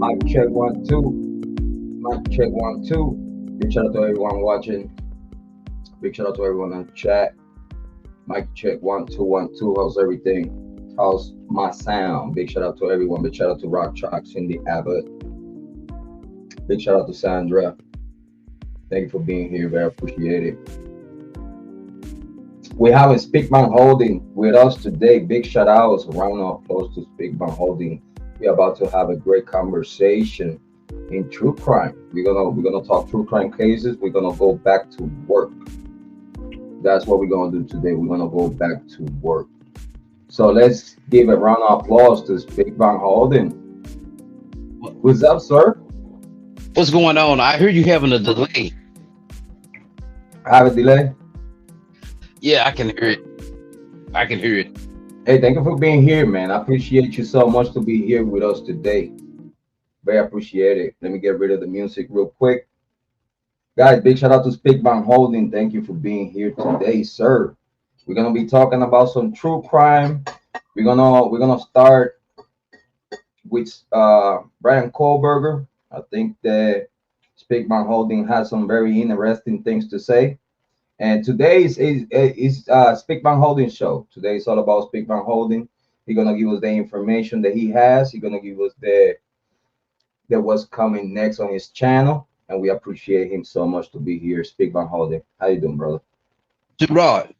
Mic check 1 2. Mic check 1 2. Big shout out to everyone watching. Big shout out to everyone on chat. Mic check 1 2 1 2. How's everything? How's my sound? Big shout out to everyone. Big shout out to Rock Chalk, Cindy Abbott. Big shout out to Sandra. Thank you for being here. Very appreciated. We have a Speakman Holding with us today. Big shout outs, round of applause to Speakman Holding. We're about to have a great conversation in true crime. We're gonna talk true crime cases. We're gonna go back to work. That's what we're gonna do today. We're gonna go back to work. So let's give a round of applause to Speakman Holding. What's up, sir? What's going on? I hear you having a delay. I have a delay. Yeah, I can hear it. I can hear it. Hey, thank you for being here, man. I appreciate you so much to be here with us today. Very appreciate it. Let me get rid of the music real quick. Guys, big shout out to Speakman Holding. Thank you for being here today, sir. We're gonna be talking about some true crime. We're gonna start with Bryan Kohberger. I think that Speakman Holding has some very interesting things to say. And today is Speakman Holding show. Today is all about Speakman Holding. He's gonna give us the information that he has. He's gonna give us the what's coming next on his channel, and we appreciate him so much to be here. Speakman Holding, how you doing, brother? Jrod,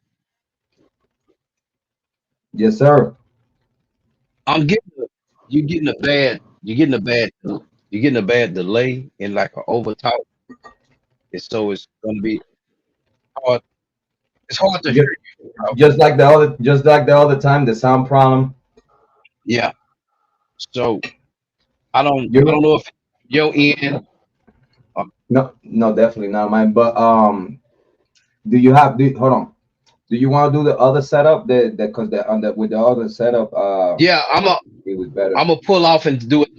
Yes, sir. I'm getting you're getting a bad delay in like an overtalk. And so it's gonna be hard. It's hard to Just, hear you, bro. just like the other time, the sound problem. Yeah. So I don't You know if your end no, definitely not mine. But do you have? Hold on. Do you want to do the other setup? Because the on the with the other setup, yeah, it was better. I'm gonna pull off and do it.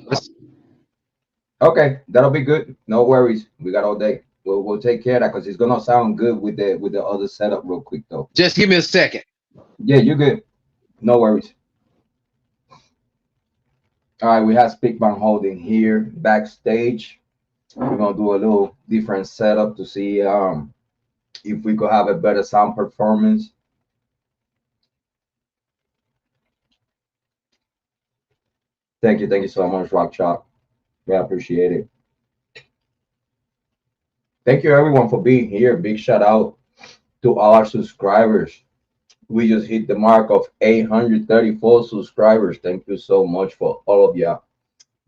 Okay, that'll be good. No worries. We got all day. We'll take care of that because it's gonna sound good with the other setup real quick though. Just give me a second. Yeah, you're good. No worries. All right, we have Speakman Holding here backstage. We're gonna do a little different setup to see if we could have a better sound performance. Thank you so much, Rock Chalk. Yeah, I appreciate it. Thank you everyone for being here. Big shout out to all our subscribers. We just hit the mark of 834 subscribers. Thank you so much for all of you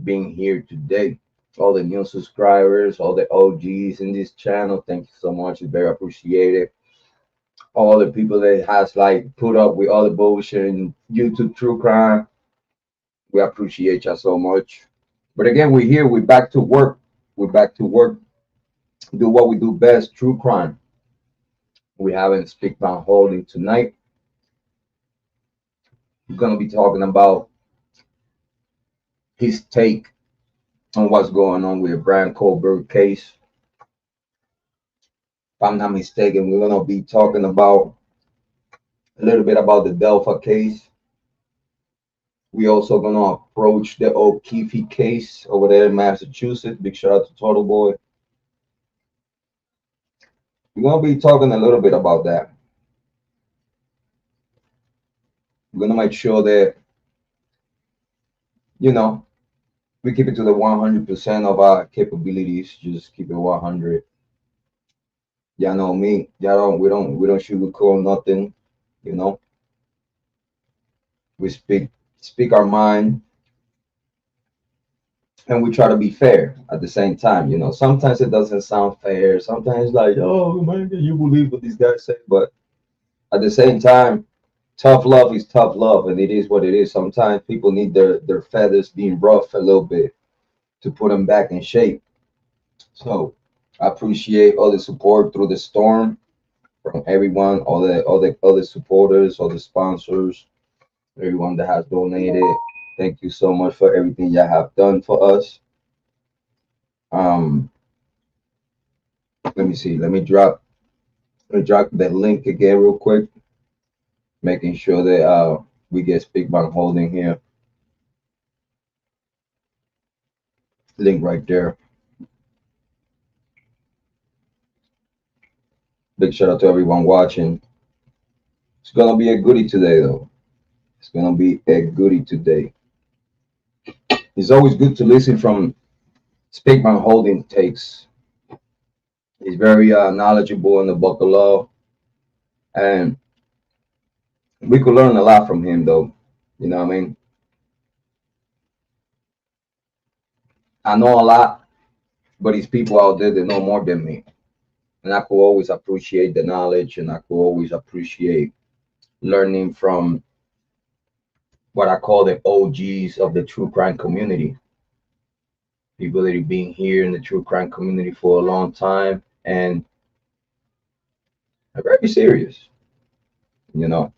being here today. All the new subscribers, all the OGs in this channel. Thank you so much. It's very appreciated. All the people that has like put up with all the bullshit in YouTube true crime. We appreciate you so much. But again, we're here. We're back to work. We're back to work. Do what we do best, true crime. We haven't Speakman Holding tonight. We're gonna be talking about his take on what's going on with the Bryan Kohberger case. If I'm not mistaken, we're gonna be talking about a little bit about the Delphi case. We also gonna approach the O'Keefe case over there in Massachusetts. Big shout out to Total Boy. We're gonna be talking a little bit about that. We're gonna make sure that you know we keep it to the 100% of our capabilities. Just keep it 100. Y'all know me. Y'all don't. We don't sugarcoat nothing. You know, we speak our mind, and we try to be fair at the same time. You know, sometimes it doesn't sound fair. Sometimes like, oh man, can you believe what these guys say? But at the same time, tough love is tough love, and it is what it is. Sometimes people need their feathers being rough a little bit to put them back in shape. So I appreciate all the support through the storm from everyone, all the supporters, all the sponsors, everyone that has donated. Thank you so much for everything you have done for us. Um, let me see. Let me drop the link again real quick, making sure that we get Speakman Holding here. Link right there. Big shout out to everyone watching. It's gonna be a goodie today, though. It's gonna be a goodie today. It's always good to listen from Speakman Holding takes. He's very knowledgeable in the book of law, and we could learn a lot from him, though. You know what I mean? I know a lot, but these people out there that know more than me, and I could always appreciate the knowledge, and I could always appreciate learning from what I call the OGs of the true crime community. People that have been here in the true crime community for a long time and are very serious, you know.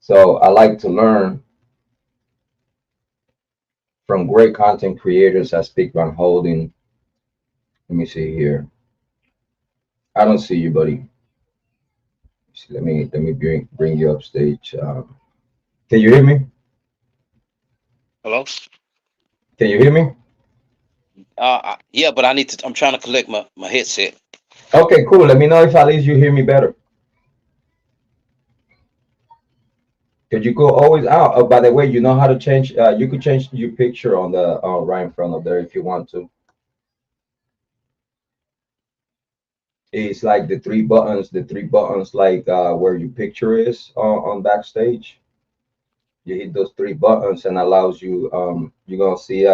So I like to learn from great content creators. I speak on holding. Let me see here. I don't see you, buddy. Let me bring you up stage. Can you hear me? Hello? Can you hear me? Yeah, but I need to. I'm trying to collect my headset. Okay, cool. Let me know if at least you hear me better. Could you go always out? Oh, by the way, you know how to change. You could change your picture on the right in front of there if you want to. It's like the three buttons like where your picture is on backstage. You hit those three buttons and allows you you're gonna see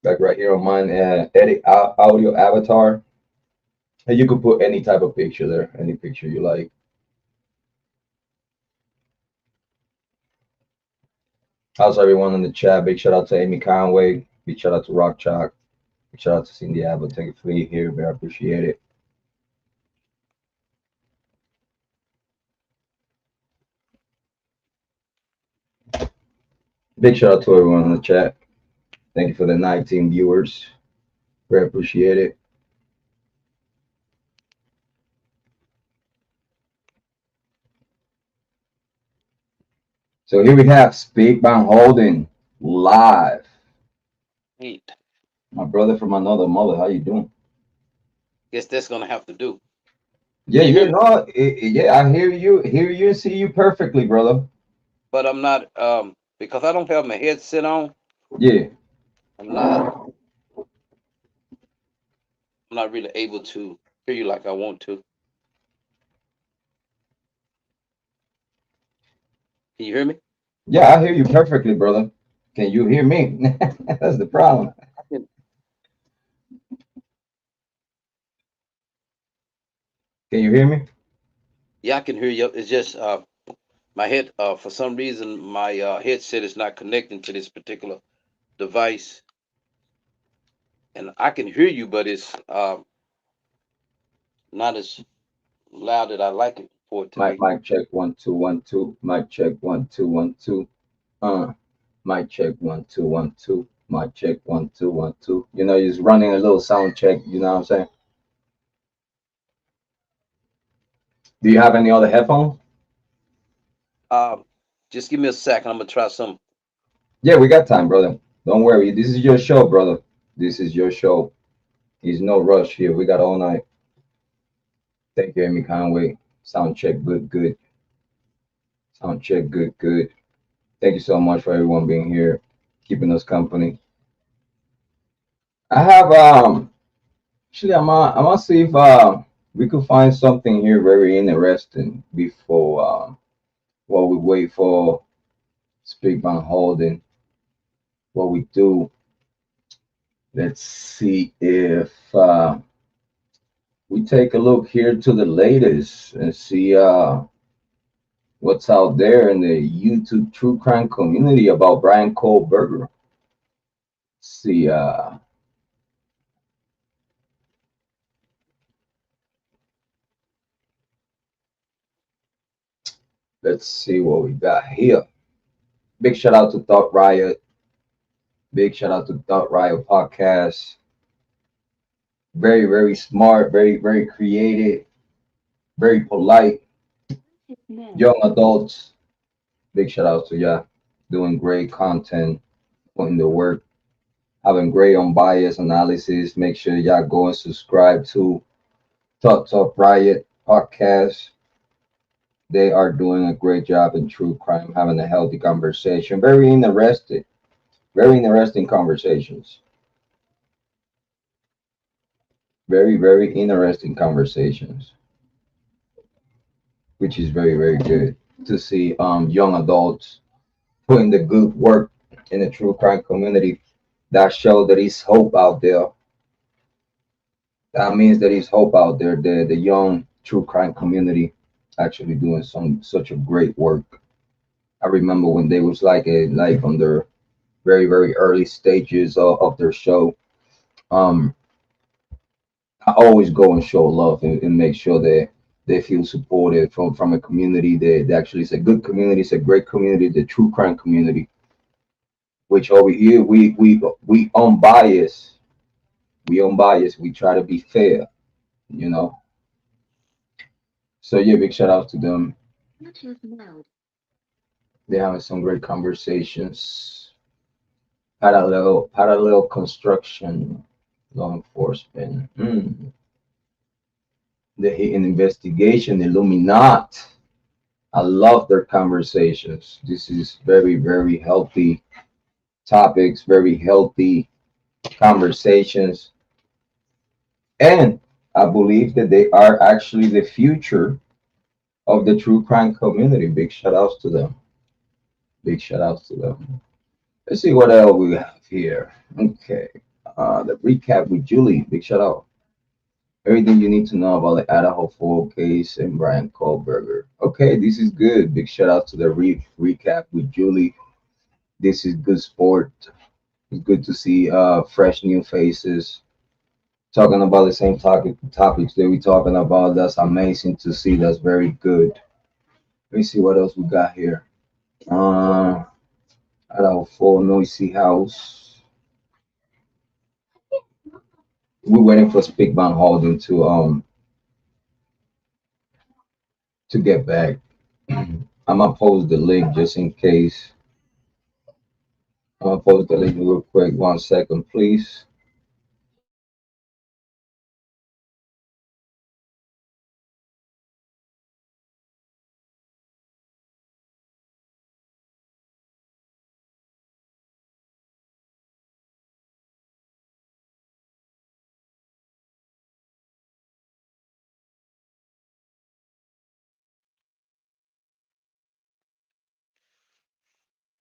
like right here on mine edit audio avatar, and you could put any type of picture there, any picture you like. How's everyone in the chat? Big shout out to Amy Conway. Big shout out to Rock Chalk. Big shout out to Cindy Abbott. Thank you for being here. Very appreciate it. Big shout out to everyone in the chat. Thank you for the 19 viewers. Very appreciate it. So here we have Speak by Holding live. Wait, My brother from another mother. How you doing? guess that's gonna have to do. Yeah, Can you yeah, hear me? no, yeah. I hear you, and see you perfectly, brother. But I'm not because I don't have my headset on. Yeah, I'm not I'm not really able to hear you like I want to. Can you hear me? yeah, I hear you perfectly, brother. Can you hear me? That's the problem. I can, Can you hear me? yeah, I can hear you. It's just my head for some reason my headset is not connecting to this particular device, and I can hear you, but it's not as loud that I like it for it to be. Mic check 1 2 1 2. Mic check 1 2 1 2. Uh, mic check 1 2 1 2. Mic check 1 2 1 2. You know, he's running a little sound check. You know what I'm saying? Do you have any other headphones? Um, just give me a second. I'm gonna try some. Yeah, we got time, brother. Don't worry. This is your show, brother. This is your show. There's no rush here. We got all night. Thank you, Amy Conway. Sound check, good, good. Sound check, good, good. Thank you so much for everyone being here, keeping us company. I have actually I'm gonna see if we could find something here very interesting before while we wait for Speak on Holding. What we do, let's see if we take a look here to the latest and see what's out there in the YouTube true crime community about Bryan Kohberger. See, let's see what we got here. Big shout out to Thought Riot. Big shout out to Thought Riot Podcast. Very, very smart, very, very creative, very polite, young adults. Big shout out to y'all doing great content, putting the work. having great unbiased analysis. Make sure y'all go and subscribe to Talk Riot podcast. They are doing a great job in true crime, having a healthy conversation. Very interesting conversations. Very interesting conversations, which is very good to see young adults putting the good work in the true crime community. That show that is hope out there. That means that is hope out there. The young true crime community actually doing some such a great work. I remember when they was like on their very early stages of their show. Um, I always go and show love and make sure that they feel supported from a community that actually is a good community, it's a great community, the true crime community. Which over here we unbiased, we unbiased, we try to be fair, you know. So yeah, big shout out to them. They're having some great conversations. Parallel construction, law enforcement, the hidden investigation, Illuminati. I love their conversations. This is very healthy topics, very healthy conversations, and I believe that they are actually the future of the true crime community. Big shout outs to them. Big shout outs to them. Let's see what else we have here. Okay. The recap with Julie. Big shout out. Everything you need to know about the Idaho 4 case and Bryan Kohberger. Okay, this is good. Big shout out to the recap with Julie. This is good sport. It's good to see fresh new faces talking about the same topics that we're talking about. That's amazing to see. That's very good. Let me see what else we got here. Uh, Idaho 4 noisy house. We're waiting for Speak Van Holden to get back. I'm gonna post the link just in case. I'm gonna post the link real quick. 1 second, please.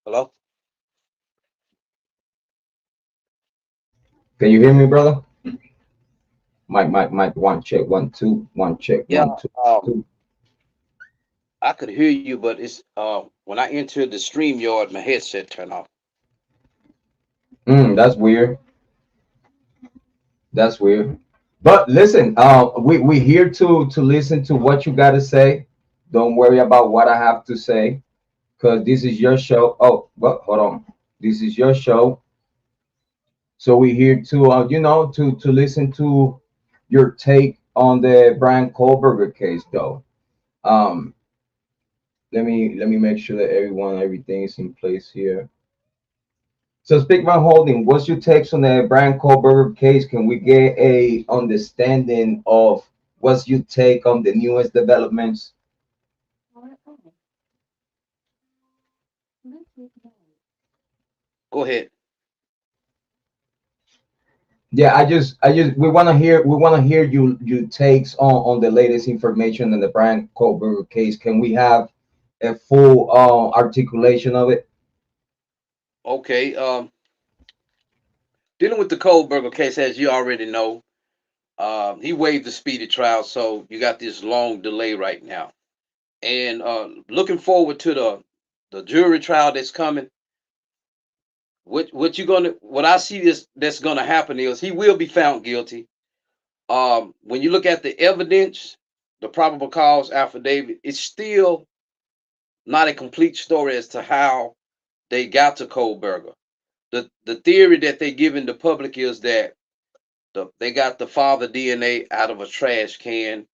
Hello? Can you hear me, brother? Mike. One check, 1 2, one check, Yeah, 1 2 2. I could hear you, but it's when I entered the stream yard, my headset turned off. That's weird. That's weird. But listen, we here to listen to what you got to say. Don't worry about what I have to say, because this is your show. Oh, but hold on. This is your show, so we're here to to listen to your take on the Bryan Kohberger case, though. Um, let me make sure that everything is in place here. So, Speak Van Holding, what's your takes on the Bryan Kohberger case? Can we get a understanding of what's your take on the newest developments? Go ahead. Yeah, we want to hear you takes on the latest information in the Bryan Kohberger case. Can we have a full articulation of it? Okay. Dealing with the Kohlberger case, as you already know, he waived the speedy trial, so you got this long delay right now. And looking forward to the jury trial that's coming. What I see that's gonna happen is he will be found guilty. When you look at the evidence, the probable cause affidavit, it's still not a complete story as to how they got to Kohlberger. The theory that they give in the public is that they got the father DNA out of a trash can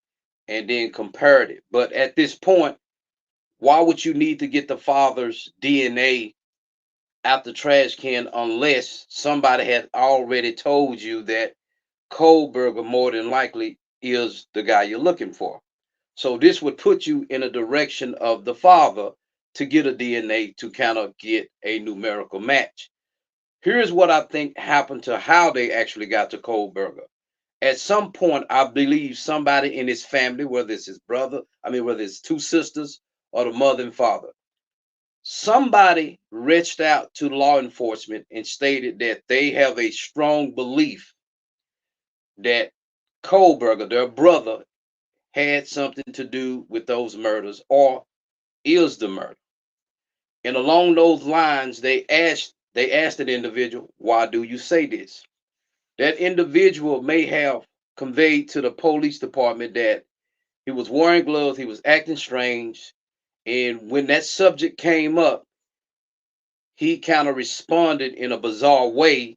and then compared it. But at this point, why would you need to get the father's DNA out the trash can unless somebody had already told you that Kohberger more than likely is the guy you're looking for. So this would put you in a direction of the father to get a DNA to kind of get a numerical match. Here's what I think happened to how they actually got to Kohberger. At some point, I believe somebody in his family, whether it's his brother, whether it's two sisters or the mother and father, somebody reached out to law enforcement and stated that they have a strong belief that Kohberger, their brother, had something to do with those murders or is the murder. And along those lines, they asked that individual, why do you say this? That individual may have conveyed to the police department that he was wearing gloves, he was acting strange, and when that subject came up, he kind of responded in a bizarre way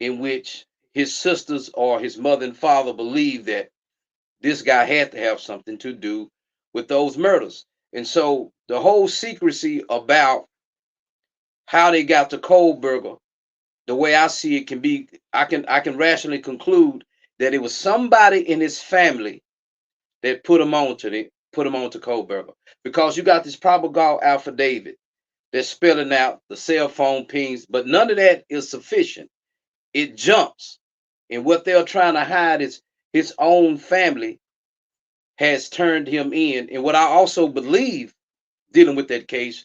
in which his sisters or his mother and father believed that this guy had to have something to do with those murders. And so the whole secrecy about how they got to Kohberger, the way I see it can be, I can rationally conclude that it was somebody in his family that put him on to Kohberger. Because you got this probable affidavit that's spelling out the cell phone pings, but none of that is sufficient. It jumps. And what they're trying to hide is his own family has turned him in. And what I also believe dealing with that case,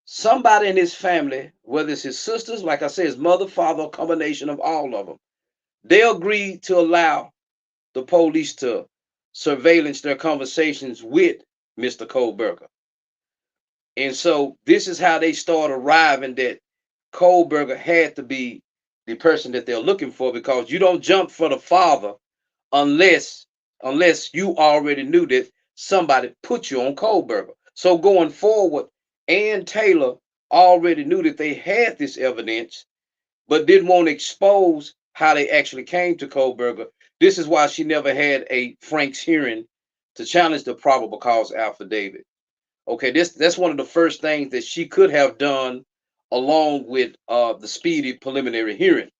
somebody in his family, whether it's his sisters, like I said, his mother, father, a combination of all of them, they agreed to allow the police to surveillance their conversations with Mr. Kohberger. And so this is how they start arriving that Kohberger had to be the person that they're looking for, because you don't jump for the father unless you already knew that somebody put you on Kohberger. So going forward, Ann Taylor already knew that they had this evidence, but didn't want to expose how they actually came to Kohberger. This is why she never had a Frank's hearing to challenge the probable cause affidavit. Okay, that's one of the first things that she could have done along with the speedy preliminary hearing.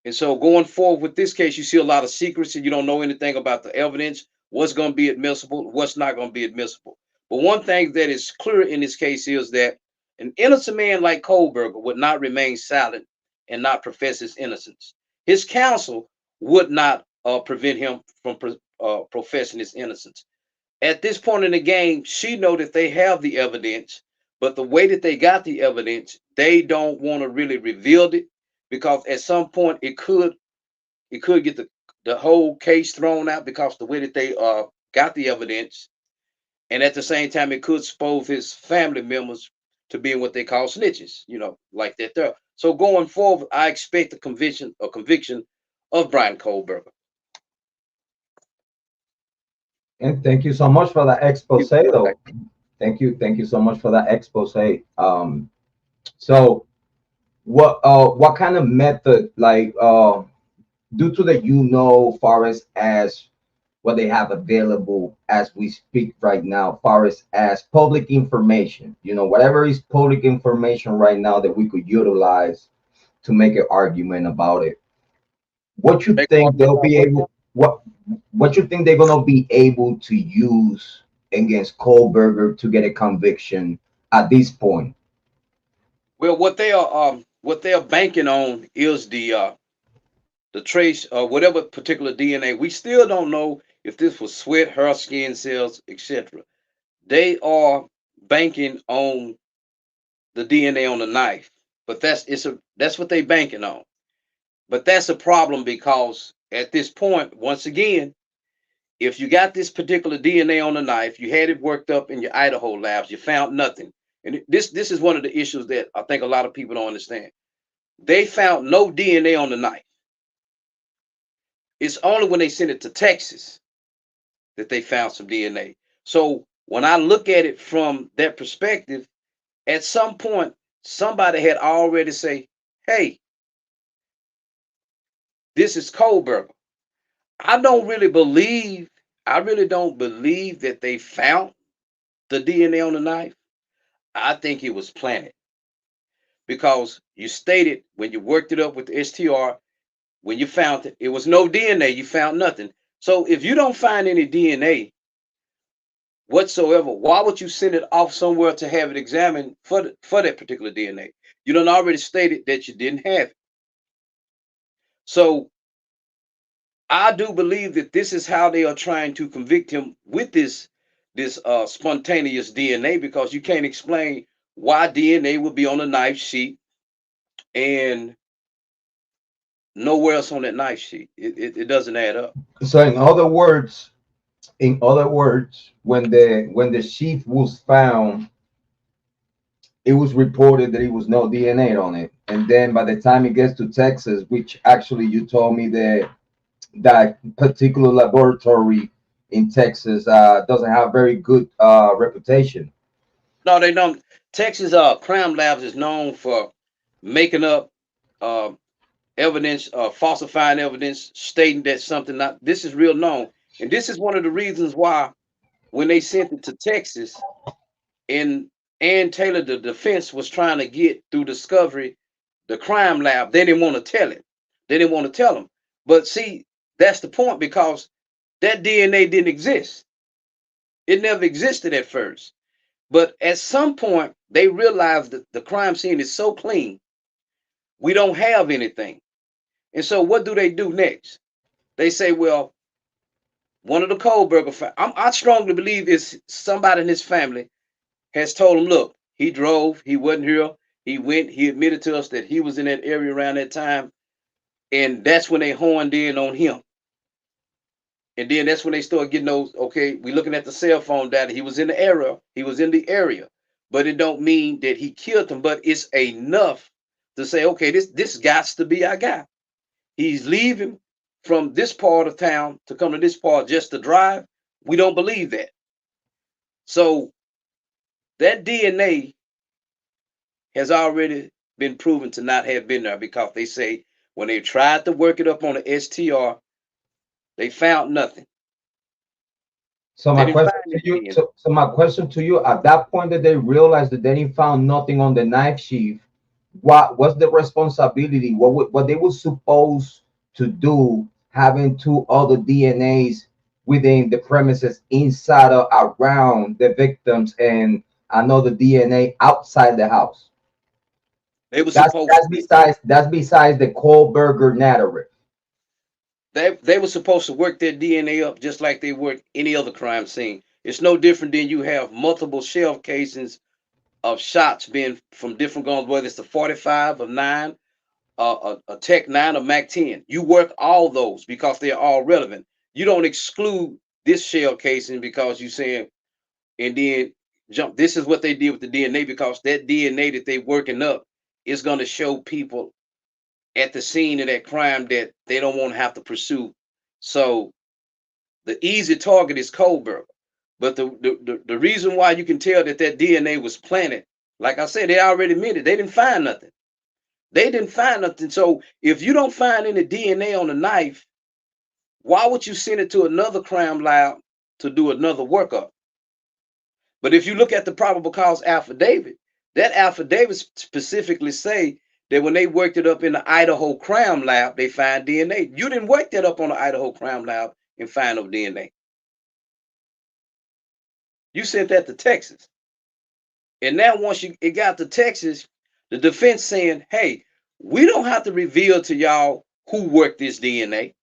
And so going forward with this case, you see a lot of secrecy. You don't know anything about the evidence, what's going to be admissible, what's not going to be admissible. But one thing that is clear in this case is that an innocent man like Kohberger would not remain silent and not profess his innocence. His counsel would not prevent him from professing his innocence. At this point in the game, she know that they have the evidence, but the way that they got the evidence, they don't want to really reveal it, because at some point it could get the whole case thrown out because the way that they got the evidence, and at the same time it could expose his family members to being what they call snitches, like that there. So going forward, I expect a conviction of Bryan Kohberger. And thank you so much for that expose, though. Thank you so much for that expose. So what kind of method, like due to the far as what they have available as we speak right now, far as public information, whatever is public information right now that we could utilize to make an argument about it. What you think they'll be able? What you think they're gonna be able to use against Kohberger to get a conviction at this point? Well, what they are banking on is the trace or whatever particular DNA. We still don't know if this was sweat, hair, skin cells, etc. They are banking on the DNA on the knife, but that's what they banking on. But that's a problem, because at this point, once again, if you got this particular DNA on the knife, you had it worked up in your Idaho labs, you found nothing. And this is one of the issues that I think a lot of people don't understand. They found no DNA on the knife. It's only when they sent it to Texas that they found some DNA. So when I look at it from that perspective, at some point, somebody had already say, hey, this is Kohberger. I really don't believe that they found the DNA on the knife. I think it was planted. because you stated when you worked it up with the STR, when you found it, it was no DNA. You found nothing. So if you don't find any DNA whatsoever, why would you send it off somewhere to have it examined for that particular DNA? You done already stated that you didn't have it. So I do believe that this is how they are trying to convict him with this spontaneous DNA, because you can't explain why DNA would be on a knife sheet and nowhere else on that knife sheet. It doesn't add up. So in other words, when the sheath was found, it was reported that it was no DNA on it, and then by the time it gets to Texas, which actually you told me that that particular laboratory in Texas doesn't have very good reputation. No, they don't. Texas crime labs is known for making up uh, evidence, falsifying evidence, stating that something not. This is real known, and this is one of the reasons why when they sent it to Texas, and Ann Taylor, the defense was trying to get through discovery, the crime lab, they didn't want to tell it. They didn't want to tell them. But see, that's the point, because that DNA didn't exist. It never existed at first. But at some point, they realized that the crime scene is so clean, we don't have anything. And so what do they do next? They say, well, one of the Kohberger, I strongly believe it's somebody in his family has told him, look, he drove, he wasn't here, he went, he admitted to us that he was in that area around that time, and that's when they honed in on him. And then that's when they start getting those, okay, we looking at the cell phone data, he was in the area, but it don't mean that he killed him, but it's enough to say, okay, this got to be our guy. He's leaving from this part of town to come to this part just to drive. We don't believe that. So that DNA has already been proven to not have been there, because they say when they tried to work it up on the STR, they found nothing. So They my didn't question find to any you, DNA. so my question to you, at that point that they realized that they didn't found nothing on the knife sheath, what was the responsibility? What they were supposed to do, having two other DNAs within the premises inside or around the victims and another DNA outside the house? They were That's supposed that's to besides that's besides the Kohlberger narrative. they were supposed to work their DNA up just like they work any other crime scene. It's no different than you have multiple shell casings of shots being from different guns, whether it's the 45 or 9, a Tech 9 or Mac 10. You work all those because they're all relevant. You don't exclude this shell casing because you saying, and then jump. This is what they did with the DNA, because that DNA that they working up is going to show people at the scene of that crime that they don't want to have to pursue. So the easy target is Kohberger. But the reason why you can tell that that DNA was planted, like I said, they already admitted they didn't find nothing. They didn't find nothing. So if you don't find any DNA on the knife, why would you send it to another crime lab to do another workup? But if you look at the probable cause affidavit, that affidavit specifically say that when they worked it up in the Idaho crime lab, they find DNA. You didn't work that up on the Idaho crime lab and find no DNA. You sent that to Texas. And now once it got to Texas, the defense saying, hey, we don't have to reveal to y'all who worked this DNA.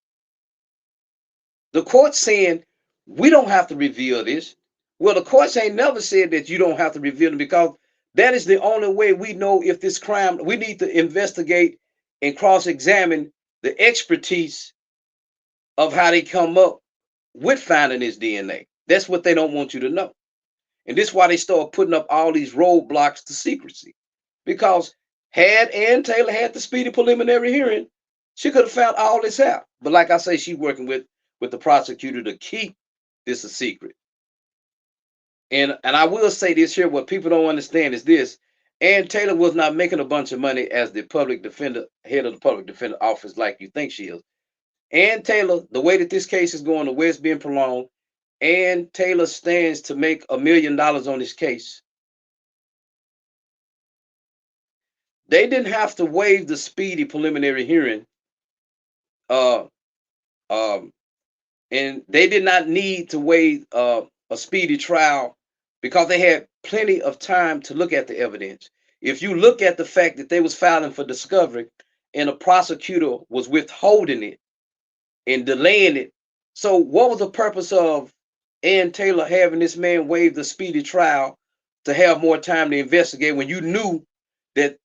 The court saying, we don't have to reveal this. Well, the courts ain't never said that you don't have to reveal them, because that is the only way we know if this crime, we need to investigate and cross-examine the expertise of how they come up with finding this DNA. That's what they don't want you to know. And this is why they start putting up all these roadblocks to secrecy. Because had Ann Taylor had the speedy preliminary hearing, she could have found all this out. But like I say, she's working with the prosecutor to keep this a secret. And I will say this here, what people don't understand is this. Ann Taylor was not making a bunch of money as the public defender, head of the public defender office like you think she is. Ann Taylor, the way that this case is going, the way it's being prolonged, Ann Taylor stands to make $1 million on this case. They didn't have to waive the speedy preliminary hearing, uh, um, and they did not need to waive a speedy trial because they had plenty of time to look at the evidence. If you look at the fact that they was filing for discovery and the prosecutor was withholding it and delaying it, so what was the purpose of Ann Taylor having this man waive the speedy trial to have more time to investigate when you knew that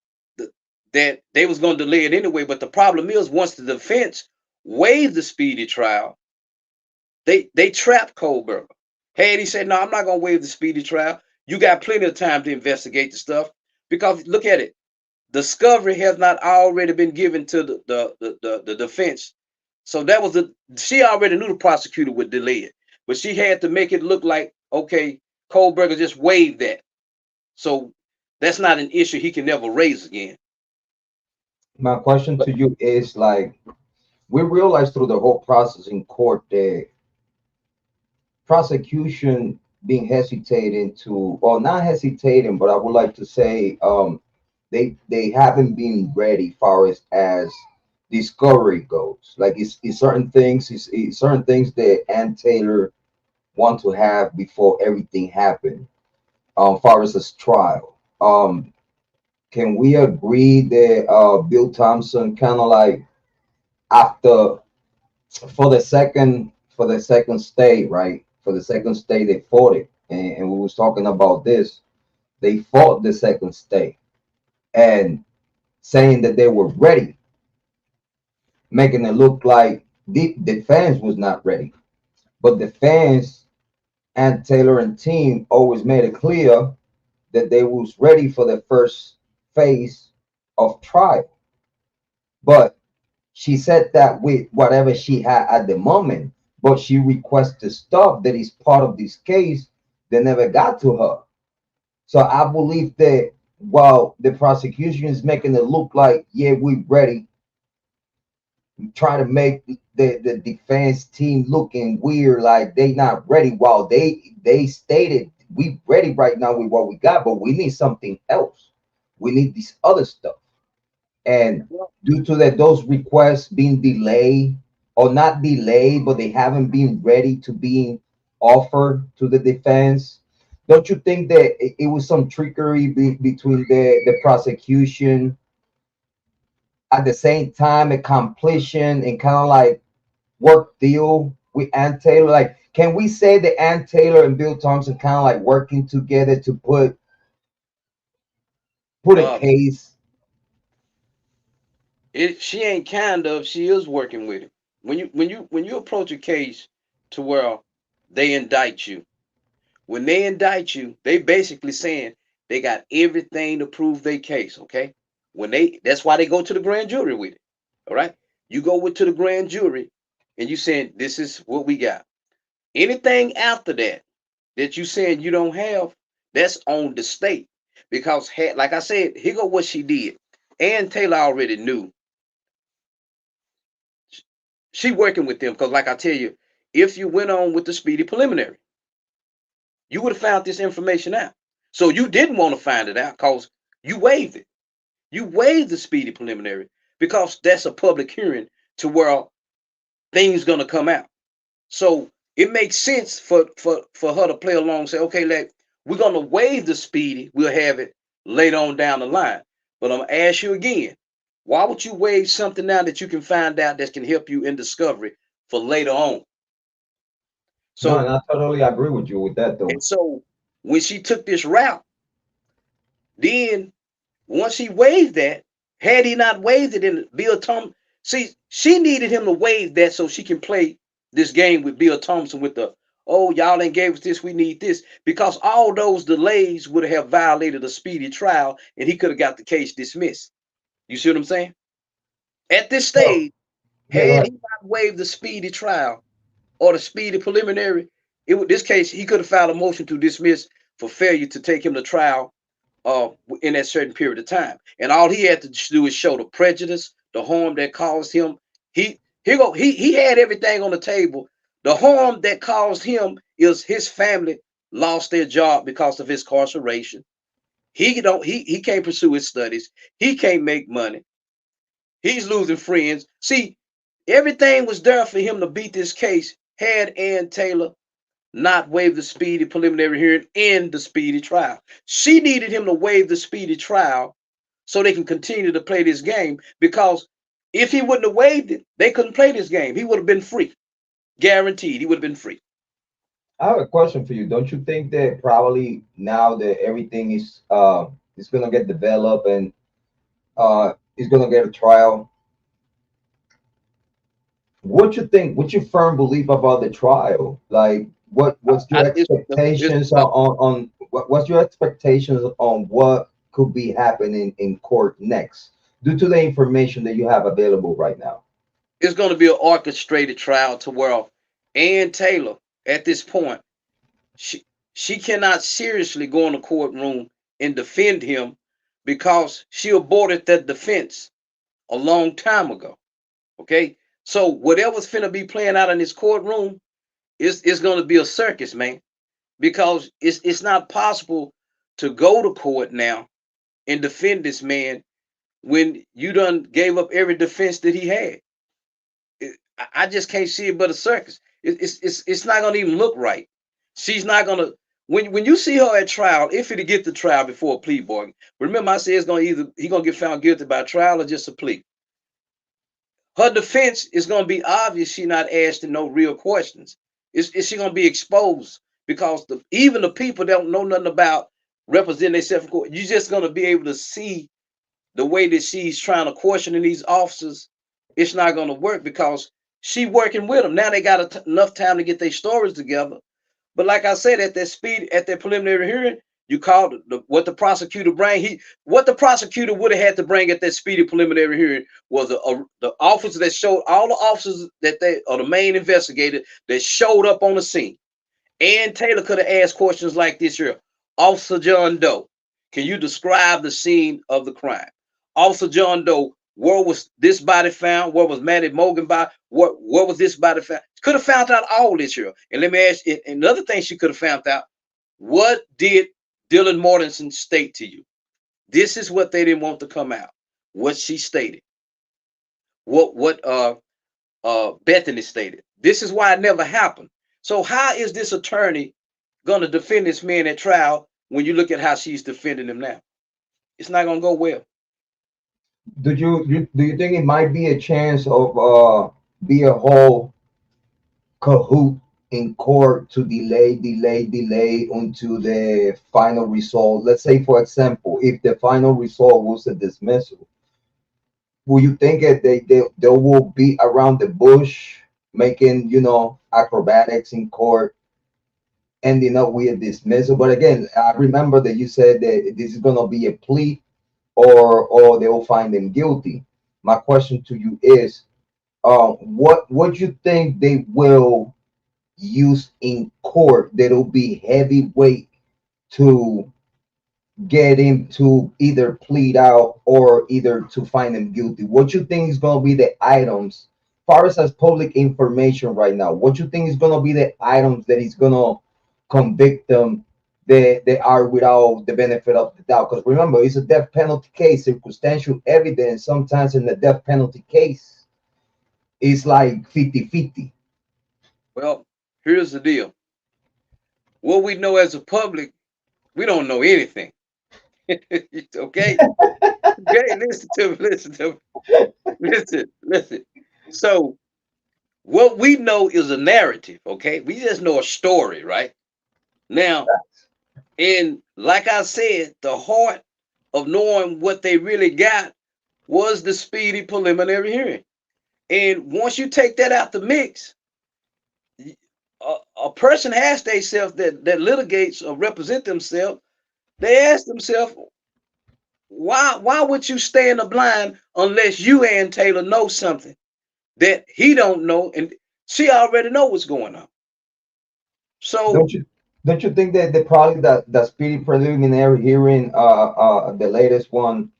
that they was going to delay it anyway? But the problem is, once the defense waived the speedy trial, they trapped Kohberger. Had he said, "No, I'm not going to waive the speedy trial. You got plenty of time to investigate the stuff," because look at it, discovery has not already been given to the defense. So that was she already knew the prosecutor would delay it, but she had to make it look like, okay, Kohberger just waived that. So that's not an issue he can never raise again. My question to you is like, we realized through the whole process in court that prosecution being hesitating to, or not hesitating, but I would like to say, they haven't been ready far as discovery goes. Like it's certain things, it's certain things that Ann Taylor want to have before everything happened. Far as this trial, can we agree that Bill Thompson kind of like after for the second stay, right? For the second stay, they fought it, and we was talking about this. They fought the second stay and saying that they were ready, making it look like the fans was not ready. But the fans and Taylor and team always made it clear that they was ready for the first phase of trial. But she said that with whatever she had at the moment, but she requested stuff that is part of this case that never got to her. So I believe that while the prosecution is making it look like, yeah, we're ready, trying to make the defense team looking weird, like they not ready, while they stated we ready right now with what we got, but we need something else. We need this other stuff. And due to that, those requests being delayed or not delayed, but they haven't been ready to being offered to the defense. Don't you think that it was some trickery between the prosecution at the same time, a completion and kind of like work deal with Ann Taylor? Like, can we say that Ann Taylor and Bill Thompson kind of like working together to put a Um, case? she ain't kind of, she is working with him. When you approach a case to where they indict you, when they indict you, they basically saying they got everything to prove their case. Okay, that's why they go to the grand jury with it. All right, you go to the grand jury, and you saying this is what we got. Anything after that that you saying you don't have, that's on the state. Because like I said, here go what she did. Ann Taylor already knew she working with them because, like I tell you, if you went on with the speedy preliminary, you would have found this information out. So you didn't want to find it out because you waived it. You waived the speedy preliminary because that's a public hearing to where things gonna come out. So it makes sense for her to play along and say, okay, we're gonna waive the speedy. We'll have it later on down the line. But I'm gonna ask you again, why would you waive something now that you can find out that can help you in discovery for later on? No, So and I totally agree with you with that though. and so when she took this route, then once he waived that, had he not waived it, in Bill Thompson, see, she needed him to waive that so she can play this game with Bill Thompson with the, oh, y'all ain't gave us this, we need this, because all those delays would have violated a speedy trial and he could have got the case dismissed. You see what I'm saying? At this No, stage, yeah, go had he ahead. not waived the speedy trial or the speedy preliminary, this case, he could have filed a motion to dismiss for failure to take him to trial uh, in that certain period of time. And all he had to do is show the prejudice, the harm that caused him. He had everything on the table. The harm that caused him is his family lost their job because of his incarceration. He can't pursue his studies. He can't make money. He's losing friends. See, everything was there for him to beat this case had Ann Taylor not waive the speedy preliminary hearing in the speedy trial. She needed him to waive the speedy trial so they can continue to play this game, because if he wouldn't have waived it, they couldn't play this game. He would have been free. Guaranteed he would have been free. I have a question for you. Don't you think that probably now that everything is gonna get developed and is gonna get a trial, what you think? What's your firm belief about the trial? Like, what's your expectations on what's your expectations on what could be happening in court next, due to the information that you have available right now? It's going to be an orchestrated trial to where Ann Taylor, at this point, she she cannot seriously go in the courtroom and defend him because she aborted that defense a long time ago. Okay, so whatever's finna be playing out in this courtroom is going to be a circus, man, because it's not possible to go to court now and defend this man when you done gave up every defense that he had. I just can't see it but a circus. It's not gonna even look right. She's not gonna, when you see her at trial, if it get to trial before a plea bargain. Remember, I said it's gonna either he gonna get found guilty by trial or just a plea. Her defense is gonna be obvious. She not asking no real questions. Is she gonna be exposed? Because even the people that don't know nothing about representing themselves in court, you're just gonna be able to see the way that she's trying to question these officers. It's not gonna work because she working with them. Now they got enough time to get their stories together. But like I said, at that preliminary hearing, you called what the prosecutor bring. What the prosecutor would have had to bring at that speedy preliminary hearing was the officer that showed, all the officers that they, or the main investigator that showed up on the scene. Ann Taylor could have asked questions like this here: Officer John Doe, can you describe the scene of the crime? Officer John Doe, where was this body found? Where was Maddie Morgan by? Where was this body found? Could have found out all this here. And let me ask you, another thing she could have found out: what did Dylan Mortensen state to you? This is what they didn't want to come out. What she stated. What Bethany stated. This is why it never happened. So how is this attorney gonna defend this man at trial when you look at how she's defending him now? It's not gonna go well. Do you think it might be a chance of be a whole cahoot in court to delay until the final result? Let's say, for example, if the final result was a dismissal, will you think that they will be around the bush making, acrobatics in court, ending up with a dismissal? But again, I remember that you said that this is gonna be a plea, or they will find them guilty. My question to you is, what you think they will use in court that'll be heavyweight to get him to either plead out or either to find him guilty? What you think is going to be the items, far as public information right now? What you think is going to be the items that he's going to convict them, they are without the benefit of the doubt? Because remember, it's a death penalty case. Circumstantial evidence sometimes in the death penalty case is like 50-50. Well, here's the deal. What we know as a public, we don't know anything. Okay? Okay, listen to me. Listen. So what we know is a narrative, okay? We just know a story, right? Now, and like I said, the heart of knowing what they really got was the speedy preliminary hearing. And once you take that out the mix, a person has themselves that litigates or represent themselves. They ask themselves, why would you stay in the blind unless you, Ann Taylor, know something that he don't know, and she already know what's going on? So don't you think that probably the speedy preliminary hearing, the latest one,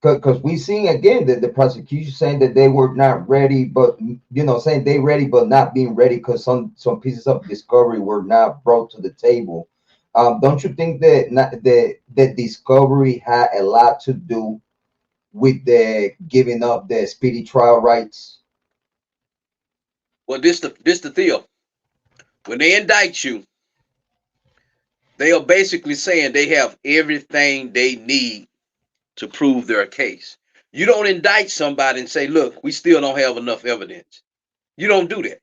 because we seen again that the prosecution saying that they were not ready, but saying they ready but not being ready because some pieces of discovery were not brought to the table. Don't you think that the discovery had a lot to do with the giving up the speedy trial rights? Well, this the deal. When they indict you, they are basically saying they have everything they need to prove their case. You don't indict somebody and say, look, we still don't have enough evidence. You don't do that.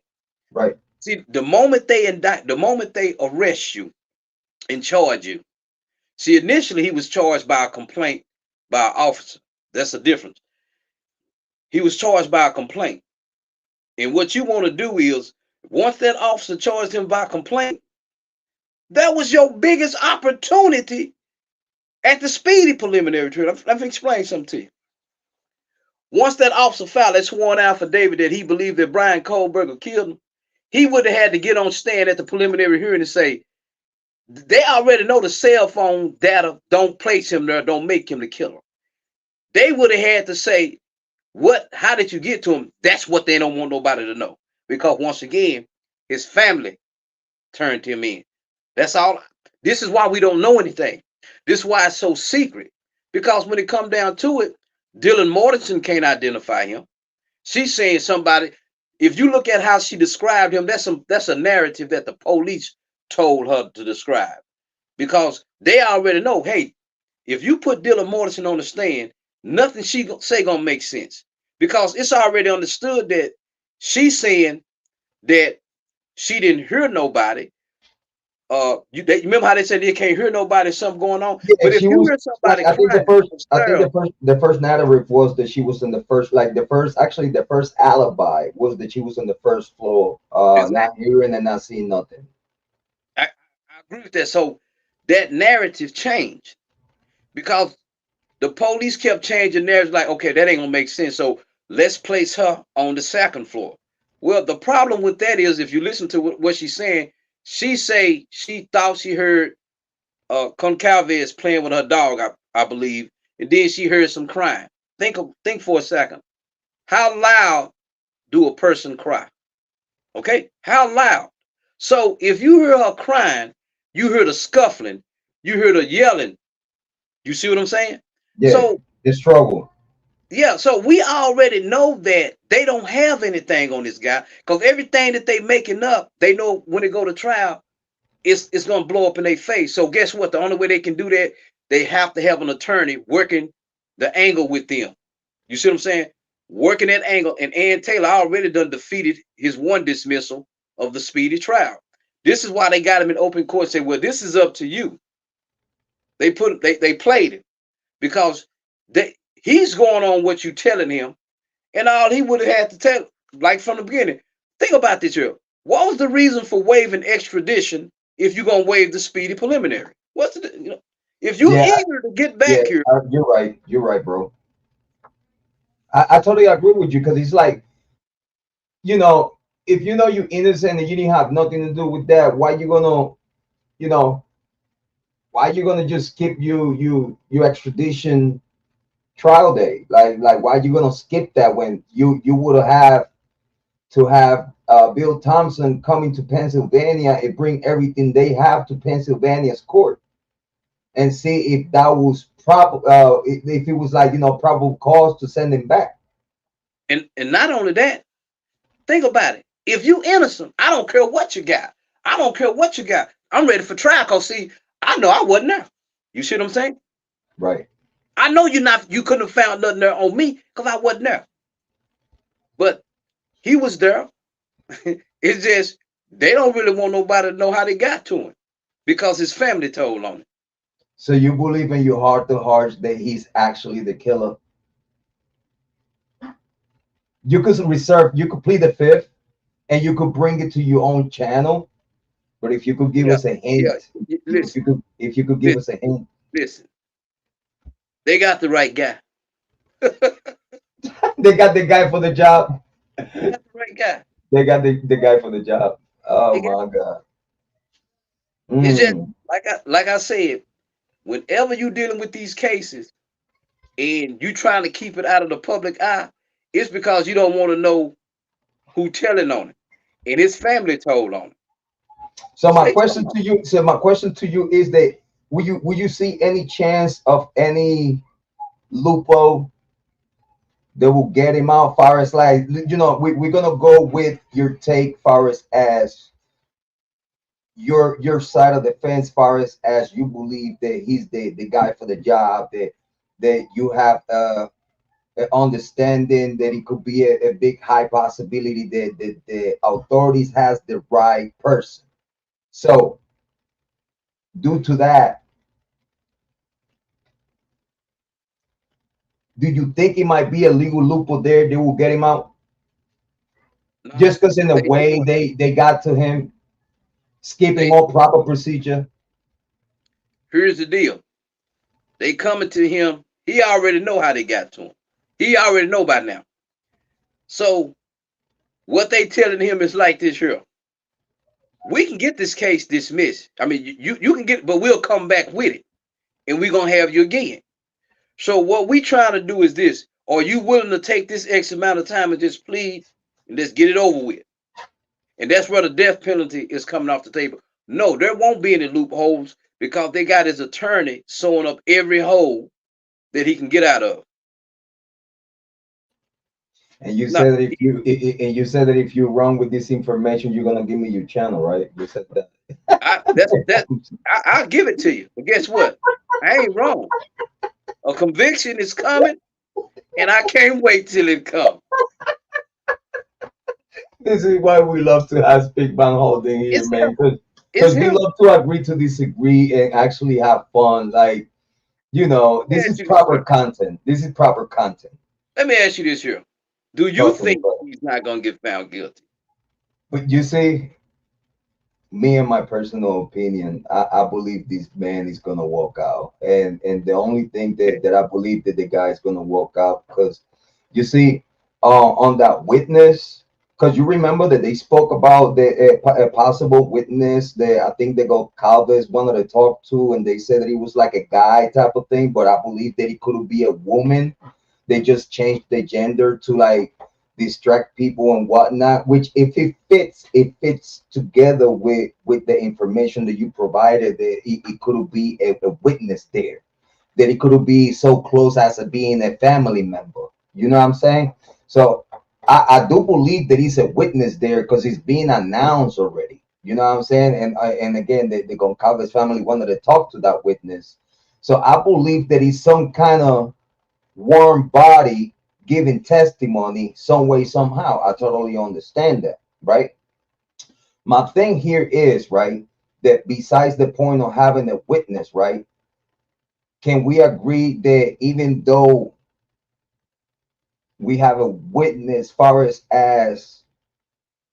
Right. See, the moment they indict, the moment they arrest you and charge you, see, initially he was charged by a complaint by an officer. That's the difference. He was charged by a complaint. And what you want to do is, once that officer charged him by complaint, that was your biggest opportunity at the speedy preliminary trial. Let me explain something to you. Once that officer filed that sworn affidavit that he believed that Bryan Kohberger killed him, he would have had to get on stand at the preliminary hearing and say, they already know the cell phone data don't place him there, don't make him the killer. They would have had to say, how did you get to him? That's what they don't want nobody to know. Because once again, his family turned him in. That's all. This is why we don't know anything. This is why it's so secret. Because when it comes down to it, Dylan Mortensen can't identify him. She's saying somebody, if you look at how she described him, that's a narrative that the police told her to describe. Because they already know, hey, if you put Dylan Mortensen on the stand, nothing she say gonna make sense. Because it's already understood that she's saying that she didn't hear nobody. You remember how they said they can't hear nobody, something going on. Yeah, But if she you was hear like, somebody crying, I think the first narrative was that she was in the first, like the first alibi was that she was on the first floor, not exactly. hearing and not seeing nothing. I agree with that. So that narrative changed because the police kept changing narratives. Like, okay, that ain't gonna make sense. So let's place her on the second floor. Well, the problem with that is, if you listen to what she's saying, she say she thought she heard Concalves playing with her dog, I believe, and then she heard some crying. Think for a second. How loud do a person cry? Okay, how loud? So if you hear her crying, you hear the scuffling, you hear the yelling. You see what I'm saying? Yeah, So the struggle. yeah, so we already know that they don't have anything on this guy because everything that they making up, they know when they go to trial, it's gonna blow up in their face. So guess what? The only way they can do that, they have to have an attorney working the angle with them. You see what I'm saying? Working that angle, and Ann Taylor already done defeated his one dismissal of the speedy trial. This is why they got him in open court. Say, well, this is up to you. They played him because he's going on what you telling him, and all he would have had to tell, like from the beginning. Think about this here. What was the reason for waiving extradition if you're gonna waive the speedy preliminary? What's the if you're Yeah, eager to get yeah, back here? you're right. You're right, bro. I totally agree with you because it's like, you know, if you know you're innocent and you didn't have nothing to do with that, why you gonna, you know, why you gonna just skip your extradition trial day? Like why you gonna skip that when you would have to have Bill Thompson coming to Pennsylvania and bring everything they have to Pennsylvania's court and see if that was proper, if it was like, you know, probable cause to send him back. And not only that, think about it. If you innocent, I don't care what you got. I don't care what you got. I'm ready for trial. Cause see, I know I wasn't there. You see what I'm saying? Right. I know you couldn't have found nothing there on me because I wasn't there. But he was there. It's just they don't really want nobody to know how they got to him because his family told on him. So you believe in your heart to heart that he's actually the killer? You could plead the fifth and you could bring it to your own channel. But if you could give Yeah, us a yeah. hint, Listen, if you could give listen, us a hint, listen. They got the right guy. they got the guy for the job. They got the right guy. They got the guy for the job. Oh They got. my God. It's just Mm. like I said. Whenever you dealing with these cases and you trying to keep it out of the public eye, it's because you don't want to know who telling on it. And his family told on him. So my Say question something. to you, is that will you see any chance of any loophole that will get him out? Far as like we're gonna go with your take, far as your side of the fence, far as you believe that he's the guy for the job, that you have an understanding that it could be a big high possibility that the authorities has the right person. So due to that, do you think it might be a legal loophole there that will get him out? No, Just because in the they way they got to him, skipping they all proper procedure. here's the deal. They coming to him. He already know how they got to him. He already know by now. So what they telling him is like this here. We can get this case dismissed. I mean, you can get, but we'll come back with it, and we're gonna have you again. So what we trying to do is this: are you willing to take this X amount of time and just plead and just get it over with? And that's where the death penalty is coming off the table. No, there won't be any loopholes because they got his attorney sewing up every hole that he can get out of. And you Now, said that if you run with this information, you're gonna give me your channel, right? You said that. I'll give it to you. But guess what? I ain't wrong. A conviction is coming, and I can't wait till it comes. This is why we love to have Big Bang Holding here, It's man. him. Because It's we him. love to agree to disagree and actually have fun. Like, Let me this ask is you this proper here. content. This is proper content. Let me ask you this here. Do you Talk to me, think brother. he's not gonna get found guilty? But you see, me and my personal opinion, I believe this man is gonna walk out. And the only thing that I believe that the guy is gonna walk out, because you see, on that witness, because you remember that they spoke about a possible witness that I think they go Calvis wanted to talk to, and they said that he was like a guy type of thing, but I believe that he could be a woman. They just changed the gender to like distract people and whatnot. Which, if it fits together with the information that you provided, that it could be a witness there. That it could be so close as a being a family member. You know what I'm saying? So I do believe that he's a witness there because it's being announced already. You know what I'm saying? And again, the Goncalves family wanted to talk to that witness. So I believe that he's some kind of warm body giving testimony some way, somehow. I totally understand that, right? My thing here is, right, that besides the point of having a witness, right, can we agree that even though we have a witness far as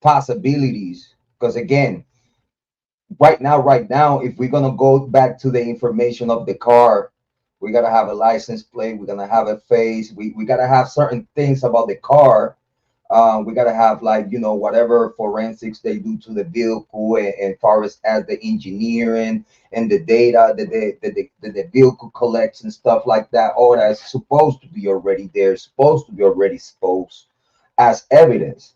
possibilities, because again, right now, if we're gonna go back to the information of the car, we gotta have a license plate, we're gonna have a face, we gotta have certain things about the car. We gotta have, like, whatever forensics they do to the vehicle, and far as the engineering and the data that the vehicle collects and stuff like that. All that's supposed to be already there, supposed to be already exposed as evidence.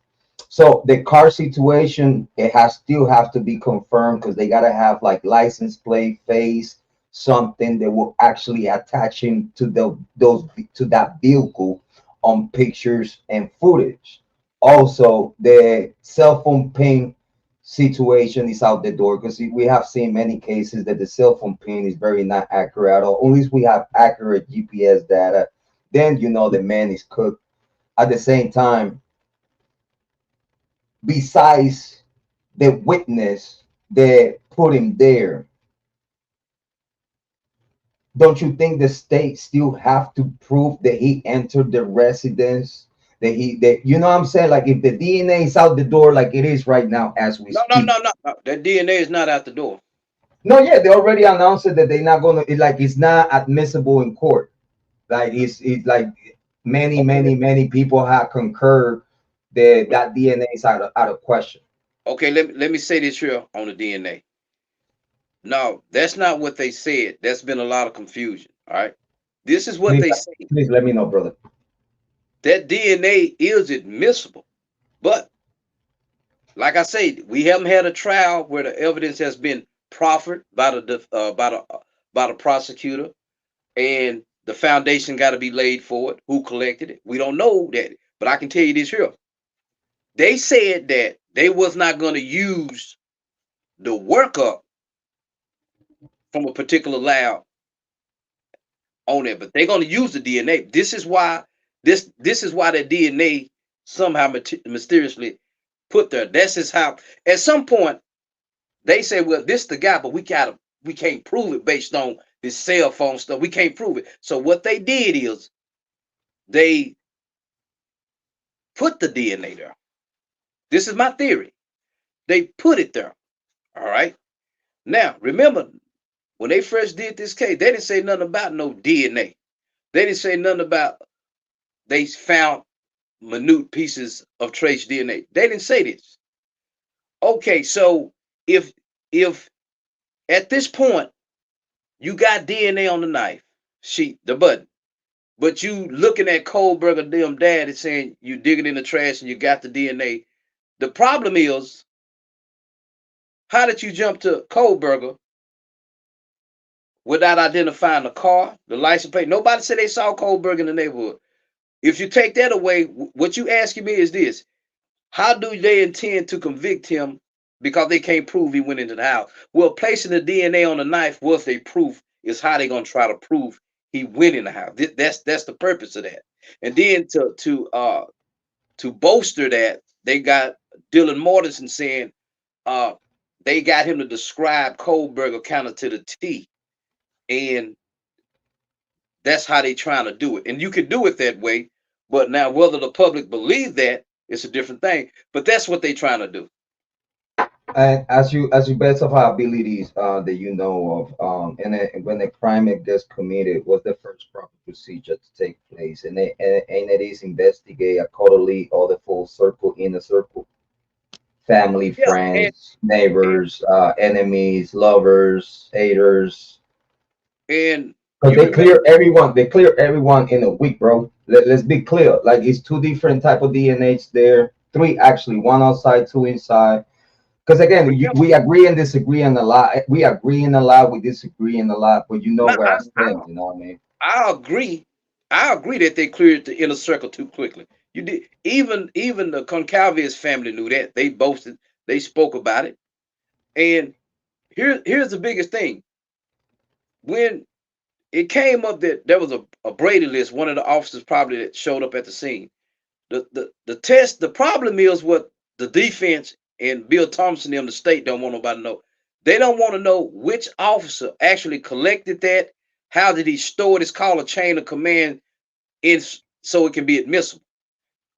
So the car situation, it has still have to be confirmed because they gotta have like license plate, face, something that will actually attach him to that vehicle on pictures and footage. Also, the cell phone ping situation is out the door because we have seen many cases that the cell phone ping is very not accurate, or at least we have accurate GPS data. Then the man is cooked. At the same time, besides the witness that put him there, don't you think the state still have to prove that he entered the residence? That you know what I'm saying? Like, if the DNA is out the door like it is right now as we No, no, speak. no, no, no. That DNA is not out the door. No, yeah, they already announced it that they're not gonna like it's not admissible in court. Like, it's like many, Okay, many, many people have concurred that let, that DNA is out of question. okay. Let me say this here on the DNA. No, that's not what they said. That's been a lot of confusion. All right. This is what Please, they say. please let me know, brother. That DNA is admissible, but like I say, we haven't had a trial where the evidence has been proffered by the prosecutor, and the foundation got to be laid for it. Who collected it? We don't know that, but I can tell you this here: they said that they was not going to use the workup from a particular lab on it, but they're going to use the DNA. This is why the DNA somehow mysteriously put there. This is how. At some point, they say, "Well, this is the guy," but we can't prove it based on this cell phone stuff. We can't prove it. So what they did is they put the DNA there. This is my theory. They put it there. All right. Now, remember, when they first did this case, they didn't say nothing about no DNA. They didn't say nothing about they found minute pieces of trace DNA. They didn't say this. Okay, so if at this point you got DNA on the knife sheet, the button, but you looking at Kohberger, them dad is saying you digging in the trash and you got the DNA. The problem is, how did you jump to Kohberger without identifying the car, the license plate? Nobody said they saw Kohberger in the neighborhood. If you take that away, what you asking me is this: how do they intend to convict him because they can't prove he went into the house? Well, placing the DNA on the knife was their proof. Is how they gonna try to prove he went in the house. That's the purpose of that. And then to bolster that, they got Dylan Mortensen saying they got him to describe Kohberger kind of to the T, and that's how they trying to do it. And you can do it that way, but now whether the public believe that, it's a different thing. But that's what they trying to do. And as you best of our abilities that you know of, when a crime gets committed, what's the first proper procedure to take place? And it is investigate accordingly all the full circle, inner circle, family, Yeah, and friends, neighbors, enemies, lovers, haters. and Because you remember, they clear everyone in a week, bro. Let's be clear. Like it's two different type of DNAs there. Three actually, one outside, two inside. Because again, remember. we agree and disagree on a lot. We agree in a lot, we disagree in a lot, but you know Now, where I stand. You know what I mean? I agree. I agree that they cleared the inner circle too quickly. You did even the Concalves family knew that. They boasted. They spoke about it. And here's the biggest thing. When it came up that there was a Brady list, one of the officers probably that showed up at the scene. The test. The problem is what the defense and Bill Thompson and the state don't want nobody to know. They don't want to know which officer actually collected that. How did he store it? It's called a chain of command in so it can be admissible.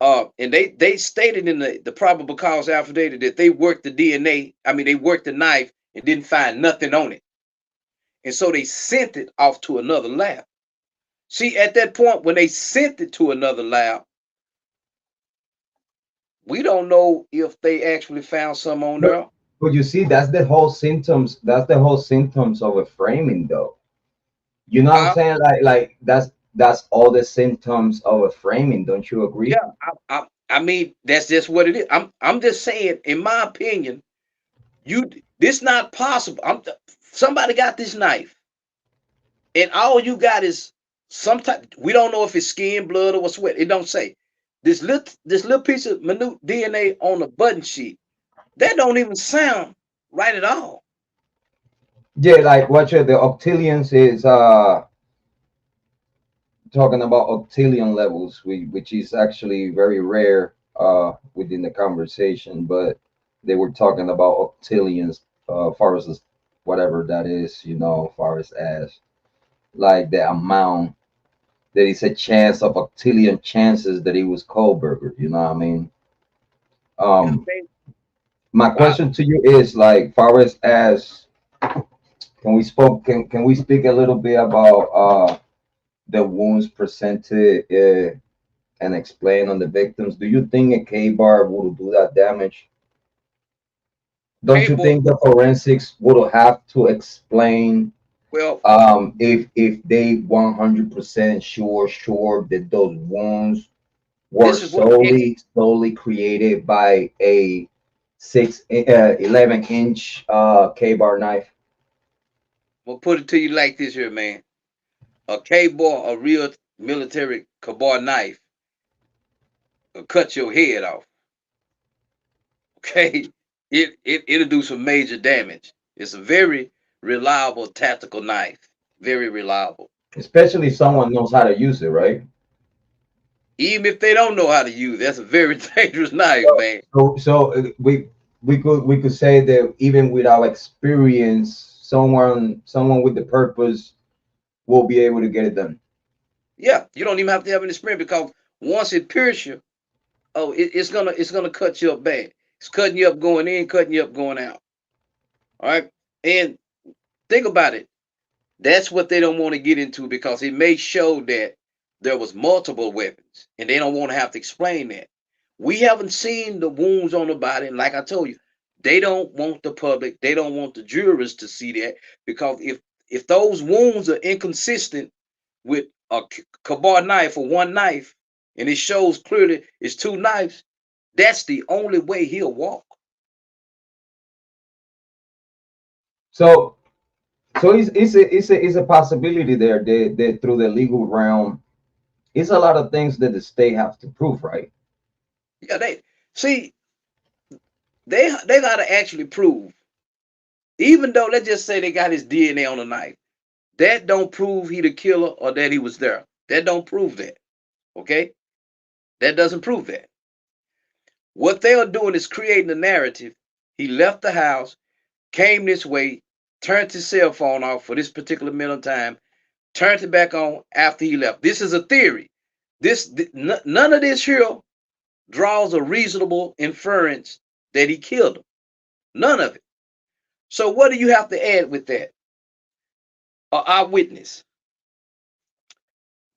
And they stated in the probable cause affidavit that they worked the DNA. I mean, they worked the knife and didn't find nothing on it, and so they sent it off to another lab. See, at that point when they sent it to another lab, we don't know if they actually found some on But, there. but you see, that's the whole symptoms. That's the whole symptoms of a framing, though. You know what I'm Huh? saying? Like that's all the symptoms of a framing. Don't you agree? Yeah. I mean, that's just what it is. I'm just saying, in my opinion, you this not possible. Somebody got this knife, and all you got is some type. We don't know if it's skin, blood, or sweat. It don't say. This little piece of minute DNA on a button sheet that don't even sound right at all. Yeah, like what the octillions is talking about octillion levels, which is actually very rare within the conversation, but they were talking about octillions, far as whatever that is, you know, far as like the amount there is a chance of octillion chances that it was Kohberger, you know what I mean? Yeah, Um, they, my I, question to you is like, far as can we speak a little bit about the wounds presented and explain on the victims? Do you think a K bar would do that damage? Don't hey you boy, think the forensics would have to explain well, if they 100% sure that those wounds were this is what solely created by a 11-inch K-bar knife. We'll put it to you like this here, man. A K-bar, a real military K-bar knife, will cut your head off. Okay, it'll do some major damage. It's a very reliable tactical knife. Very reliable. Especially if someone knows how to use it, right? Even if they don't know how to use it, that's a very dangerous knife, man. So we could say that even without experience, someone with the purpose will be able to get it done. Yeah, you don't even have to have an experience because once it pierces you, oh, it's gonna cut you up bad. It's cutting you up going in, cutting you up going out. All right, and think about it. That's what they don't want to get into because it may show that there was multiple weapons, and they don't want to have to explain that. We haven't seen the wounds on the body, and like I told you, they don't want the public, they don't want the jurors to see that because if those wounds are inconsistent with a kabar knife or one knife, and it shows clearly it's two knives, that's the only way he'll walk. So it's a possibility there that through the legal realm, it's a lot of things that the state have to prove, right? Yeah, they see they gotta actually prove, even though let's just say they got his DNA on the knife, that don't prove he the killer or that he was there. That don't prove that. Okay? That doesn't prove that. What they are doing is creating a narrative. He left the house, came this way, turned his cell phone off for this particular minute of time, turned it back on after he left. This is a theory. None of this here draws a reasonable inference that he killed him. None of it. So what do you have to add with that? An eyewitness.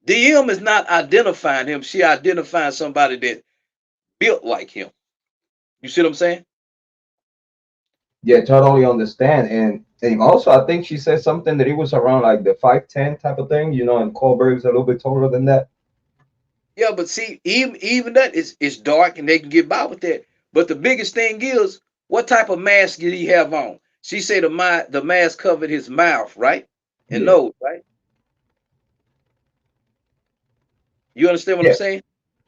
DM is not identifying him. She identifying somebody that built like him. You see what I'm saying? Yeah, totally understand. And also, I think she said something that it was around like the 5'10" type of thing, and Kohlberg's a little bit taller than that. Yeah, but see, even that is it's dark and they can get by with that. But the biggest thing is, what type of mask did he have on? She said the mask covered his mouth, right? And Yeah. nose, right? You understand what I'm Yeah. saying?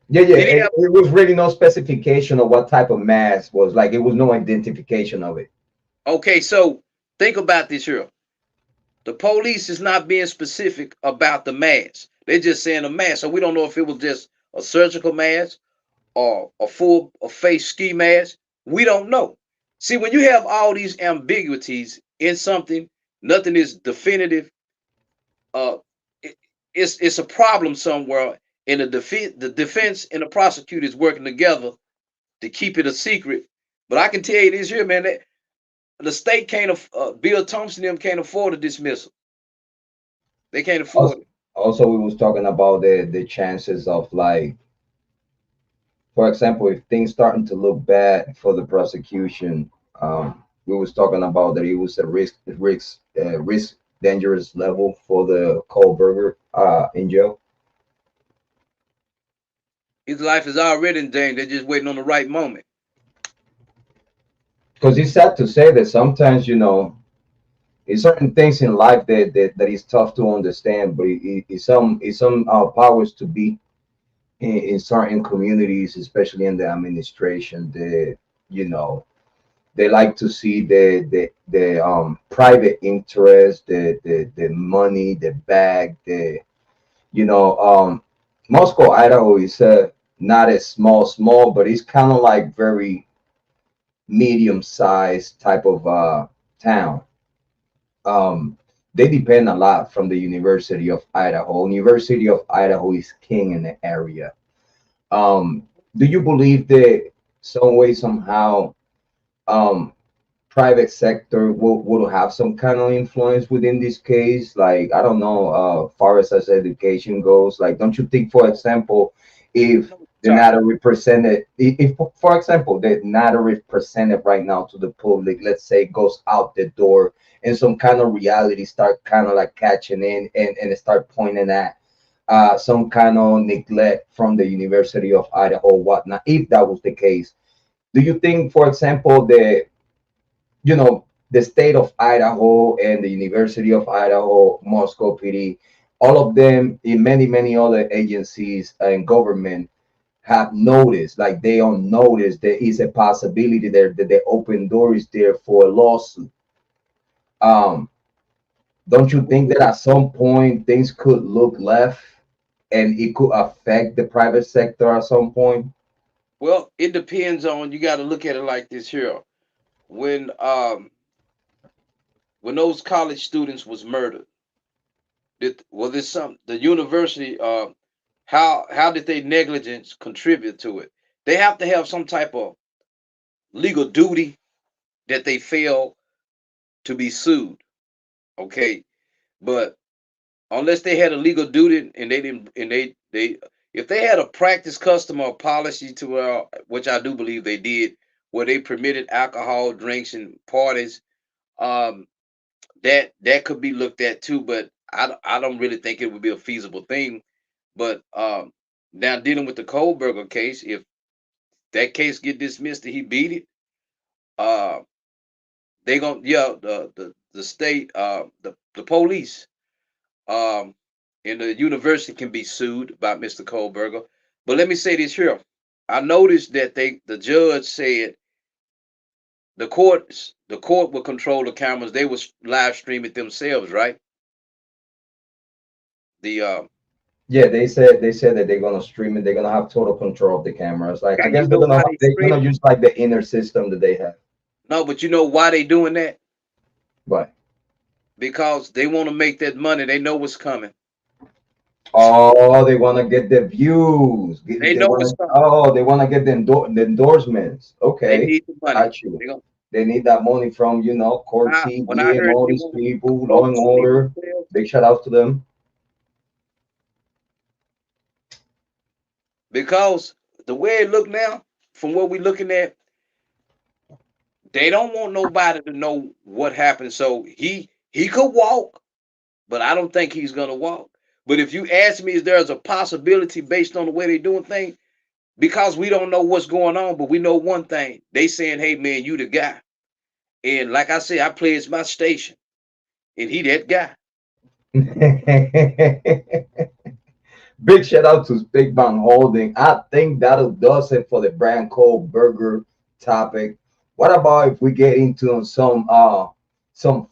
Yeah. Did he It was really no specification of what type of mask was. Like, it was no identification of it. okay, so think about this here. The police is not being specific about the mask. They're just saying a mask. So we don't know if it was just a surgical mask or a face ski mask. We don't know. See, when you have all these ambiguities in something, nothing is definitive. Uh, it's a problem somewhere, and the defense and the prosecutor is working together to keep it a secret. But I can tell you this here, man, that the state can't. Bill Thompson and them can't afford a dismissal. They can't afford Also, it. also we was talking about the chances of, like, for example, if things starting to look bad for the prosecution, we was talking about that it was a risk dangerous level for the Kohlberger in jail. His life is already in danger. They're just waiting on the right moment. Because it's sad to say that sometimes, it's certain things in life that is tough to understand, but it's some powers to be in certain communities, especially in the administration, that you know they like to see the private interest, the money, the bag, the Moscow, Idaho is not as small, but it's kind of like very medium sized type of town. um, they depend a lot from the University of Idaho. University of Idaho is king in the area. Do you believe that some way, somehow, um, private sector will have some kind of influence within this case? Like, I don't know, far as education goes, like, don't you think, for example, if the Sorry. matter represented, if for example, the matter represented right now to the public, let's say, goes out the door, and some kind of reality start kind of like catching in, and start pointing at some kind of neglect from the University of Idaho, whatnot, if that was the case, Do you think, for example, the state of Idaho and the University of Idaho, Moscow PD, all of them, in many other agencies and government have noticed, like they on notice, there is a possibility there that the open door is there for a lawsuit. Um, don't you think that at some point things could look left and it could affect the private sector at some point? Well, it depends on, you got to look at it like this here. When um when those college students was murdered, well, there's some, the university, how did they negligence contribute to it? They have to have some type of legal duty that they fail to be sued. Okay, but unless they had a legal duty and they didn't, and they if they had a practice, custom, or policy to which I do believe they did, where they permitted alcohol drinks and parties, um, that could be looked at too. But I don't really think it would be a feasible thing. But now dealing with the Kohberger case, if that case get dismissed and he beat it, uh, they gonna, yeah, the state, the police, um, and the university can be sued by Mr. Kohberger. But let me say this here: I noticed that the judge said the court will control the cameras. They will live stream it themselves, right? The Yeah, they said that they're gonna stream it. They're gonna have total control of the cameras. Like I and you guess they're know gonna why they they're stream gonna it? use like the inner system that they have. No, but you know why they doing that? But Because they want to make that money. They know what's coming. oh, they wanna get the views. They They know wanna what's coming. they wanna get the endorsements. They Okay, need the money. got you. They gonna, They need that money from Court when I TV and heard all they these want to people, Law promote and the sleep Order. sales, Big shout out to them. because the way it look now, from what we looking at, they don't want nobody to know what happened. So he could walk, but I don't think he's gonna walk. But if you ask me, is there's a possibility based on the way they're doing things, because we don't know what's going on, but we know one thing: they saying, "Hey man, you the guy." And like I said, I pledged my station, and he that guy. Big shout out to Big Bang Holding. I think that'll does it for the Bryan Kohberger topic. What about if we get into some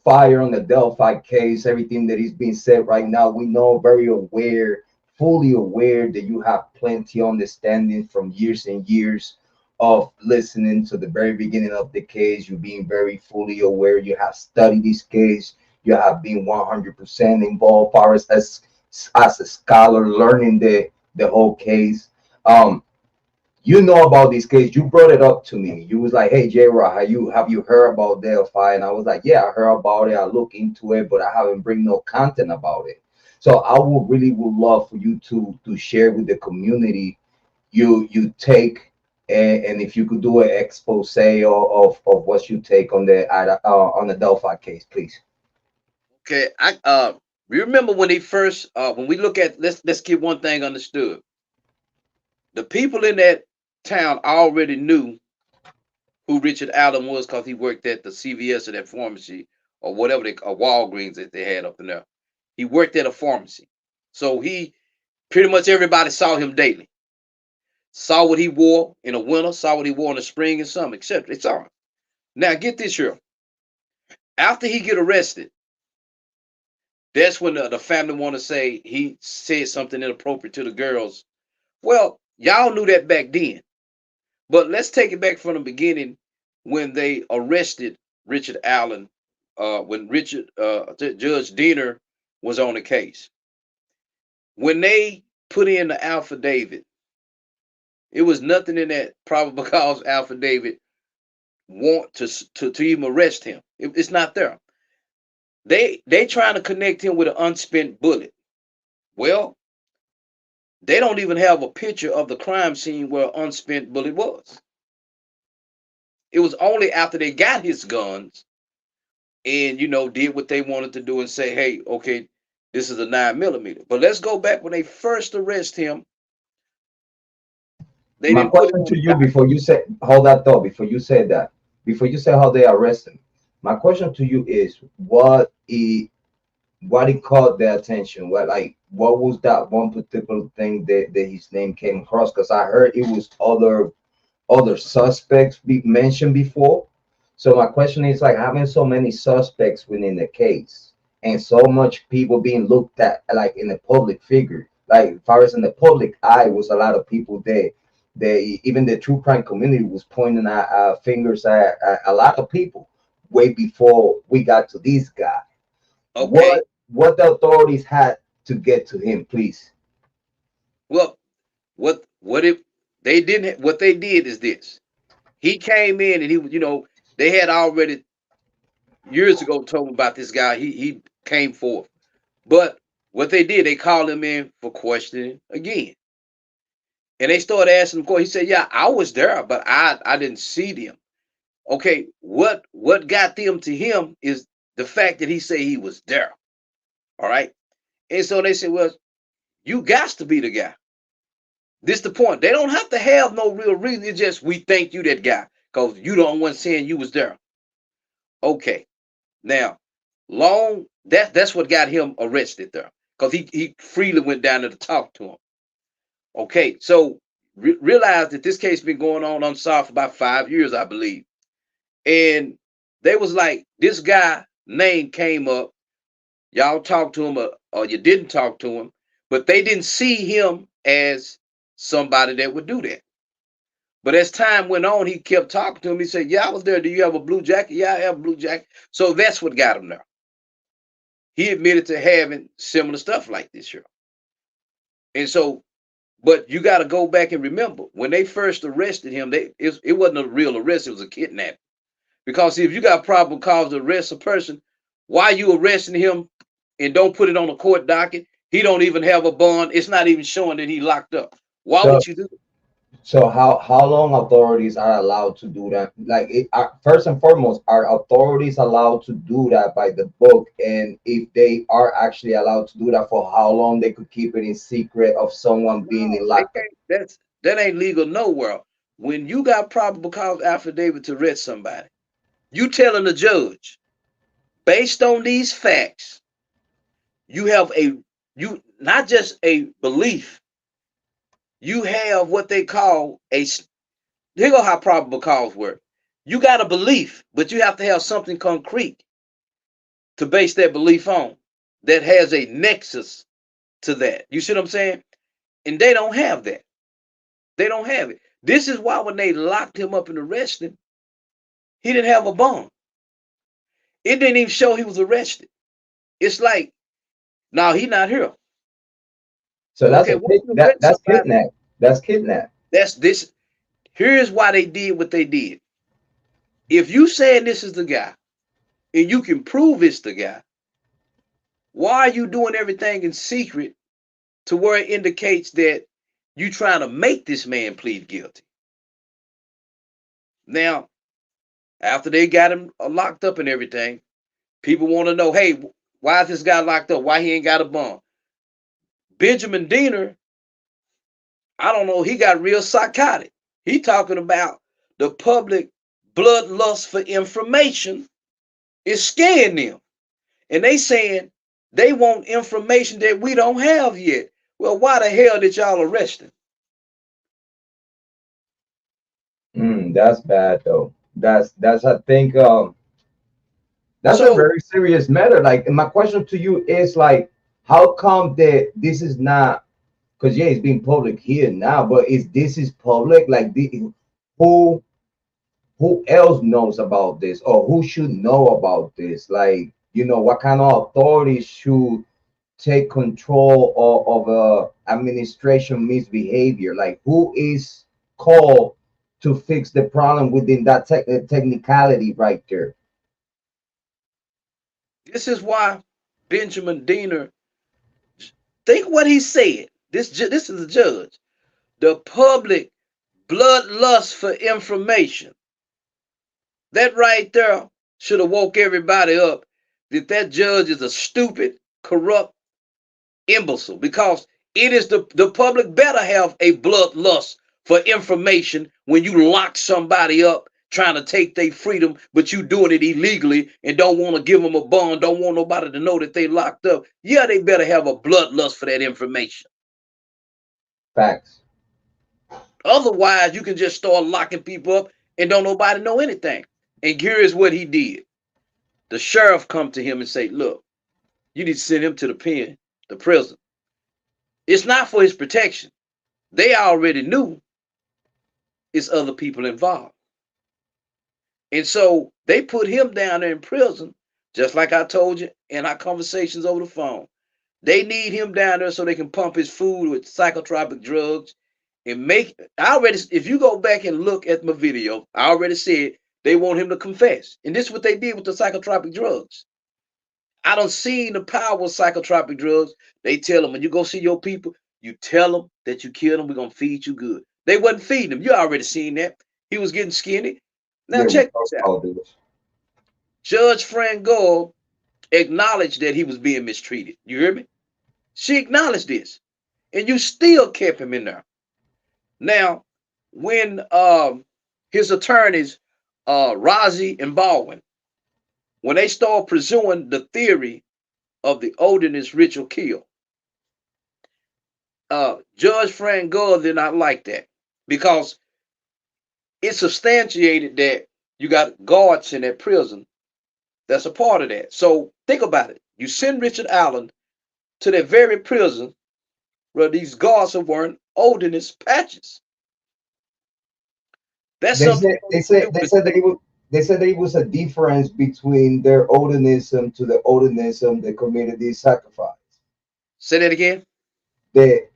fire on the Delphi case? Everything that is being said right now, we know, very aware, fully aware that you have plenty understanding from years and years of listening to the very beginning of the case. You being very fully aware. You have studied this case. You have been 100% involved, far as a scholar learning the whole case. um you know about this case. You brought it up to me. You was like, hey Jrod, have you heard about Delphi? And I was like, yeah, I heard about it, I look into it, but I haven't bring no content about it. So I would love for you to share with the community you take, and if you could do an expose of what you take on the Delphi case, please. Okay, I remember when they first when we look at, let's get one thing understood. The people in that town already knew who Richard Allen was, because he worked at the CVS or that pharmacy, or whatever they, or Walgreens that they had up in there. He worked at a pharmacy. So he, pretty much everybody saw him daily. Saw what he wore in the winter, saw what he wore in the spring and summer, etc. They saw him. Now get this here. After he get arrested, that's when the family want to say he said something inappropriate to the girls. Well, y'all knew that back then. But let's take it back from the beginning, when they arrested Richard Allen, when Judge Diener was on the case. When they put in the affidavit, it was nothing in that probable cause affidavit want to even arrest him. It's not there. They trying to connect him with an unspent bullet. Well, they don't even have a picture of the crime scene where an unspent bullet was. It was only after they got his guns and did what they wanted to do and say, hey, okay, this is a 9mm. But let's go back when they first arrest him. They My didn't put him question on to the you docket. before you say hold that thought before you say that before you say how they arrest him. My question to you is what he caught their attention. What was that one particular thing that his name came across? Because I heard it was other suspects be mentioned before. So my question is like having so many suspects within the case and so much people being looked at like in the public figure, like as far as in the public eye was a lot of people there. They even the true crime community was pointing fingers at a lot of people way before we got to this guy. Okay. What the authorities had to get to him, please. Well, what if they didn't? What they did is this: he came in and they had already years ago told him about this guy. He came forth, but what they did, they called him in for questioning again, and they started asking him. He said, "Yeah, I was there, but I didn't see them." Okay, what got them to him is the fact that he said he was there. All right, and so they said, "Well, you got to be the guy." This the point. They don't have to have no real reason. It's just we think you that guy because you the only one saying you was there. Okay, now long that's what got him arrested there because he freely went down there to talk to him. Okay, so realize that this case been going on unsolved for about 5 years, I believe, and they was like this guy name came up. Y'all talked to him or you didn't talk to him, but they didn't see him as somebody that would do that. But as time went on, he kept talking to him. He said, "Yeah, I was there. Do you have a blue jacket?" "Yeah, I have a blue jacket." So that's what got him there. He admitted to having similar stuff like this here. And so, but you got to go back and remember when they first arrested him, it wasn't a real arrest, it was a kidnapping. Because if you got probable cause to arrest a person, why are you arresting him and don't put it on a court docket? He don't even have a bond. It's not even showing that he locked up. Why So would you do it? so how long authorities are allowed to do that? Like first and foremost, are authorities allowed to do that by the book? And if they are actually allowed to do that, for how long they could keep it in secret of someone being No, in they locked up? can't. That ain't legal nowhere. When you got probable cause affidavit to arrest somebody, you telling the judge, based on these facts, you have you not just a belief, you have what they call here go how probable cause work. You got a belief, but you have to have something concrete to base that belief on that has a nexus to that. You see what I'm saying? And they don't have that. They don't have it. This is why when they locked him up and arrested him, he didn't have a bond. It didn't even show he was arrested. It's like, now he not here. So Okay, once you arrest that's somebody, kidnap. That's kidnap. that's this. Here's why they did what they did. If you saying this is the guy and you can prove it's the guy, why are you doing everything in secret to where it indicates that you trying to make this man plead guilty? Now, after they got him locked up and everything, people want to know, hey, why is this guy locked up? Why he ain't got a bond? Benjamin Diener, I don't know, he got real psychotic. He talking about the public bloodlust for information is scaring them. And they saying they want information that we don't have yet. Well, why the hell did y'all arrest him? That's bad though. That's I think that's a So very serious matter. Like my question to you is like, how come that this is not? Because yeah, it's being public here now, but is this is public? Like who who else knows about this, or who should know about this? Like what kind of authorities should take control of administration misbehavior? Like who is called to fix the problem within that technicality right there? this is why Benjamin Diener, think what he said. This is the judge. The public bloodlust for information. That right there should have woke everybody up that judge is a stupid, corrupt imbecile because it is the public better have a bloodlust for information when you lock somebody up trying to take their freedom, but you doing it illegally and don't want to give them a bond, don't want nobody to know that they locked up. Yeah, they better have a bloodlust for that information. Facts. Otherwise, you can just start locking people up and don't nobody know anything. And here is what he did. The sheriff come to him and say, look, you need to send him to the pen, the prison. It's not for his protection. They already knew it's other people involved. And so they put him down there in prison, just like I told you in our conversations over the phone. They need him down there so they can pump his food with psychotropic drugs and make. I already, if you go back and look at my video, I already said they want him to confess. And this is what they did with the psychotropic drugs. I don't see the power of psychotropic drugs. They tell them when you go see your people, you tell them that you killed them, we're gonna feed you good. They wasn't feeding him. You already seen that. He was getting skinny. Now Yeah, check this out. Judge Fran Gore acknowledged that he was being mistreated. You hear me? She acknowledged this. And you still kept him in there. Now, when his attorneys, Rozzi and Baldwin, when they started pursuing the theory of the Odinist ritual kill, Judge Fran Gore did not like that because it substantiated that you got guards in that prison that's a part of that. So think about it. You send Richard Allen to that very prison where these guards are wearing Odinist patches. That's They something. said that it was a difference between their Odinism to the Odinism that committed this sacrifice. Say that again. It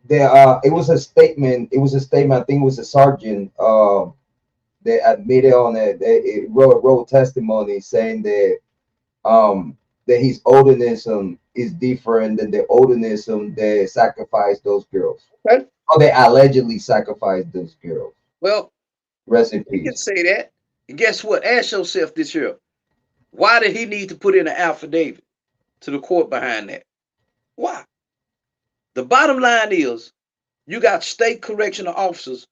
was a statement. It was a statement. I think it was a sergeant that admitted on it. It wrote testimony saying that his Odinism is different than the Odinism that sacrificed those girls. Okay. Or they allegedly sacrificed those girls. Well, rest in you peace. can say that. And guess what? Ask yourself this here. Why did he need to put in an affidavit to the court behind that? Why? The bottom line is you got state correctional officers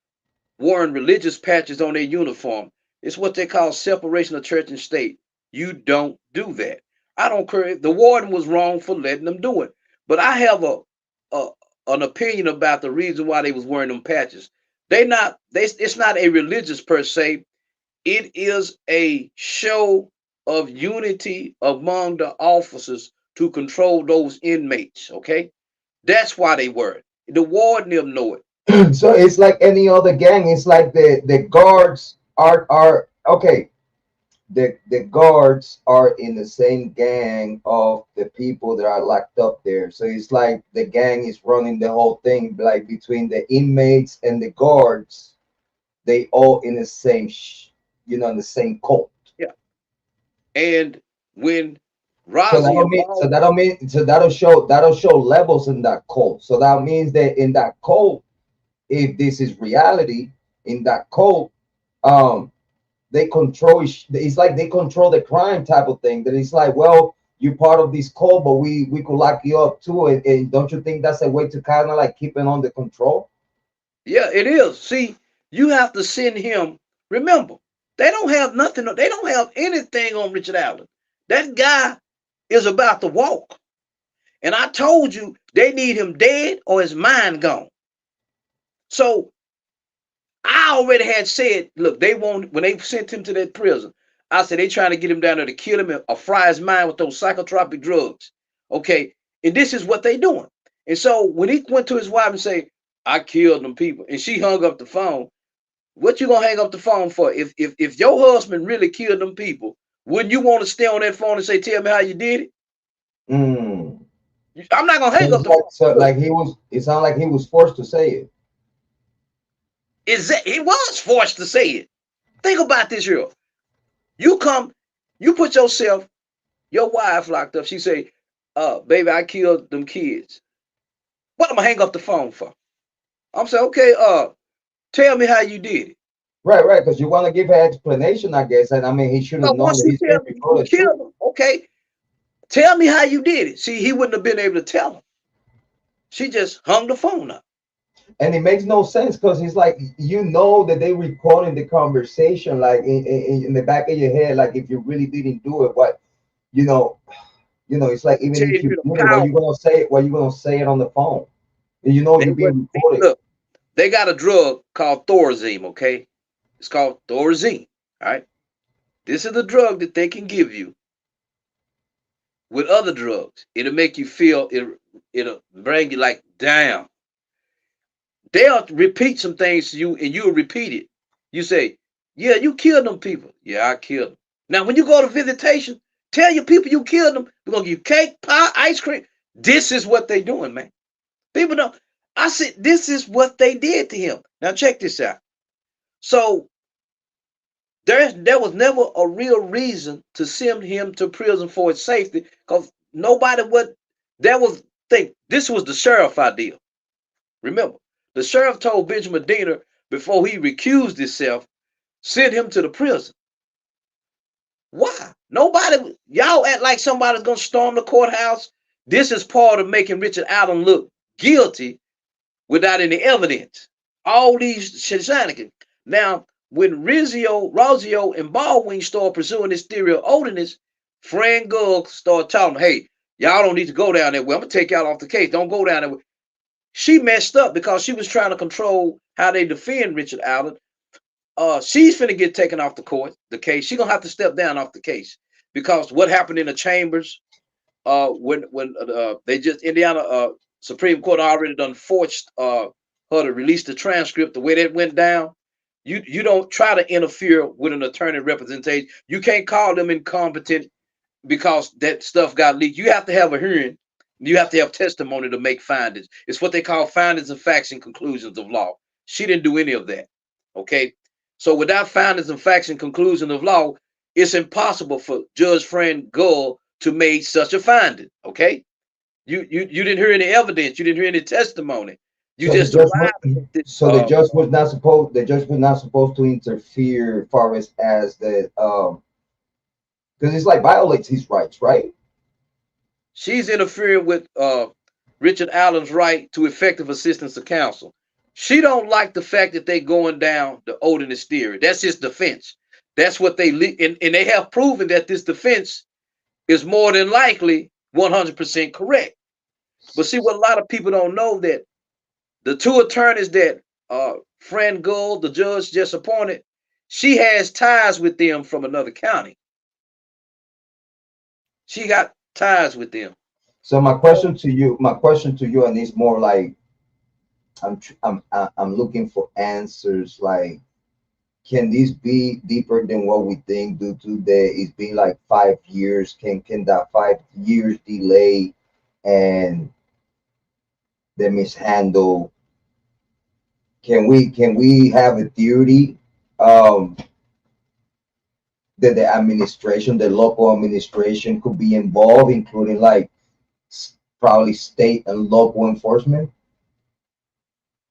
wearing religious patches on their uniform. It's what they call separation of church and state. You don't do that. I don't care. The warden was wrong for letting them do it. But I have an opinion about the reason why they was wearing them patches. It's not a religious per se. It is a show of unity among the officers to control those inmates. Okay, that's why they were it. The warden them know it. So it's like any other gang. It's like the guards are okay. The guards are in the same gang of the people that are locked up there. So it's like the gang is running the whole thing, like between the inmates and the guards. They all in the same, in the same cult. Yeah. And when So Rozzi that'll show levels in that cult. So that means that in that cult, if this is reality, in that cult, they control. It's like they control the crime type of thing. That it's like, well, you're part of this cult, but we could lock you up too. And don't you think that's a way to kind of like keep it under control? Yeah, it is. See, you have to send him. Remember, they don't have nothing. They don't have anything on Richard Allen. That guy is about to walk. And I told you they need him dead or his mind gone. So I already had said, look, they won't, when they sent him to that prison, I said they trying to get him down there to kill him or fry his mind with those psychotropic drugs. Okay. And this is what they doing. And so when he went to his wife and say, I killed them people, and she hung up the phone, what you gonna hang up the phone for? If your husband really killed them people, wouldn't you want to stay on that phone and say, tell me how you did it? I'm not gonna hang up the phone. So like it sounded like he was forced to say it. He was forced to say it. Think about this here. You put yourself, your wife locked up. She say, baby, I killed them kids. What am I hang up the phone for? I'm saying, okay, tell me how you did it. Right, because you want to give her explanation, I guess. And I mean, he should have known that he killed him. Okay, tell me how you did it. See, he wouldn't have been able to tell him. She just hung the phone up. And it makes no sense because it's like you know that they recording the conversation like in the back of your head, like if you really didn't do it, what you know, it's like even if Telling you you the did it, what power. you gonna say? What you gonna say it on the phone? And you know They you're what being recorded. look. They got a drug called Thorazine. Okay, it's called Thorazine. All right, this is the drug that they can give you with other drugs. It'll make you feel it. It'll bring you like down. They'll repeat some things to you, and you'll repeat it. You say, "Yeah, you killed them people." Yeah, I killed them. Now, when you go to visitation, tell your people you killed them. We're gonna give you cake, pie, ice cream. This is what they doing, man. People don't. I said, this is what they did to him. Now, check this out. So there was never a real reason to send him to prison for his safety, because nobody would. There was think this was the sheriff idea. Remember, the sheriff told Benjamin Medina before he recused himself, send him to the prison. Why? Nobody, y'all act like somebody's gonna storm the courthouse. This is part of making Richard Allen look guilty without any evidence. All these shenanigans. Now, when Rosio, and Baldwin started pursuing this theory of odiness, Fran Gugg started telling them, hey, y'all don't need to go down there. Well, I'm gonna take y'all off the case. Don't go down there. She messed up because she was trying to control how they defend Richard Allen. She's finna get taken off the case. She's gonna have to step down off the case because what happened in the chambers, when they just Indiana Supreme Court already done forced her to release the transcript the way that went down. You don't try to interfere with an attorney representation. You can't call them incompetent because that stuff got leaked. You have to have a hearing. You have to have testimony to make findings. It's what they call findings of facts and conclusions of law. She didn't do any of that. Okay. So without findings and facts and conclusions of law, it's impossible for Judge Fran Gull to make such a finding. Okay. You didn't hear any evidence. You didn't hear any testimony. You So the just judge was, arrived at this. so the judge was not supposed to interfere as far as the because it's like violates his rights, right? She's interfering with Richard Allen's right to effective assistance of counsel. She don't like the fact that they going down the Odinist theory. That's his defense. That's what and they have proven that this defense is more than likely 100% correct. But see, what a lot of people don't know, that the two attorneys that Fran Gull, the judge, just appointed, she has ties with them from another county. She got ties with them. So my question to you, and it's more like I'm looking for answers. Like, can this be deeper than what we think? Due to it's been like 5 years. Can that 5 years delay and the mishandle? Can we have a theory um, that the local administration could be involved, including like probably state and local enforcement?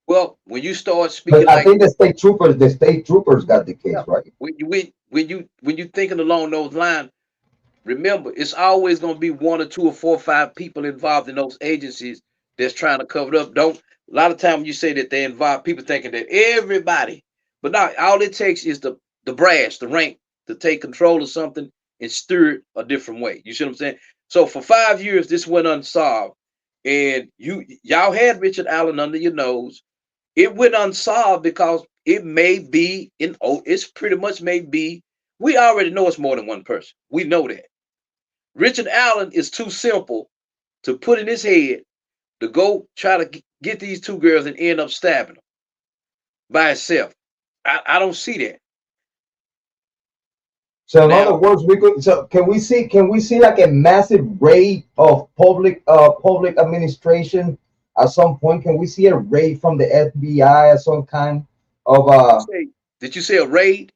Well, when you start But speaking I like think that, the state troopers got the case, yeah. right? When you thinking along those lines, remember it's always going to be one or two or four or five people involved in those agencies that's trying to cover it up. Don't A lot of time when you say that they involve, people thinking that everybody, but not all it takes is the brass, the rank, to take control of something and steer it a different way. You see what I'm saying? So for 5 years, this went unsolved, and y'all had Richard Allen under your nose. It went unsolved because it may be it's pretty much may be. We already know it's more than one person. We know that. Richard Allen is too simple to put in his head to go try to get these two girls and end up stabbing them by himself. I don't see that. So in other Now, words, we could. So can we see like a massive raid of public administration at some point? Can we see a raid from the FBI or some kind of did you say did you say a raid?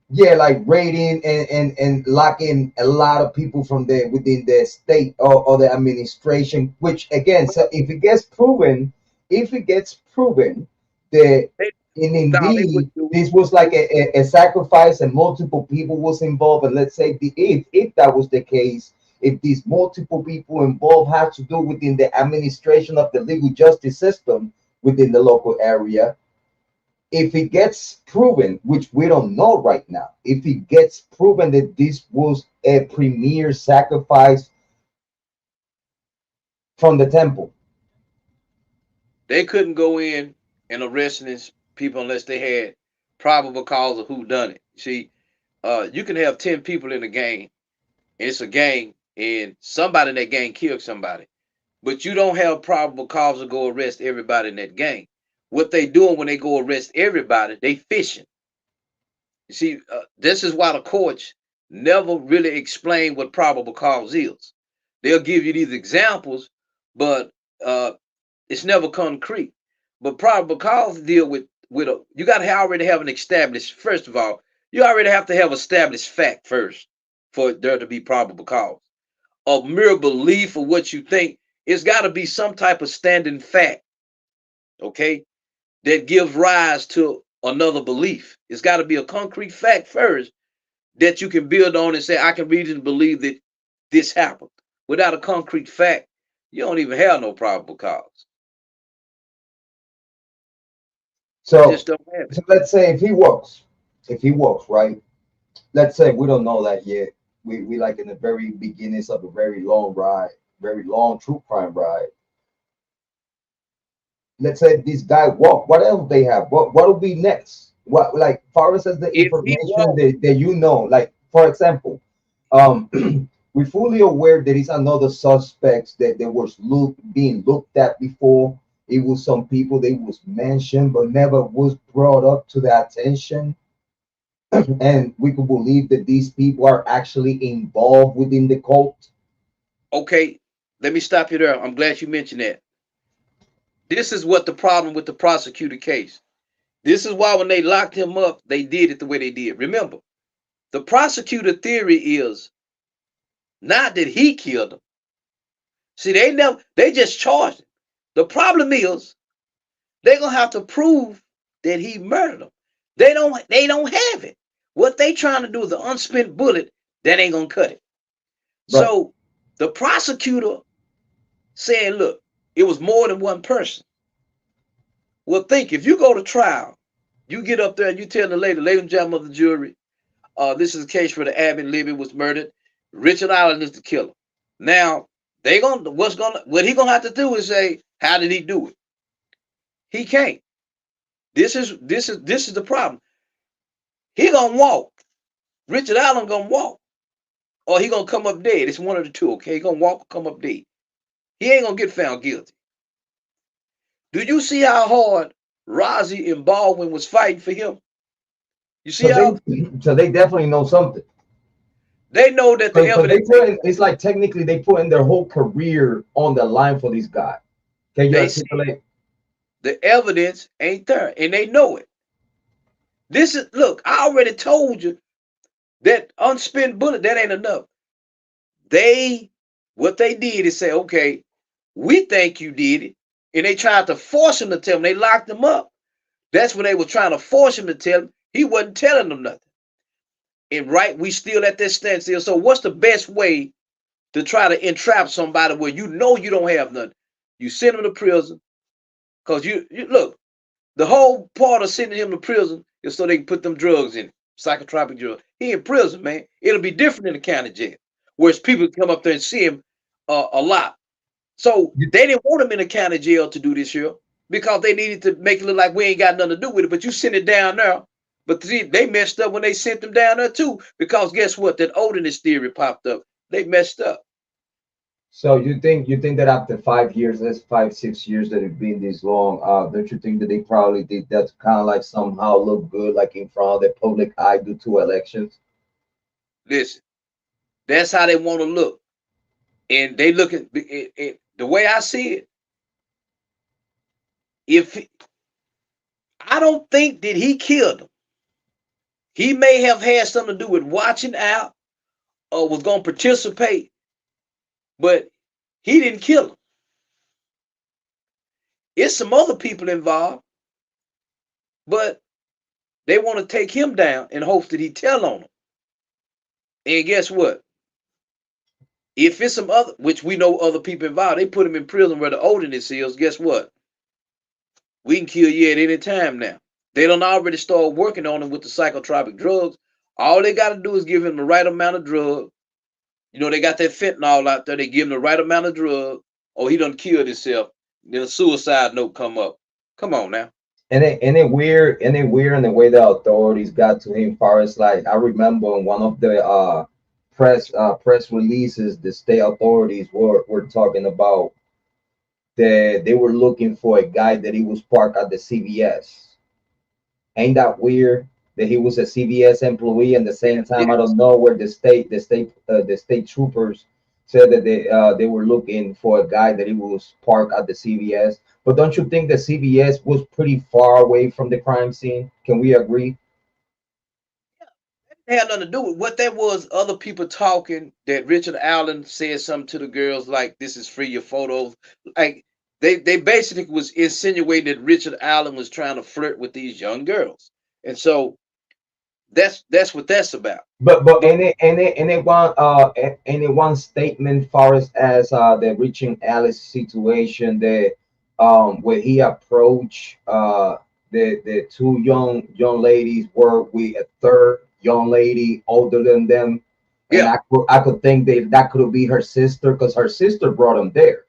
yeah, like raiding and locking a lot of people from the within the state or the administration, which again, so if it gets proven that They, no, they indeed wouldn't do it. this was like a sacrifice and multiple people was involved, and let's say if that was the case, if these multiple people involved had to do within the administration of the legal justice system, within the local area. If it gets proven, which we don't know right now, if it gets proven that this was a premier sacrifice from the temple. They couldn't go in and arrest these people unless they had probable cause of who done it. See, you can have 10 people in a gang, and it's a gang, and somebody in that gang killed somebody, but you don't have probable cause to go arrest everybody in that gang. What they doing when they go arrest everybody, they fishing. You see, this is why the courts never really explain what probable cause is. They'll give you these examples, but uh, it's never concrete. But probable cause deal with a, you got to already have an established. First of all, you already have to have established fact first for there to be probable cause. A mere belief of what you think, it's got to be some type of standing fact, okay, that gives rise to another belief. It's got to be a concrete fact first that you can build on and say, I can reason believe that this happened. Without a concrete fact, you don't even have no probable cause. You So, just don't have it. so let's say if he walks, right? Let's say we don't know that yet. We like in the very beginnings of a very long ride, very long true crime ride. Let's say this guy walk. What else they have? What will be next? What like far as the If he information walked, that you know, like for example, um we're fully aware there is another suspects that there was being looked at before. It was some people that was mentioned but never was brought up to the attention. And we could believe that these people are actually involved within the cult. okay, let me stop you there. I'm glad you mentioned that. This is what the problem with the prosecutor case. This is why when they locked him up, they did it the way they did. Remember, the prosecutor theory is not that he killed him. See, they just charged him. The problem is they're gonna have to prove that he murdered him. They don't have it. What they trying to do is the unspent bullet, that ain't gonna cut it. But So the prosecutor saying, look, it was more than one person. Well, think if you go to trial, you get up there and you tell the ladies and gentlemen of the jury, this is a case where the Abbott Libby was murdered. Richard Allen is the killer. Now they gonna what he gonna have to do is say, how did he do it? He can't. This is the problem. He gonna walk. Richard Allen gonna walk, or he gonna come up dead. It's one of the two. Okay, he gonna walk or come up dead. He ain't gonna get found guilty. Do you see how hard Rozzy and Baldwin was fighting for him? You see so they how so they definitely know something. they know that the So they evidence put in, it's like technically they put in their whole career on the line for this guy. Can you they see articulate? the evidence ain't there, and they know it. This is look. I already told you that unspent bullet that ain't enough. They what they did is say, okay, we think you did it, and they tried to force him to tell him. They locked him up. That's when they were trying to force him to tell him. He wasn't telling them nothing. And right, we still at this standstill. So what's the best way to try to entrap somebody where you know you don't have nothing? You send him to prison because you look. The whole part of sending him to prison is so they can put them drugs in, psychotropic drugs. He in prison, man. It'll be different in the county jail, whereas people come up there and see him a lot. So they didn't want him in the county jail to do this here because they needed to make it look like we ain't got nothing to do with it. But you send it down there. But see, they messed up when they sent them down there too, because guess what? That oldness theory popped up. They messed up. So you think that after 5 years, that's 5 6 years that it's been this long, don't you think that they probably did that to kind of like somehow look good, like in front of the public eye due to elections? Listen, that's how they want to look. And they look at it, the way I see it. If I don't think that he killed him, he may have had something to do with watching out or was going to participate, but he didn't kill him. It's some other people involved, but they want to take him down in hopes that he tell on them. And guess what? If it's some other, which we know other people involved, they put him in prison where the ordinance is. Guess what? We can kill you at any time now. They don't already start working on him with the psychotropic drugs. All they got to do is give him the right amount of drug. You know, they got that fentanyl out there. They give him the right amount of drug. Oh, he done killed himself. Then a suicide note come up. Come on now. And it weird in the way the authorities got to him. Far as like I remember in one of the press releases, the state authorities were talking about that they were looking for a guy that he was parked at the CVS. Ain't that weird that he was a CVS employee and the same time I Yes. don't know where the state troopers said that they were looking for a guy that he was parked at the CVS. But don't you think the CVS was pretty far away from the crime scene? Can we agree? It had nothing to do with what that was. Other people talking that Richard Allen said something to the girls like, "This is free, your photos." Like they basically was insinuating that Richard Allen was trying to flirt with these young girls, and so that's what that's about. But But any one statement far as the reaching Alice situation that where he approached the two young ladies were with a third young lady older than them, and yeah, I could think that could be her sister because her sister brought him there.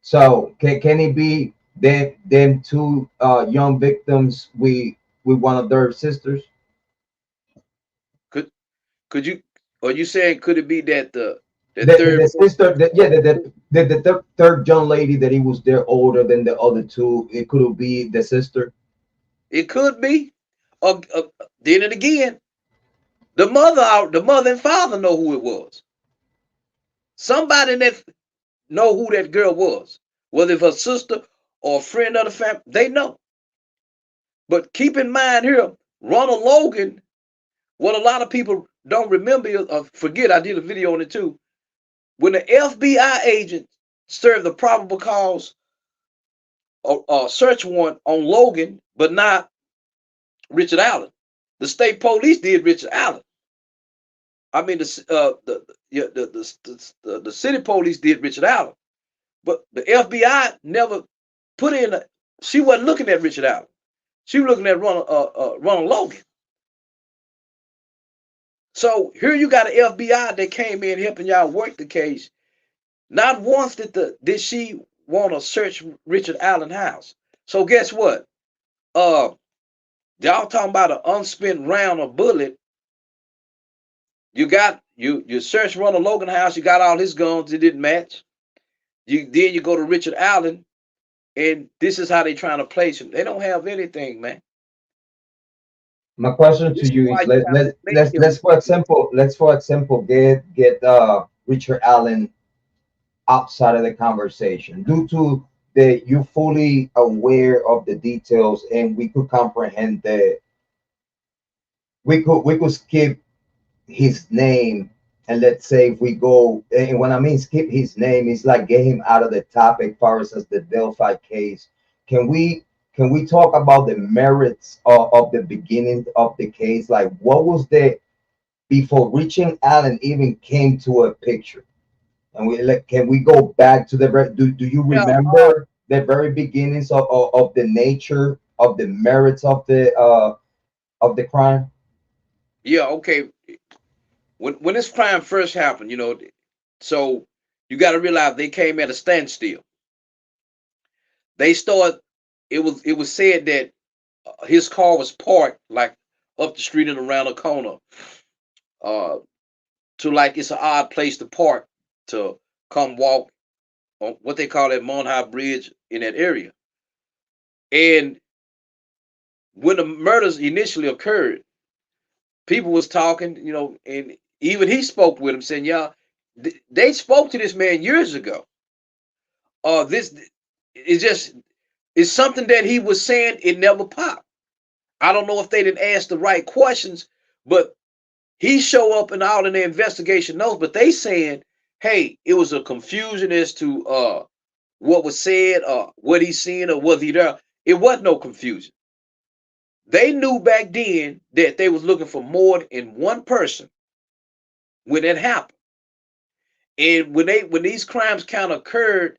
So can it be that them two young victims with one of their sisters? could could you? Are you saying could it be that the third The person? sister, the third young lady that he was there older than the other two, it could be the sister. It could be. Then and again, the mother and father know who it was. Somebody that know who that girl was, whether it's her sister or a friend of the family, they know. But keep in mind here, Ronald Logan, what a lot of people don't remember or forget, I did a video on it too. When the FBI agent served the probable cause search warrant on Logan, but not Richard Allen, the state police did Richard Allen. I mean, yeah, the city police did Richard Allen, but the FBI never put in. She wasn't looking at Richard Allen. She was looking at Ronald Logan. So here you got an FBI that came in helping y'all work the case. Not once did she want to search Richard Allen's house. So guess what? Uh, y'all talking about an unspent round or bullet. You search Ronald Logan house. You got all his guns. It didn't match. You go to Richard Allen, and this is how they trying to place him. They don't have anything, man. My question to This is you why is you have to make him. let's for example get Richard Allen outside of the conversation due to that you fully aware of the details and we could comprehend that we could skip his name, and let's say if we go, and when I mean skip his name, it's like get him out of the topic far as the Delphi case. Can we talk about the merits of the beginning of the case, like what was the before reaching Allen even came to a picture, and we like can we go back to do you Yeah, remember the very beginnings of the nature of the merits of the crime? yeah, okay. When this crime first happened, so you got to realize they came at a standstill. They started. It was said that his car was parked like up the street and around the corner, uh, to like it's an odd place to park to come walk on what they call that Mon High Bridge in that area. And when the murders initially occurred, people was talking, and even he spoke with him, saying, "Yeah, they spoke to this man years ago. This is just it's something that he was saying. It never popped. I don't know if they didn't ask the right questions, but he show up and all in the investigation notes. But they saying, hey, it was a confusion as to what was said, or what he seen, or was he there. It was no confusion. They knew back then that they was looking for more than one person when it happened. And when these crimes kind of occurred,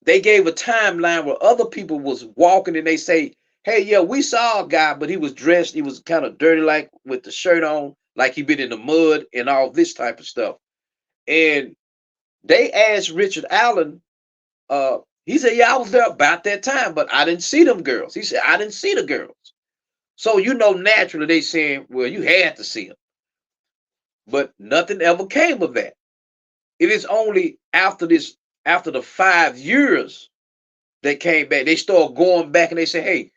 they gave a timeline where other people was walking and they say, hey, yeah, we saw a guy, but he was dressed, he was kind of dirty, like with the shirt on, like he been in the mud and all this type of stuff. And they asked Richard Allen, he said, yeah, I was there about that time, but I didn't see them girls. He said, I didn't see the girls. So, naturally they saying, well, you had to see them. But nothing ever came of that. It is only after the 5 years they came back, they started going back and they said, hey,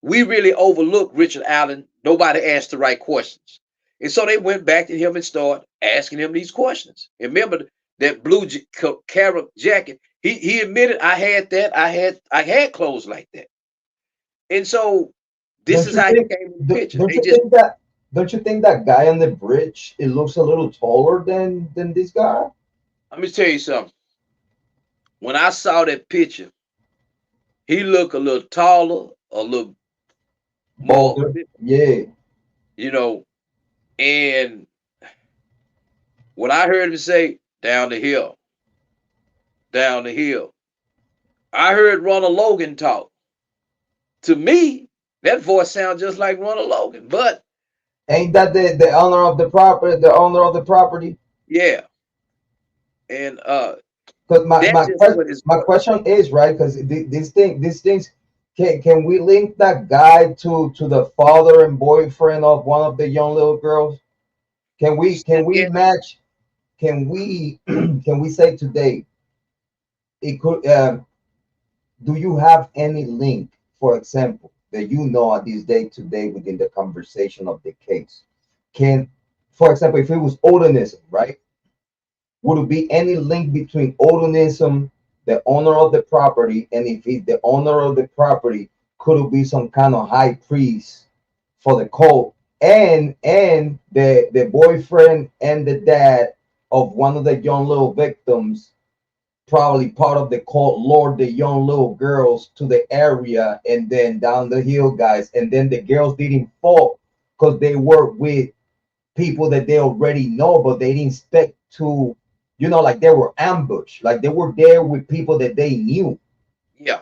we really overlooked Richard Allen. Nobody asked the right questions. And so they went back to him and started asking him these questions. And remember that blue carrot jacket, he admitted, I had that. I had clothes like that. And so this Don't is you how he think? came in the picture. Don't They you just, think that? Don't you think that guy on the bridge? It looks a little taller than this guy. let me tell you something. When I saw that picture, he looked a little taller, a little more, Boulder. Yeah. you know, and when I heard him say, down the hill, down the hill, I heard Ronald Logan talk. To me, that voice sounds just like Ronald Logan. But Ain't that the owner of the property? The owner of the property. yeah, and Because that's just what his my voice. question is right. Because these things can we link that guy to the father and boyfriend of one of the young little girls? Say Can it we again. match? Can we can we say today it could? Do you have any link, for example, that you know at this day today within the conversation of the case? Can, for example, if it was Odonism, right? Would it be any link between Odonism, the owner of the property, and if he's the owner of the property, could it be some kind of high priest for the cult? And the boyfriend and the dad of one of the young little victims probably part of the cult lured the young little girls to the area and then down the hill, guys. And then the girls didn't fall because they were with people that they already know, but they didn't expect to, like they were ambushed, like they were there with people that they knew. Yeah.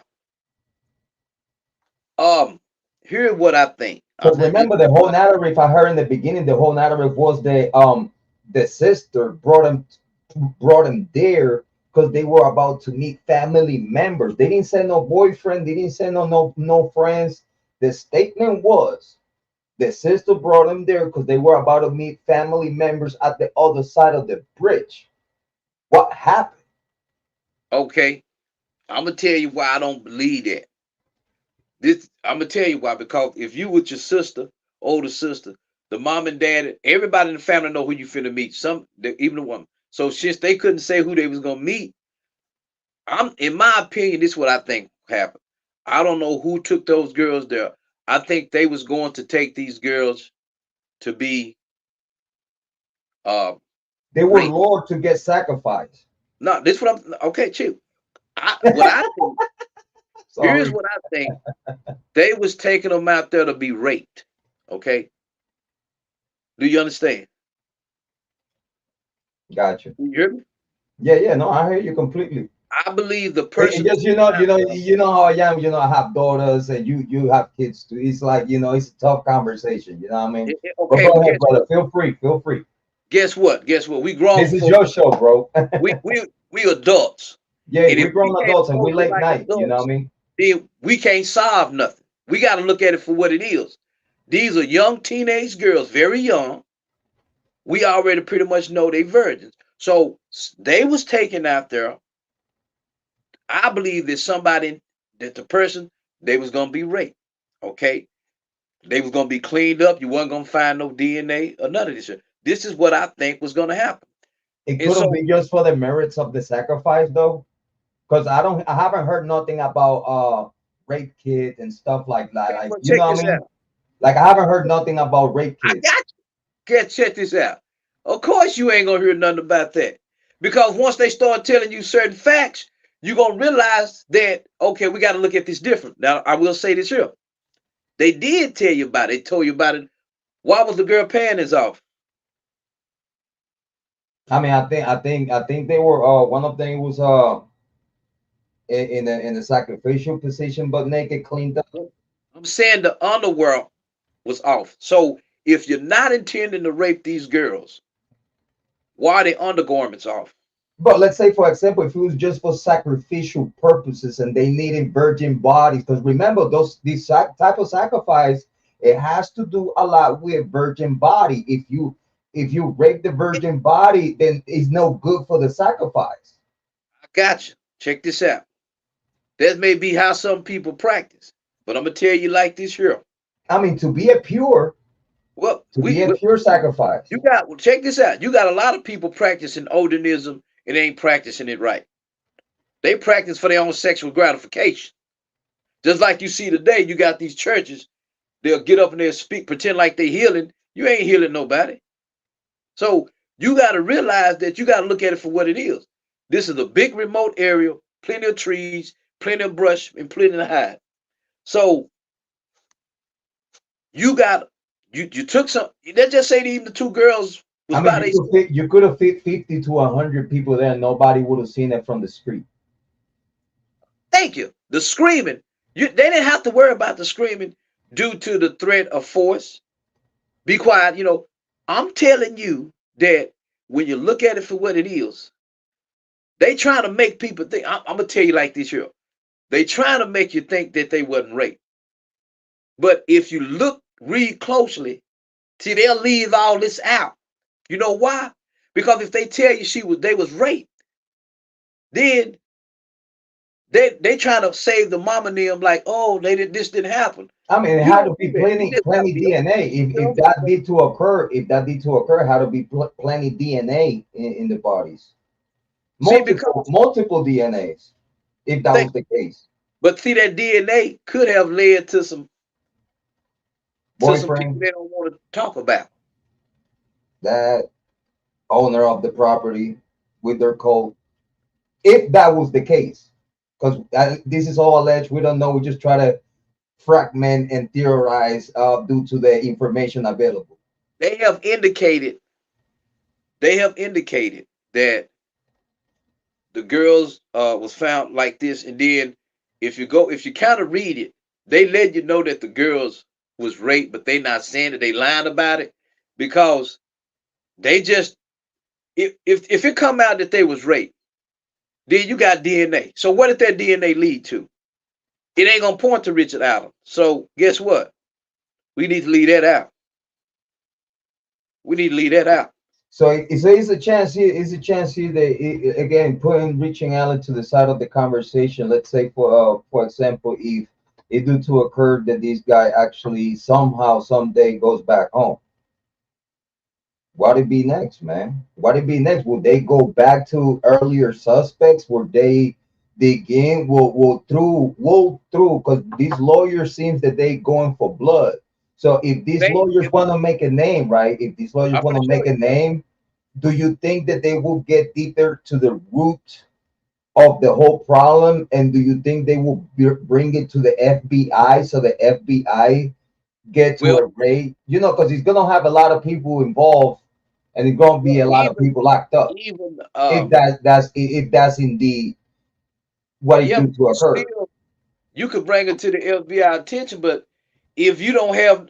Um. Here's what I think. Because This remember, is the whole what. narrative I heard in the beginning, the whole narrative was the sister brought him there because they were about to meet family members. They didn't send no boyfriend, they didn't send no friends. The statement was the sister brought him there because they were about to meet family members at the other side of the bridge. What happened? Okay. I'm gonna tell you why I don't believe that. This I'm gonna tell you why. Because if you with your sister, older sister, the mom and dad, everybody in the family know who you finna meet. Even the woman. So since they couldn't say who they was gonna meet, in my opinion, this is what I think happened. I don't know who took those girls there. I think they was going to take these girls to be uh They were raped. lured to get sacrificed. No, this what I'm okay, chill. What I think, here's Sorry. what I think. They was taking them out there to be raped. Okay. Do you understand? Gotcha. You hear me? Yeah, yeah, no, I hear you completely. I believe the It person just took them out there. how I am. I have daughters, and you have kids too. It's like it's a tough conversation. You know what I mean? But Okay, go but ahead, guess brother. what? Feel free. Feel free. Guess what? Guess what? We grown This is folks. your show, bro. We adults. Yeah, And if we we grown can't adults and we approach it late like night. You know what adults, I mean? then we can't solve nothing. We got to look at it for what it is. These are young teenage girls, very young. We already pretty much know they virgins. So they was taken out there. I believe that the person, they was gonna be raped. Okay, they was gonna be cleaned up. You wasn't gonna find no DNA or none of this shit. This is what I think was gonna happen. It And couldn't so, be just for the merits of the sacrifice, though, because I haven't heard nothing about rape kids and stuff like that. okay, Like well, you check know what I this mean? out. Like I haven't heard nothing about rape I kids. got you. Check this out. Of course, you ain't gonna hear nothing about that because once they start telling you certain facts, you're gonna realize that okay, we got to look at this different. Now, I will say this here: they did tell you about it. They told you about it. Why was the girl panties off? I mean, I think they were one of them was in a sacrificial position, but naked, cleaned up. I'm saying the underworld was off. So if you're not intending to rape these girls, why are their undergarments off? But let's say, for example, if it was just for sacrificial purposes and they needed virgin bodies, because remember, type of sacrifice, it has to do a lot with virgin body. If you rape the virgin body, then it's no good for the sacrifice. I got you. Check this out. That may be how some people practice, but I'm gonna tell you like this here. I mean, to be a pure, Well, to be a pure sacrifice. you got check this out. You got a lot of people practicing Odinism and ain't practicing it right. They practice for their own sexual gratification. Just like you see today, you got these churches. They'll get up and they'll speak, pretend like they healing. You ain't healing nobody. So you got to realize that you got to look at it for what it is. This is a big remote area, plenty of trees, plenty of brush, and plenty of hide. So you took some. Let's just say that even the two girls was I mean, about you could have fit 50 to 100 people there, and nobody would have seen it from the street. Thank you. The screaming. They didn't have to worry about the screaming due to the threat of force. Be quiet. I'm telling you that when you look at it for what it is, they trying to make people think. I'm gonna tell you like this here. They trying to make you think that they wasn't raped. But if you read closely, see, they'll leave all this out. You know why? Because if they tell you they was raped, then they trying to save the mama and them like, oh, this didn't happen. I mean, it had to be plenty DNA. If that did to occur, it had to be plenty DNA in the bodies. Multiple DNAs, if that was the case. But see, that DNA could have led to some people they don't want to talk about. That owner of the property with their code, if that was the case, because this is all alleged. We don't know. We just try to fragment and theorize due to the information available. They have indicated that the girls was found like this, and then if you kind of read it, they let you know that the girls was raped, but they not saying that they lying about it, because they just if it come out that they was raped, then you got DNA. So what did that DNA lead to? It ain't gonna point to Richard Allen. So guess what? We need to leave that out. So it's a chance here. It's a chance here that again putting Richard Allen to the side of the conversation. Let's say for example, if it due to occur that this guy actually somehow someday goes back home, what it be next, man? What it be next? Will they go back to earlier suspects? Will they dig in? Will through? Because these lawyers seems that they going for blood. So if these lawyers want to make a name, right? If these lawyers want to make a name, do you think that they will get deeper to the root of the whole problem? And do you think they will bring it to the FBI so the FBI gets to a raid? Because he's gonna have a lot of people involved, and it's gonna be a lot of people locked up. Even if that's indeed what is due to occur. Still, you could bring it to the FBI attention, but if you don't have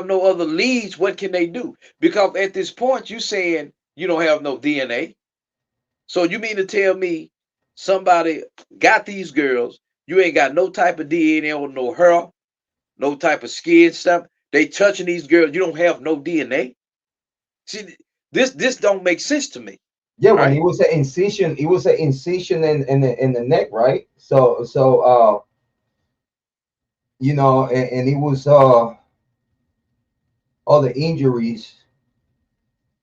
no other leads, what can they do? Because at this point, you saying you don't have no DNA. So you mean to tell me somebody got these girls, you ain't got no type of DNA or no hair, no type of skin stuff. They touching these girls, you don't have no DNA. See, this don't make sense to me. Yeah, when it was an incision, in the neck, right? So and it was all the injuries.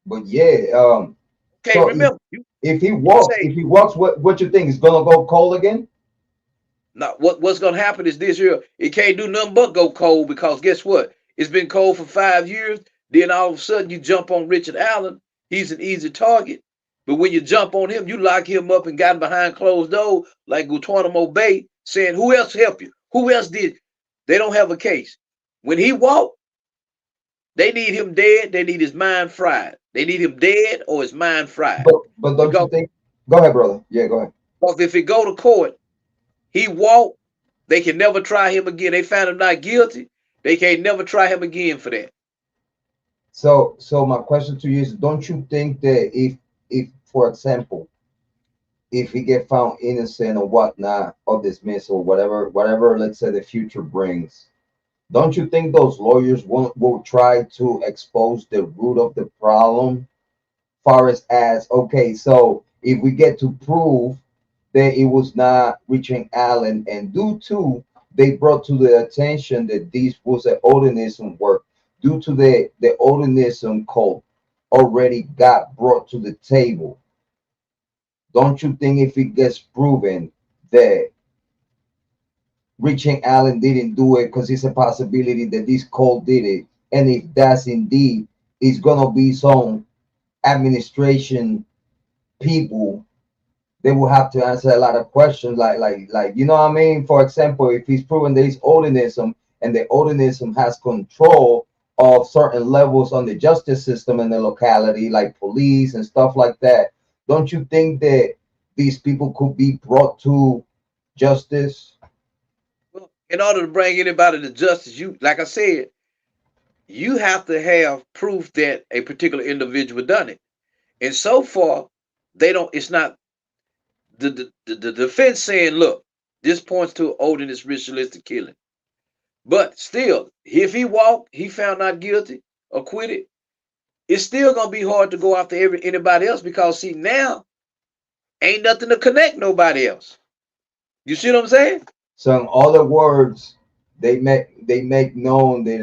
But yeah, okay, so remember, if he walks, what you think is gonna go cold again? Now, what's gonna happen is this year, it can't do nothing but go cold, because guess what? It's been cold for 5 years. Then all of a sudden you jump on Richard Allen. He's an easy target. But when you jump on him, you lock him up and got him behind closed doors like Guantanamo Bay, saying, who else helped you? Who else did? They don't have a case. When he walked, they need him dead. They need his mind fried. They need him dead or his mind fried. But don't you think? Go ahead, brother. Yeah, go ahead. Because if it go to court, He walked. They can never try him again. They found him not guilty. They can't never try him again for that. So my question to you is, don't you think that if for example, if he get found innocent or whatnot or dismissed or whatever, let's say the future brings, don't you think those lawyers will try to expose the root of the problem? Far as okay, so if we get to prove that it was not reaching Allen, and due to they brought to the attention that this was an organism work, due to the organism code already got brought to the table. Don't you think if it gets proven that reaching Allen didn't do it because it's a possibility that this code did it, and if that's indeed, it's gonna be some administration people, they will have to answer a lot of questions, like you know what I mean. For example, if it's proven there is organism and the organism has control of certain levels on the justice system in the locality, like police and stuff like that, don't you think that these people could be brought to justice? Well, in order to bring anybody to justice, you, like I said, you have to have proof that a particular individual done it. And so far, they don't. It's not the defense saying, look, this points to ordinance ritualistic killing. But still, if he walked, he found not guilty, acquitted, it's still gonna be hard to go after anybody else because see now ain't nothing to connect nobody else. You see what I'm saying? So in other words, they make known that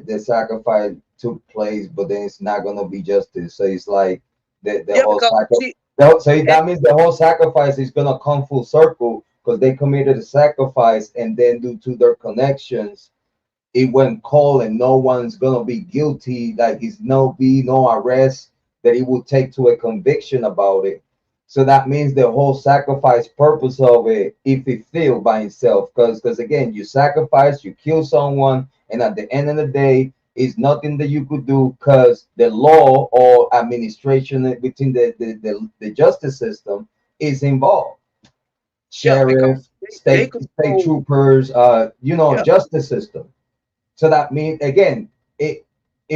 the sacrifice took place, but then it's not gonna be justice. So it's like the Yeah, whole because sacrifice. see, So that means the whole sacrifice is gonna come full circle because they committed a sacrifice, and then due to their connections, it went cold, and no one's gonna be guilty. Like it's no arrest that it will take to a conviction about it. So that means the whole sacrifice purpose of it, if it failed by itself, because again, you sacrifice, you kill someone, and at the end of the day, it's nothing that you could do because the law or administration within the justice system is involved. yeah, because Sheriff, they state control. troopers, Yeah, justice system. So that means again, it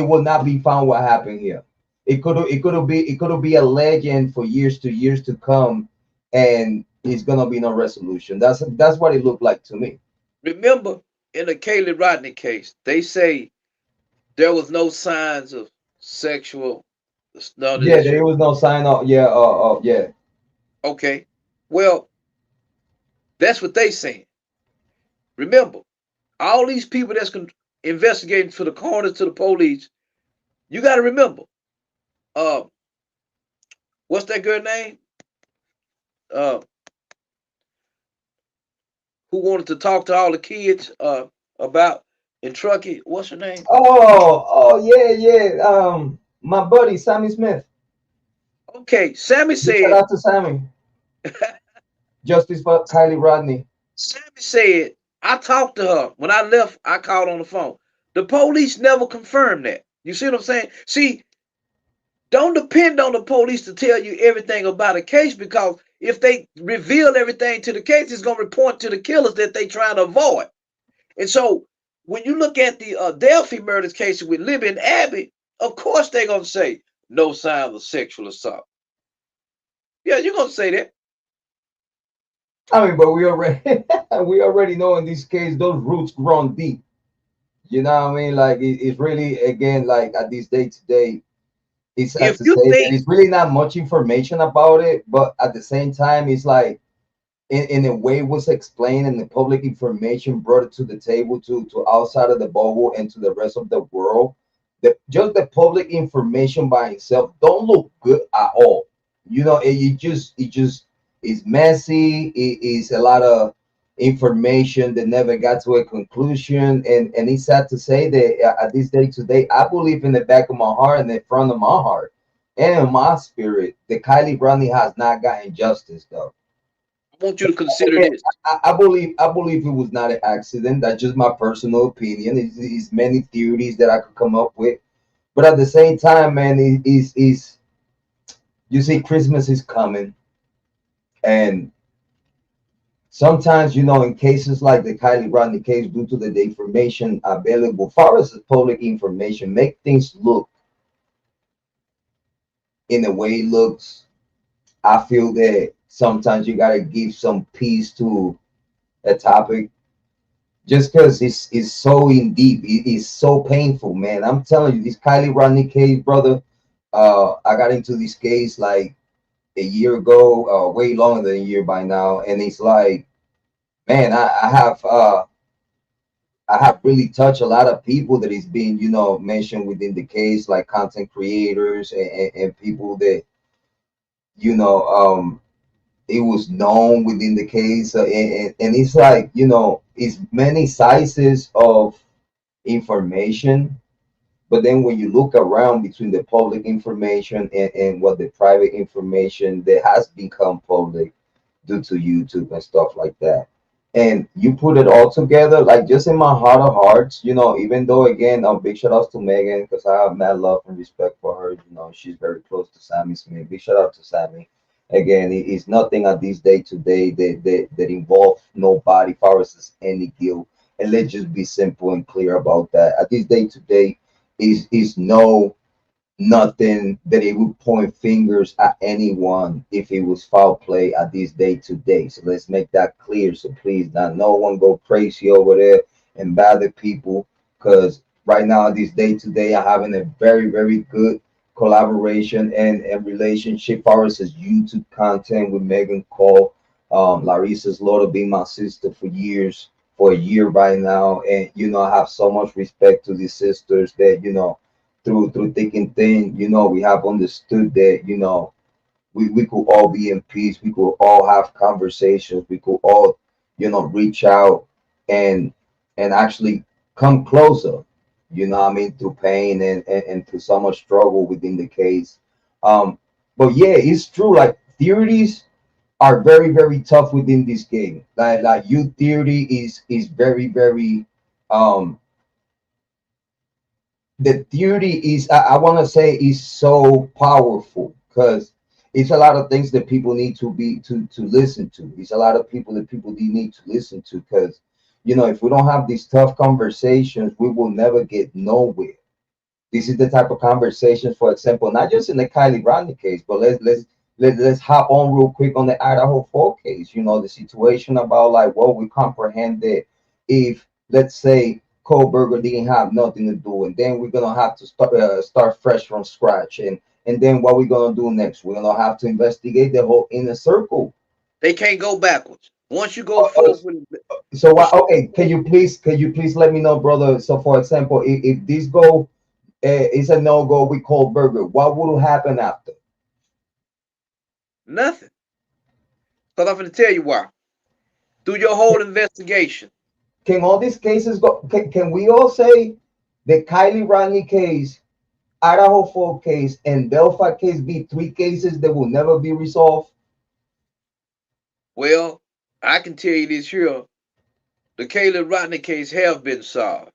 will not be found what happened here. It could be a legend for years to come, and it's gonna be no resolution. That's what it looked like to me. remember in the Kylie Rodney case, they say there was no signs of sexual none of Yeah, this. there was no sign of yeah, yeah. Okay, well that's what they saying. Remember, all these people that's investigating to the coroner to the police. You got to remember, uh, what's that girl name? Uh, who wanted to talk to all the kids about in Truckee? What's her name? Oh, yeah, yeah. My buddy Sammy Smith. Okay, Sammy Big shout said. out to Sammy. Justice for Kylie Rodney. Sammy said I talked to her when I left. I called on the phone. The police never confirmed that. You see what I'm saying? See, don't depend on the police to tell you everything about a case because if they reveal everything to the case, it's going to report to the killers that they trying to avoid. And so when you look at the Delphi murders case with Libby and Abby, of course they're going to say no signs of sexual assault. Yeah, you're going to say that. I mean, but we already we already know in this case those roots run deep. You know what I mean? Like it's really again like at this day today, it's sad If to you say that think, it's really not much information about it, but at the same time, it's like in a way it was explained and the public information brought it to the table to outside of the bubble and to the rest of the world. Just the public information by itself don't look good at all. It just is messy. It is a lot of information that never got to a conclusion, and it's sad to say that at this day today, I believe in the back of my heart and the front of my heart and in my spirit that Kylie Rodney has not gotten justice though. I want you to consider Again, this. I believe it was not an accident. That's just my personal opinion. It's many theories that I could come up with, but at the same time, man, is you see, Christmas is coming, and sometimes, in cases like the Kylie Rodney case, due to the information available, far as the public information, make things look in the way it looks. I feel that sometimes you gotta give some peace to a topic just because it's so in deep. It's so painful, man. I'm telling you, this Kylie Rodney case, brother. I got into this case like a year ago, way longer than a year by now, and it's like, man, I have really touched a lot of people that is being, mentioned within the case, like content creators and people that, you know, it was known within the case. And it's like, it's many sizes of information. But then when you look around between the public information and what the private information that has become public due to YouTube and stuff like that. And you put it all together, like just in my heart of hearts, even though again, big shout outs to Megan because I have mad love and respect for her. She's very close to Sammy Smith. Big shout out to Sammy. Again, it's nothing at this day today that involve nobody far as any guilt. And let's just be simple and clear about that. At this day today is no nothing that it would point fingers at anyone if it was foul play at this day today. So let's make that clear. So please, not no one go crazy over there and bother people, because right now this day today, I'm having a very very good collaboration and relationship for us as YouTube content with Megan Cole. Larissa's Lord being my sister for years, for a year right now, and I have so much respect to these sisters that through thick and thin, we have understood that, we could all be in peace. We could all have conversations. We could all, reach out and actually come closer, what I mean, through pain and through so much struggle within the case. Um, but yeah, it's true. Like theories are very, very tough within this game. Like you theory is very, very um the theory is I want to say is so powerful because it's a lot of things that people need to listen to. It's a lot of people that people need to listen to because if we don't have these tough conversations, we will never get nowhere. This is the type of conversations, for example, not just in the Kylie Rodney case, but let's hop on real quick on the Idaho 4 case. The situation about like what we comprehend that if let's say Kohberger didn't have nothing to do, and then we're gonna have to start fresh from scratch, and then what we're gonna do next? We're gonna have to investigate the whole inner circle. They can't go backwards. Once you go forward, So okay, can you please let me know, brother? So for example, if this go is a no go with Kohberger, what will happen after? nothing. Because I'm going to tell you why. Through your whole investigation, Can all these cases go? Can we all say the Kylie Rodney case, Idaho 4 case, and Delphi case be three cases that will never be resolved? well, I can tell you this here. The Kylie Rodney case have been solved.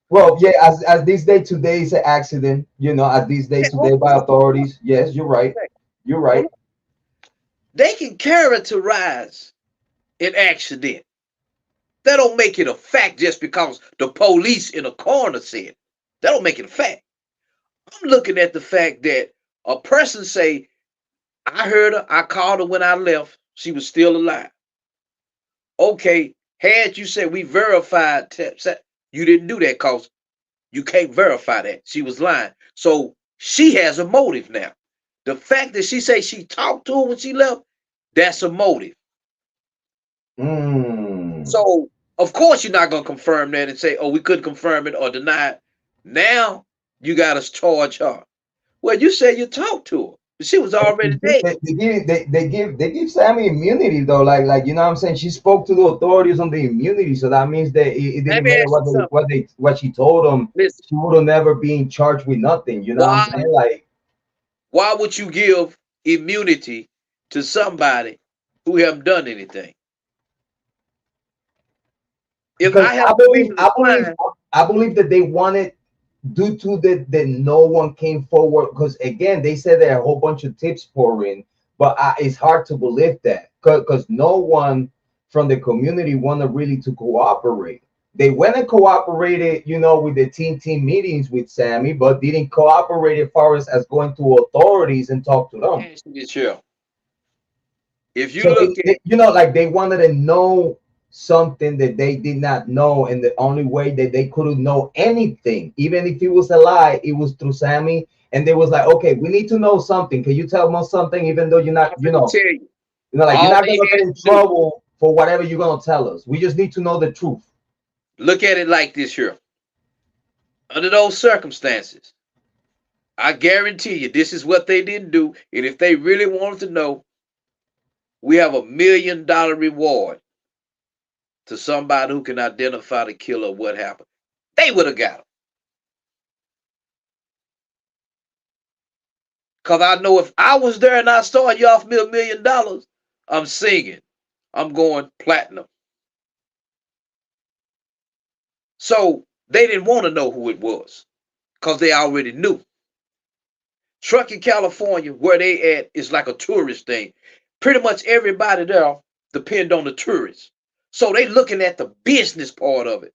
Well, yeah, as this day today is an accident, as this day Hey, hold today by on, authorities. Yes, you're right. You're hold right. on. They can characterize an accident. That don't make it a fact just because the police in a coroner said. That don't make it a fact. I'm looking at the fact that a person say, I heard her, I called her when I left, she was still alive. Okay, had you said we verified, you didn't do that because you can't verify that. She was lying. So she has a motive now. The fact that she say she talked to her when she left, that's a motive. Mm. So of course you're not gonna confirm that and say, oh, we couldn't confirm it or deny it. Now you gotta charge her. Well, you said you talked to her, but she was already dead. They give Sammy immunity though, like what I'm saying. She spoke to the authorities on the immunity, so that means that it Let didn't me matter ask you something. what she told them. Listen, She would have never been charged with nothing. You know what I'm why saying? Like why would you give immunity to somebody who haven't done anything? If because I have to be with a client, I believe that they wanted due to that no one came forward because again they said there are a whole bunch of tips pouring, but it's hard to believe that because no one from the community wanted really to cooperate. They went and cooperated, you know, with the team meetings with Sammy, but didn't cooperate as far as going to authorities and talk to them. If you So look at, you know, like they wanted to know something that they did not know, and the only way that they couldn't know anything, even if it was a lie, it was through Sammy. And they was like, okay, we need to know something. Can you tell us something, even though you're not, I'm gonna tell you, like you're all not they gonna get had in to do, trouble for whatever you're gonna tell us. We just need to know the truth. look at it like this here. Under those circumstances, I guarantee you this is what they didn't do. And if they really wanted to know, we have $1 million reward to somebody who can identify the killer, what happened. They would have got him. Because I know if I was there and I saw you off me $1 million, I'm singing. I'm going platinum. So they didn't want to know who it was because they already knew. Truckee, California, where they at, is like a tourist thing. Pretty much everybody there depend on the tourists. So they looking at the business part of it.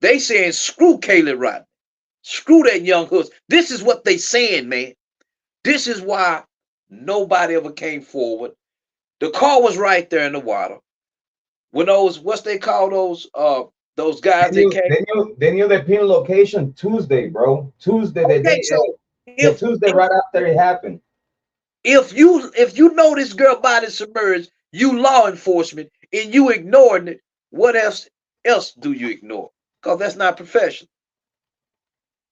They saying, screw Kylie Rodney. Screw that young hus. This is what they saying, man. This is why nobody ever came forward. The car was right there in the water. When those, what's they call those guys that came. They knew the pin location Tuesday, bro. Tuesday, Okay, so the Tuesday right after it happened. If you know this girl body submerged, you law enforcement, and you ignoring it, what else do you ignore? Because that's not professional.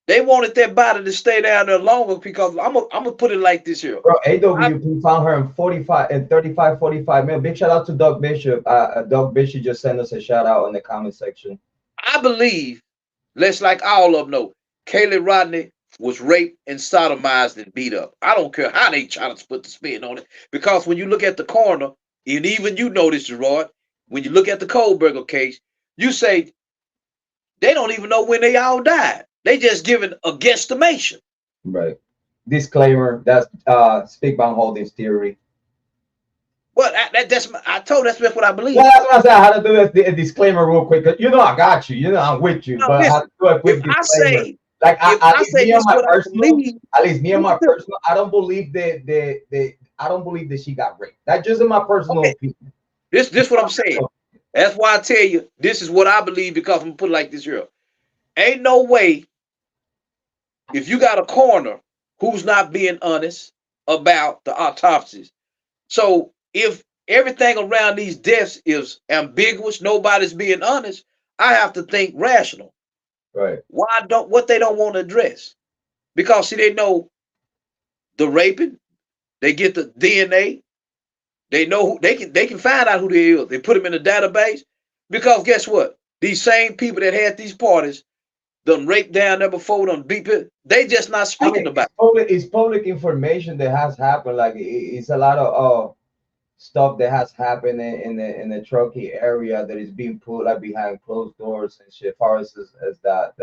They wanted that body to stay down there longer because I'm gonna put it like this here. Bro, AWP found her in 45 and 35, 45 minutes. Big shout out to Doug Bishop. Doug Bishop just sent us a shout out in the comment section. I believe, let's like all of them know, Kylie Rodney was raped and sodomized and beat up. I don't care how they try to put the spin on it, because when you look at the coroner, and even you know this, Jrod, when you look at the Kohberger case, you say they don't even know when they all died. They just giving a guesstimation. Right. Disclaimer, that's Speak Bound Holdings theory. Well, I told that's what I believe. Yeah, that's what I said. I had to do a disclaimer real quick. You know, I got you. You know, I'm with you. Now, But listen, I have to do a quick if disclaimer. I say, Like at least me and my personal, I don't believe that I don't believe that she got raped. That's just in my personal opinion. This what I'm saying. That's why I tell you this is what I believe, because I'm gonna put it like this here. Ain't no way, if you got a coroner who's not being honest about the autopsies. So if everything around these deaths is ambiguous, nobody's being honest, I have to think rational. Right. What they don't want to address? Because see, they know the raping, they get the DNA, they know who they can find out who they is. They put them in a database, because guess what? These same people that had these parties done raped down there before, done beat it. They just not speaking about it. It's public information that has happened. Like it's a lot of stuff that has happened in the Truckee area that is being put like behind closed doors and shit. As far as that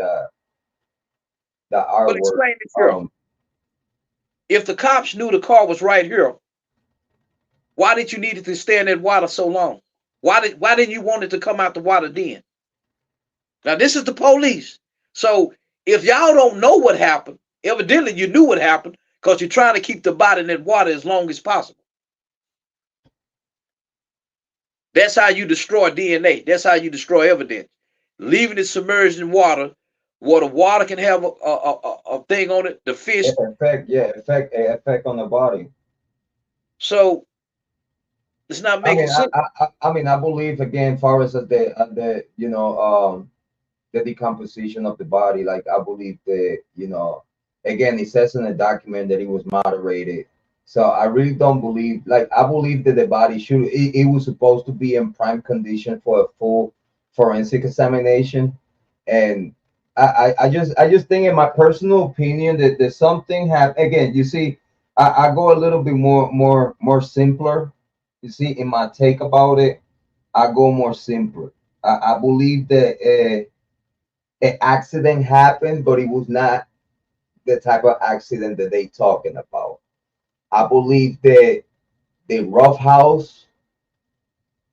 artwork. But explain this here. If the cops knew the car was right here, why did you need it to stay in that water so long? Why didn't you want it to come out the water then? Now this is the police. So if y'all don't know what happened, evidently you knew what happened, because you're trying to keep the body in that water as long as possible. That's how you destroy DNA. That's how you destroy evidence. Leaving it submerged in water, where the water can have a thing on it, the fish. Effect on the body. So it's not making sense. I mean, I believe again, far as the you know the decomposition of the body. Like I believe that, you know, again, it says in the document that it was moderated. So I really don't believe, like I believe that the body it was supposed to be in prime condition for a full forensic examination. And I just think, in my personal opinion, that there's something again, you see, I go a little bit more simpler. You see, in my take about it, I go more simpler. I believe that an accident happened, but it was not the type of accident that they talking about. I believe that the rough house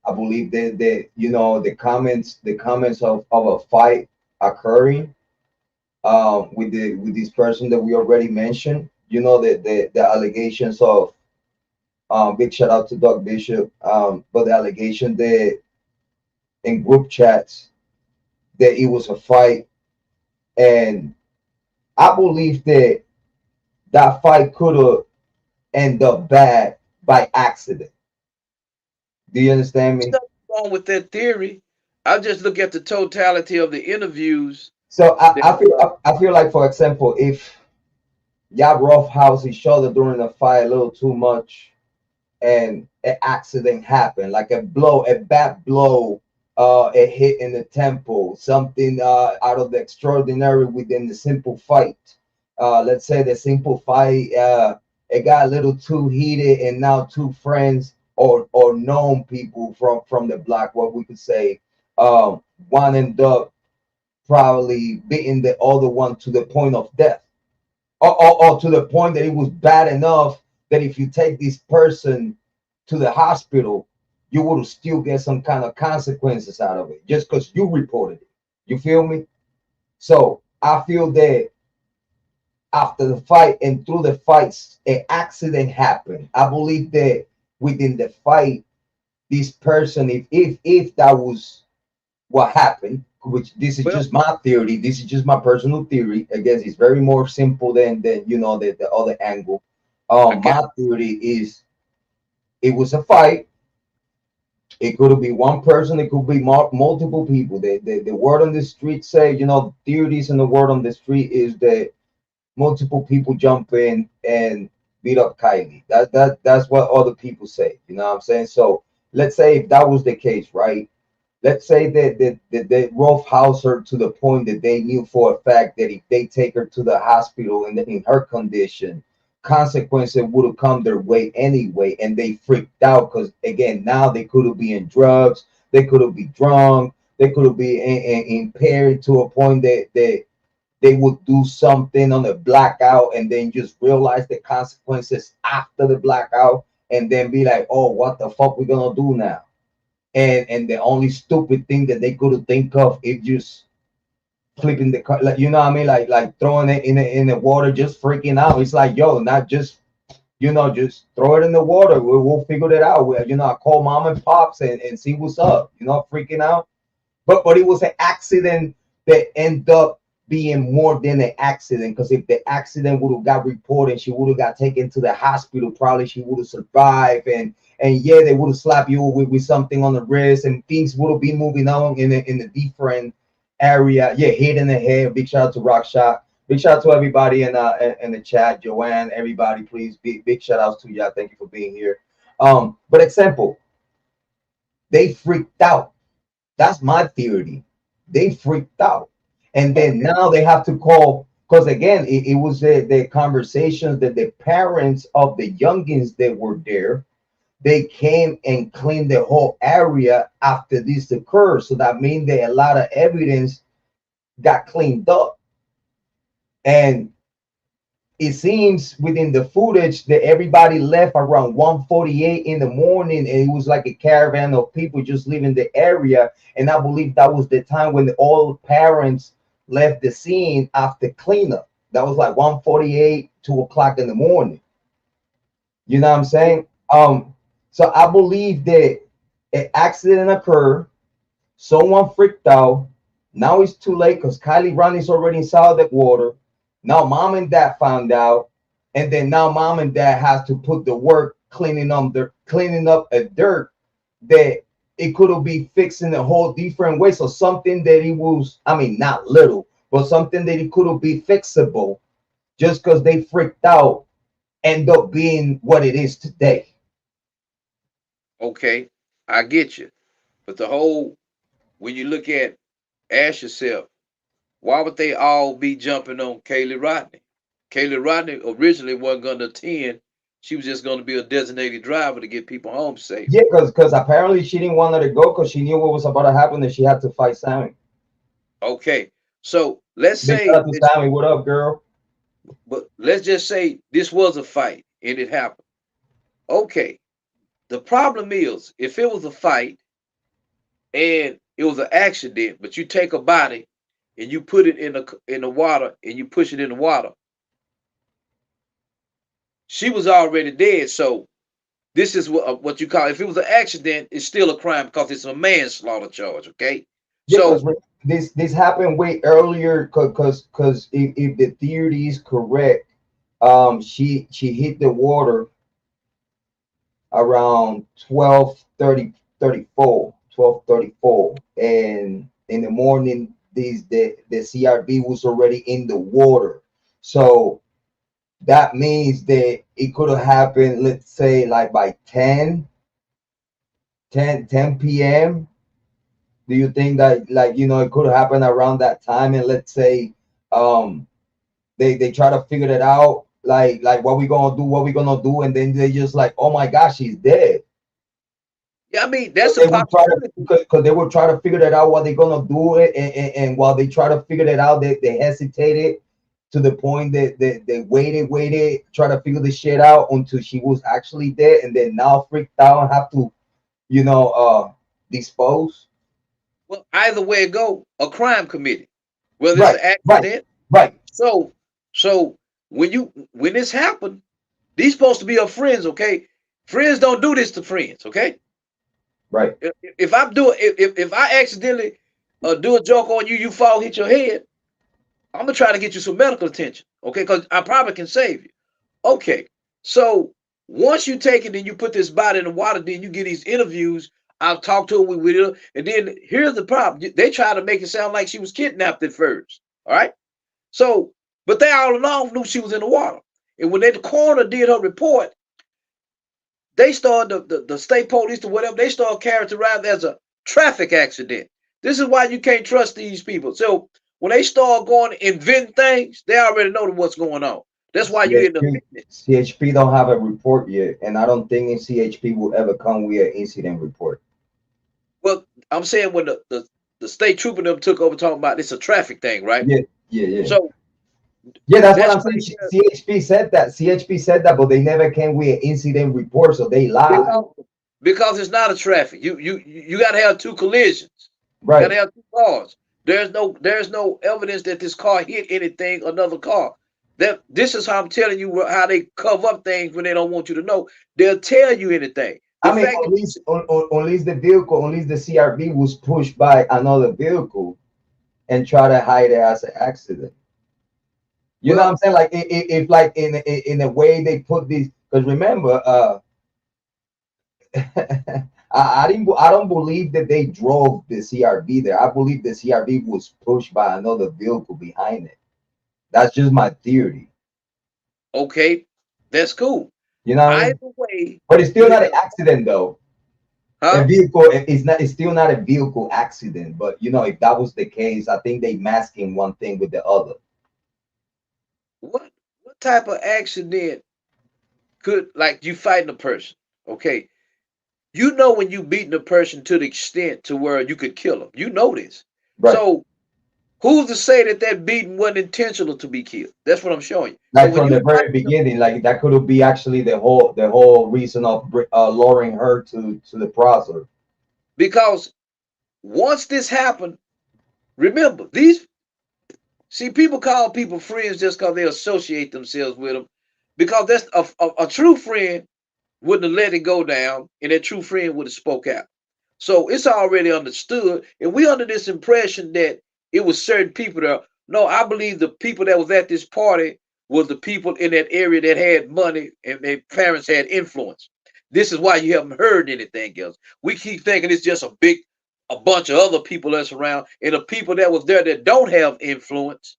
I believe that you know the comments of a fight occurring with this person that we already mentioned. You know the allegations of big shout out to Doug Bishop, but the allegation that in group chats that it was a fight, and I believe that that fight could have ended up bad by accident. Do you understand There's me? nothing wrong with that theory. I just look at the totality of the interviews So that I feel like, for example, if y'all roughhouse each other during a fight a little too much, and an accident happened, like a bad blow, a hit in the temple, something out of the extraordinary within the simple fight. Let's say the simple fight, it got a little too heated, and now two friends or known people from the block, what we could say, one ended up probably beating the other one to the point of death, or to the point that it was bad enough that if you take this person to the hospital, you would still get some kind of consequences out of it just because you reported it. You feel me? So I feel that after the fight and through the fights, an accident happened. I believe that within the fight, this person, if that was what happened, which this is well, just my theory, this is just my personal theory. I guess it's very more simple than you know the other angle. I got My theory is it was a fight. It could be one person, it could be multiple people. The word on the street say, you know, theories and the word on the street is that multiple people jump in and beat up Kylie. That's what other people say. You know what I'm saying? So let's say if that was the case, right? Let's say that they roughhouse her to the point that they knew for a fact that if they take her to the hospital in her condition, consequences would have come their way anyway, and they freaked out because again now they could have been in drugs, they could have been drunk, they could have been impaired to a point that they would do something on a blackout and then just realize the consequences after the blackout and then be like, oh, what the fuck we gonna do now? And the only stupid thing that they could think of is just flipping the car, like you know what I mean, like throwing it in the water, just freaking out. It's like, yo, not just you know, just throw it in the water. We'll figure it out. You know, I call mom and pops and see what's up. You know, freaking out. But it was an accident that ended up being more than an accident. Because if the accident would have got reported, she would have got taken to the hospital. Probably she would have survived. And yeah, they would have slapped you with something on the wrist, and things would have been moving on in a different area. Yeah, hit in the head. Big shout out to Rock Shot. Big shout out to everybody in the chat, Joanne, everybody, please. Big shout outs to y'all. Thank you for being here. But example, they freaked out. That's my theory. They freaked out. And then okay. now they have to call, because again, it was the conversations that the parents of the youngins that were there, they came and cleaned the whole area after this occurred. So that means that a lot of evidence got cleaned up. And it seems within the footage that everybody left around 1:48 in the morning, and it was like a caravan of people just leaving the area. And I believe that was the time when all parents left the scene after cleanup. That was like 1:48, 2 o'clock in the morning. You know what I'm saying? So I believe that an accident occurred, someone freaked out. Now it's too late because Kylie Rodney's already inside the water. Now mom and dad found out, and then now mom and dad has to put the work cleaning up a dirt that it could be fixed in a whole different way. So something that it was, I mean, not little, but something that it could be fixable just because they freaked out end up being what it is today. Okay, I get you. But the whole when you look at ask yourself, why would they all be jumping on Kylie Rodney? Kylie Rodney originally wasn't going to attend. She was just going to be a designated driver to get people home safe. Yeah, because apparently she didn't want her to go because she knew what was about to happen and she had to fight Sammy. Okay, so let's Big shout say out to this, Sammy. What up, girl? but let's just say this was a fight and it happened. Okay, the problem is if it was a fight, and it was an accident, but you take a body and you put it in the water and you push it in the water, she was already dead. So this is what you call, if it was an accident, it's still a crime because it's a manslaughter charge. Okay, Yeah, because so this happened way earlier. Because if the theory is correct, she hit the water around 12:34, and in the morning the CRV was already in the water. So that means that it could have happened, let's say, like by 10 p.m. Do you think that, like, it could happen around that time? And let's say um they try to figure it out, like what we gonna do, and then they just like, oh my gosh, she's dead. yeah, I mean So that's a they would try to, possibility. because they would try to figure that out, what they're gonna do it, and while they try to figure that out, they hesitated to the point that they waited, try to figure the shit out until she was actually dead, and then now freaked out and have to, dispose. Well, either way it go, a crime committed, whether it's Right, an right, accident. right, So so when this happened, these supposed to be your friends. Okay, friends don't do this to friends. Okay, right. if I'm doing if I accidentally do a joke on you, you fall, hit your head, I'm gonna try to get you some medical attention. Okay, because I probably can save you. Okay, so once you take it and you put this body in the water, then you get these interviews. I'll talk to her with her, and then here's the problem: they try to make it sound like she was kidnapped at first. All right, so but they all along knew she was in the water, and when the coroner did her report, they started the state police or whatever. They started characterized as a traffic accident. This is why you can't trust these people. So when they start going to invent things, they already know what's going on. That's why you end up CHP getting it. CHP don't have a report yet, and I don't think in CHP will ever come with an incident report. Well, I'm saying when the state trooper them took over talking about it's a traffic thing, right? Yeah, yeah, yeah. So Yeah, that's what that's I'm saying. right there. CHP said that. CHP said that, but they never came with an incident report, so they lied. Because because it's not a traffic. You got to have two collisions. You got to Right. have two cars. There's no evidence that this car hit anything another car. That this is how I'm telling you how they cover up things when they don't want you to know. They'll tell you anything. The I mean, fact at that least the vehicle, at least the CRV was pushed by another vehicle and try to hide it as an accident. You know what well, I'm saying? Like, if like in a way they put these, because remember, I don't believe that they drove the CRV there. I believe the CRV was pushed by another vehicle behind it. That's just my theory. okay, that's cool. You know what I Either mean? way, But it's still you not an have, accident though. A huh? vehicle, it's not. It's still not a vehicle accident. But if that was the case, I think they masking one thing with the other. What type of accident could like you fighting a person? Okay, you know when you beating a person to the extent to where you could kill them. You know this. Right. So who's to say that that beating wasn't intentional to be killed? That's what I'm showing you. So Like when from you the fight very beginning, like that could be actually the whole reason of luring her to the process. because once this happened, remember these. See, people call people friends just because they associate themselves with them. Because that's a true friend wouldn't have let it go down, and that true friend would have spoke out. So it's already understood, and we under this impression that it was certain people there. No, I believe the people that was at this party was the people in that area that had money and their parents had influence. This is why you haven't heard anything else. We keep thinking it's just a bunch of other people that's around, and the people that was there that don't have influence,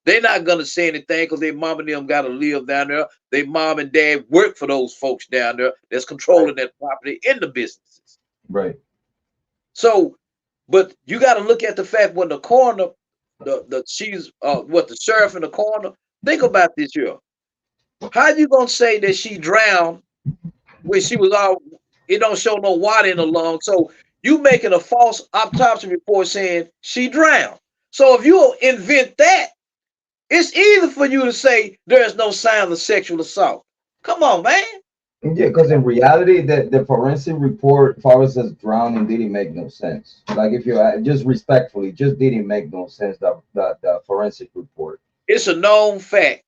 they're not gonna say anything because their mom and them gotta live down there. Their mom and dad work for those folks down there that's Right. controlling that property in the businesses. Right. So, but you got to look at the fact when the coroner, the she's what the sheriff in the coroner. Think about this here. How you gonna say that she drowned when she was all? It don't show no water in the lung. So you making a false autopsy report saying she drowned. So if you invent that, it's easy for you to say there's no signs of sexual assault. Come on, man. Yeah, because in reality, the forensic report, Forrest as drowning, didn't make no sense. Like if you just respectfully, just didn't make no sense. The forensic report. It's a known fact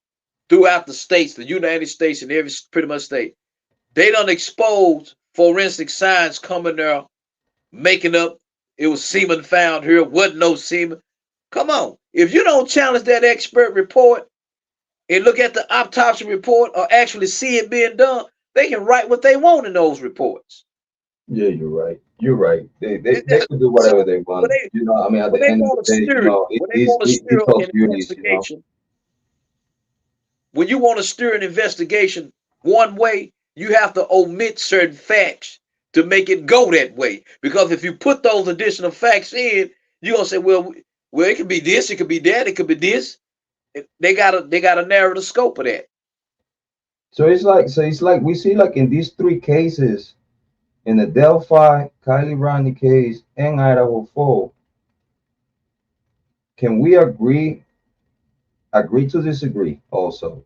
throughout the states, the United States, and every pretty much state. They don't expose forensic science coming there making up. It was semen found here, wasn't no semen. Come on. If you don't challenge that expert report and look at the autopsy report or actually see it being done, they can write what they want in those reports. Yeah, you're right. You're right. They It- could do so whatever they when want. they You know, I mean, at when the they end of want the to day, you steer it, know, when they want to steer it's all an beauties. You know. investigation, when you want to steer an investigation one way, you have to omit certain facts to make it go that way. Because if you put those additional facts in, you're gonna say, well, it could be this, it could be that, it could be this. They gotta narrow the scope of that. So it's like we see like in these three cases, in the Delphi, Kylie Rodney case, and Idaho 4, can we agree to disagree also?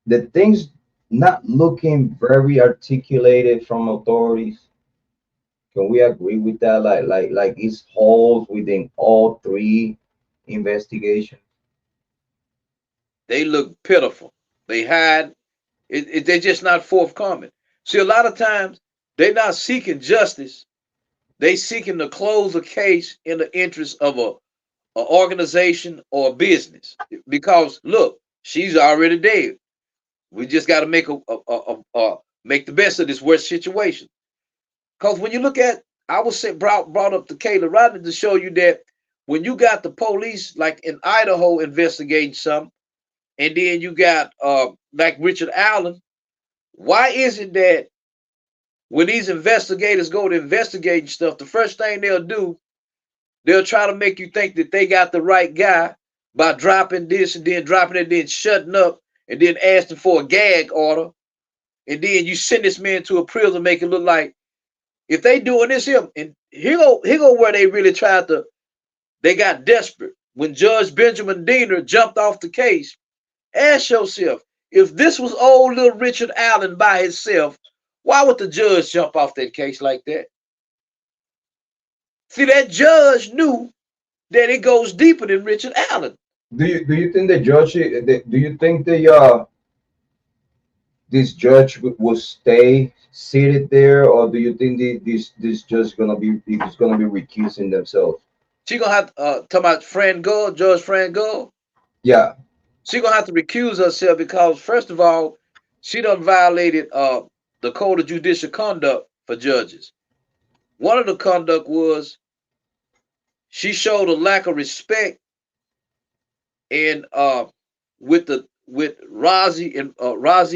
The things not looking very articulated from authorities. Can we agree with that? Like it's holes within all three investigations. They look pitiful. They hide. They're just not forthcoming. See, a lot of times they're not seeking justice. They seeking to close a case in the interest of a organization or a business. Because look, she's already dead. We just got to make the best of this worst situation. Because when you look at, I was brought up to Kylie Rodney to show you that when you got the police like in Idaho investigating something, and then you got like Richard Allen, why is it that when these investigators go to investigating stuff, the first thing they'll do, they'll try to make you think that they got the right guy by dropping this and then dropping it, then shutting up and then asking for a gag order, and then you send this man to a prison, make it look like if they doing this here, and here go where they really tried to, they got desperate. When Judge Benjamin Diener jumped off the case, ask yourself, if this was old little Richard Allen by himself, why would the judge jump off that case like that? See, that judge knew that it goes deeper than Richard Allen. Do you think the judge? Do you think this judge will stay seated there, or do you think this judge gonna be is gonna be recusing themselves? She gonna have to talk about Fran Gull, Judge Fran Gull. Yeah, She gonna have to recuse herself because first of all, she done violated the code of judicial conduct for judges. One of the conduct was she showed a lack of respect in with Rozzy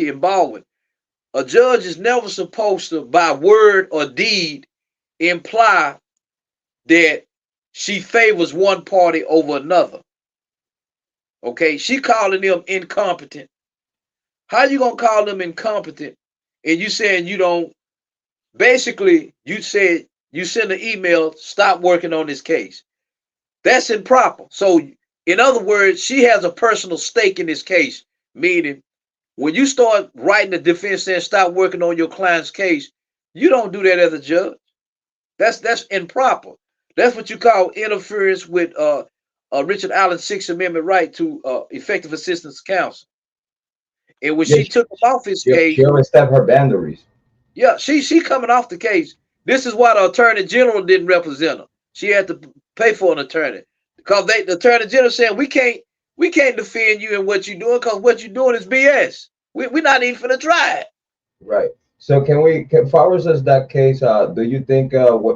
and Baldwin. A judge is never supposed to, by word or deed, imply that she favors one party over another. Okay, she calling them incompetent. How you gonna call them incompetent? And you saying you don't. Basically, you said you send an email, stop working on this case. That's improper. So, in other words, she has a personal stake in this case. Meaning, when you start writing the defense saying stop working on your client's case, you don't do that as a judge. That's improper. That's what you call interference with Richard Allen's Sixth Amendment right to effective assistance counsel. And when yeah. she took him off his She case, overstepped her boundaries. yeah, she coming off the case. This is why the attorney general didn't represent her. She had to pay for an attorney because the attorney general said we can't defend you in what you're doing because what you're doing is BS. We're not even finna try it. Right. So Flowers as that case, do you think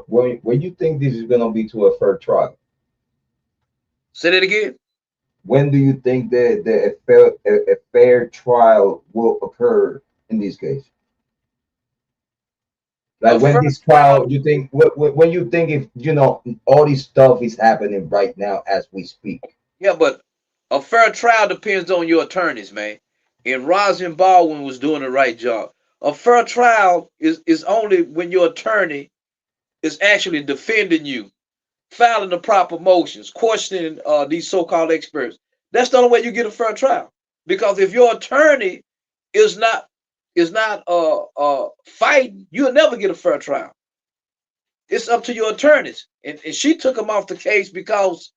when you think this is gonna be to a fair trial? Say that again. When do you think that a fair trial will occur in this case? A Like when this first trial, trial, you think when you think if all this stuff is happening right now as we speak. yeah, but a fair trial depends on your attorneys, man. And Rosin Baldwin was doing the right job. A fair trial is only when your attorney is actually defending you, filing the proper motions, questioning these so-called experts. That's the only way you get a fair trial. Because if your attorney is not is not fighting, you'll never get a fair trial. It's up to your attorneys. And she took them off the case because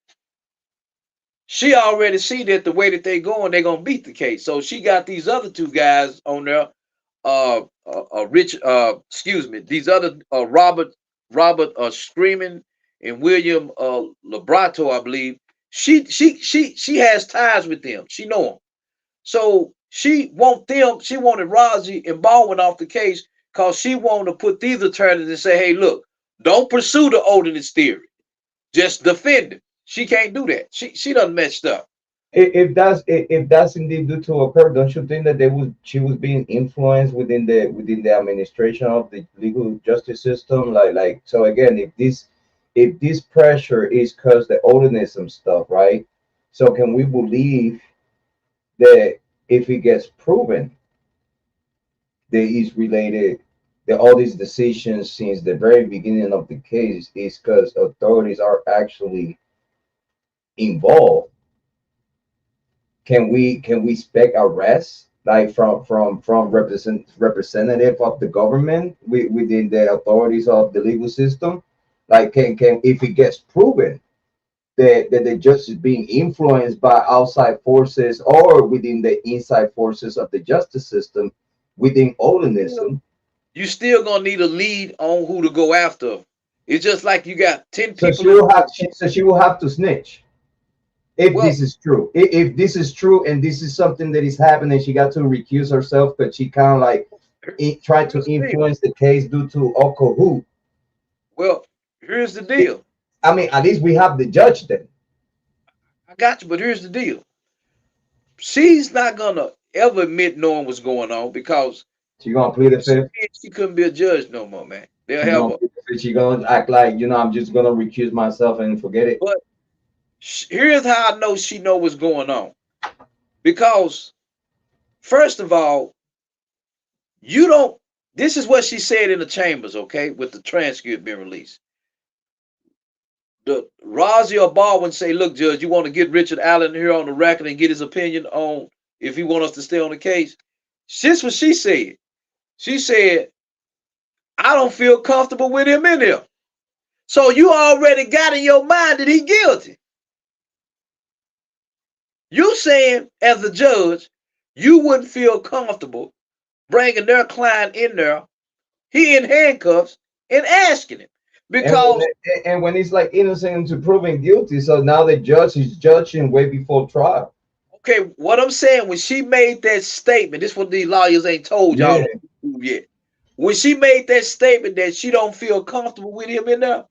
she already see that the way that they going, they're gonna beat the case. So she got these other two guys on there, excuse me, these other Robert Screaming and William Labrato, I believe. She has ties with them. She know them. So she wanted Rosie and Baldwin off the case because she wanted to put these attorneys and say, hey, look, don't pursue the ordinance theory. Just defend it. She can't do that. She done messed up. If that's indeed due to occur, don't you think that she was being influenced within the administration of the legal justice system? So again, if this pressure is because the ordinism stuff, right? So can we believe that if it gets proven that he's related, that all these decisions since the very beginning of the case is because authorities are actually involved? Can we expect arrests like from representative of the government within the authorities of the legal system? Like can if it gets proven that the judge is being influenced by outside forces or within the inside forces of the justice system within Olonism. You still gonna need a lead on who to go after. It's just like you got 10 So people. she will have to snitch if Well, this is true. If this is true and this is something that is happening, she got to recuse herself because she kind of like tried to here's the deal. influence the case due to Okohu. Well, here's the deal. I mean, at least we have the judge then. I got you, but here's the deal. She's not gonna ever admit knowing what's going on because She gonna plead the fifth. she couldn't be a judge no more, man. They'll have her. She gonna act like, I'm just gonna recuse myself and forget it. But here's how I know she know what's going on. Because first of all, you don't. This is what she said in the chambers, okay, with the transcript being released. The Rosie or Baldwin say, "Look, Judge, you want to get Richard Allen here on the record and get his opinion on if he want us to stay on the case." This what she said. She said, "I don't feel comfortable with him in there." So you already got in your mind that he guilty. You saying as a judge, you wouldn't feel comfortable bringing their client in there, he in handcuffs, and asking him because and when he's like innocent to proven guilty, so now the judge is judging way before trial. okay, what I'm saying when she made that statement, this is what these lawyers ain't told y'all yet. When she made that statement that she don't feel comfortable with him in there,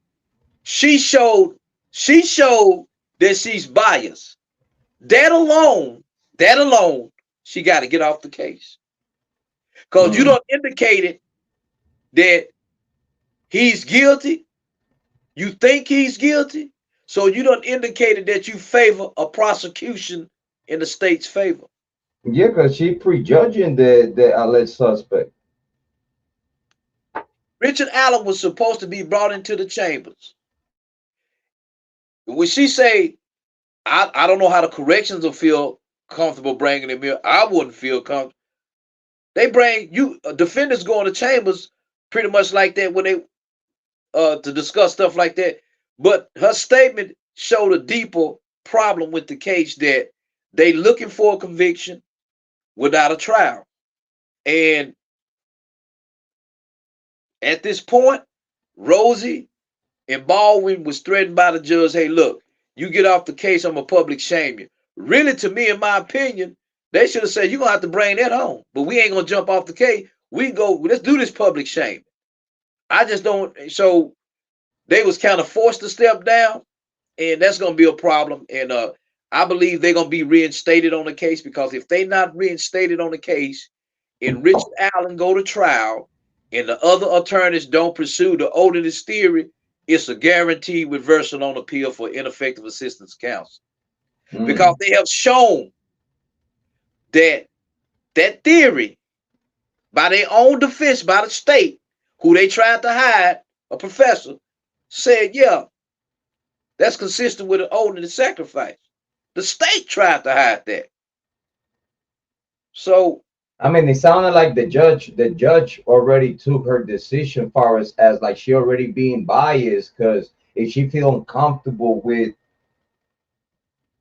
she showed that she's biased. That alone, she got to get off the case. Because you don't indicated that he's guilty. You think he's guilty. So you don't indicated that you favor a prosecution in the state's favor. Yeah, because she prejudging the alleged suspect. Richard Allen was supposed to be brought into the chambers. When she say, I don't know how the corrections will feel comfortable bringing him here. I wouldn't feel comfortable. They bring you defendants go into chambers pretty much like that when they to discuss stuff like that. But her statement showed a deeper problem with the case that they looking for a conviction without a trial. And at this point, Rosie and Baldwin was threatened by the judge, hey, look, you get off the case, I'm a public shame you. Really, to me, in my opinion, they should have said, you're going to have to bring that home. But we ain't going to jump off the case. We go, let's do this public shame. I just don't. So they was kind of forced to step down, and that's going to be a problem. And I believe they're going to be reinstated on the case because if they not reinstated on the case and Richard Allen go to trial and the other attorneys don't pursue the ordinance theory, it's a guaranteed reversal on appeal for ineffective assistance counsel. Because they have shown that that theory by their own defense, by the state, who they tried to hide, a professor, said, yeah, that's consistent with an ordinance sacrifice. The state tried to hide that. So I mean, it sounded like the judge already took her decision far as like she already being biased because if she feel uncomfortable with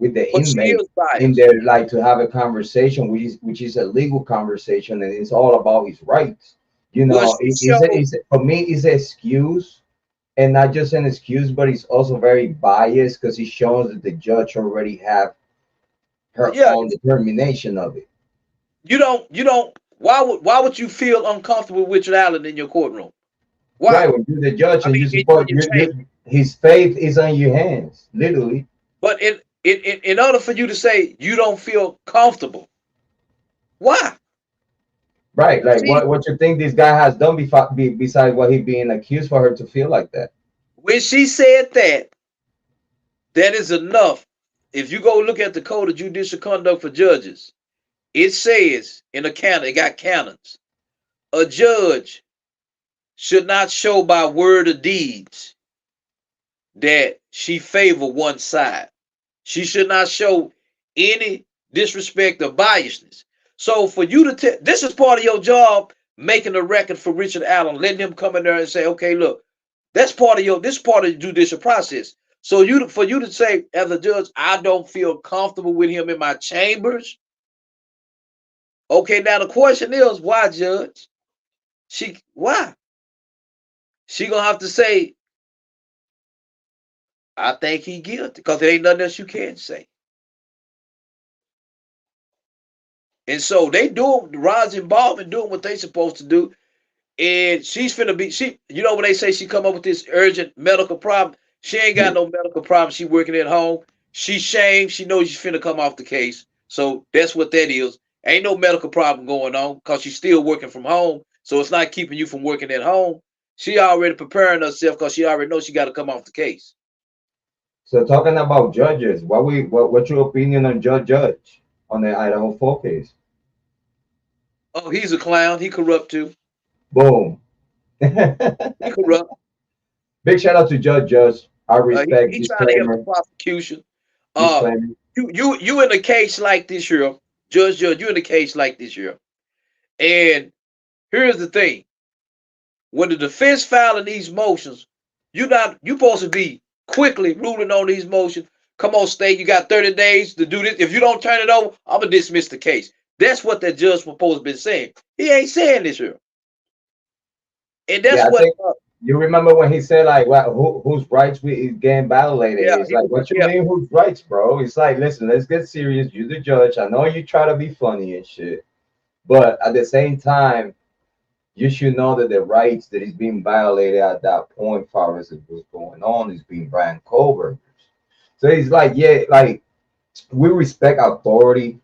the But she inmate is in biased. there, like to have a conversation, which is a legal conversation, and it's all about his rights. You Well, know, she showed. for me, it's an excuse, and not just an excuse, but it's also very biased because it shows that the judge already have her Yeah, own determination of it. you don't. Why would you feel uncomfortable with Richard Allen in your courtroom? Why? Right, when you're the judge I and mean, you in support your chamber. his faith is on your hands, literally. But in order for you to say you don't feel comfortable, why? Right, like See, what you think this guy has done besides what he being accused for her to feel like that? when she said that, that is enough. If you go look at the Code of Judicial Conduct for Judges, it says in a canon, it got canons. A judge should not show by word or deeds that she favor one side. She should not show any disrespect or biasness. So for you to tell, this is part of your job, making a record for Richard Allen, letting him come in there and say, okay, look, that's part of your, this part of the judicial process. So for you to say as a judge, I don't feel comfortable with him in my chambers. Okay, now the question is, why, Judge? Why? She gonna have to say, I think he guilty, because there ain't nothing else you can say. And so they doing Rod's involved in doing what they supposed to do. And she's finna be when they say she come up with this urgent medical problem, she ain't got no medical problem. She working at home. She's shamed. She knows she's finna come off the case. So that's what that is. Ain't no medical problem going on because she's still working from home. So it's not keeping you from working at home. She already preparing herself because she already knows she got to come off the case. So talking about judges, what's your opinion on Judge on the Idaho 4 case? Oh, he's a clown. He corrupt too. Boom. He corrupt. Big shout out to Judge. I respect He trying to help the disclaimer. prosecution. Uh, Disclaimer. you in a case like this here, Judge, you in a case like this here. And here's the thing: when the defense filing these motions, you supposed to be quickly ruling on these motions. Come on, state, you got 30 days to do this. If you don't turn it over, I'm gonna dismiss the case. That's what that judge supposed to be saying. He ain't saying this here, and that's Yeah, I what. think you remember when he said like, "What? Whose rights is getting violated?" Yeah, It's like, what you yeah. mean, whose rights, bro? It's like, listen, let's get serious. You're the judge. I know you try to be funny and shit, but at the same time, you should know that the rights that is being violated at that point, far as what's going on, is being Bryan Kohberger. So he's like, yeah, like we respect authority,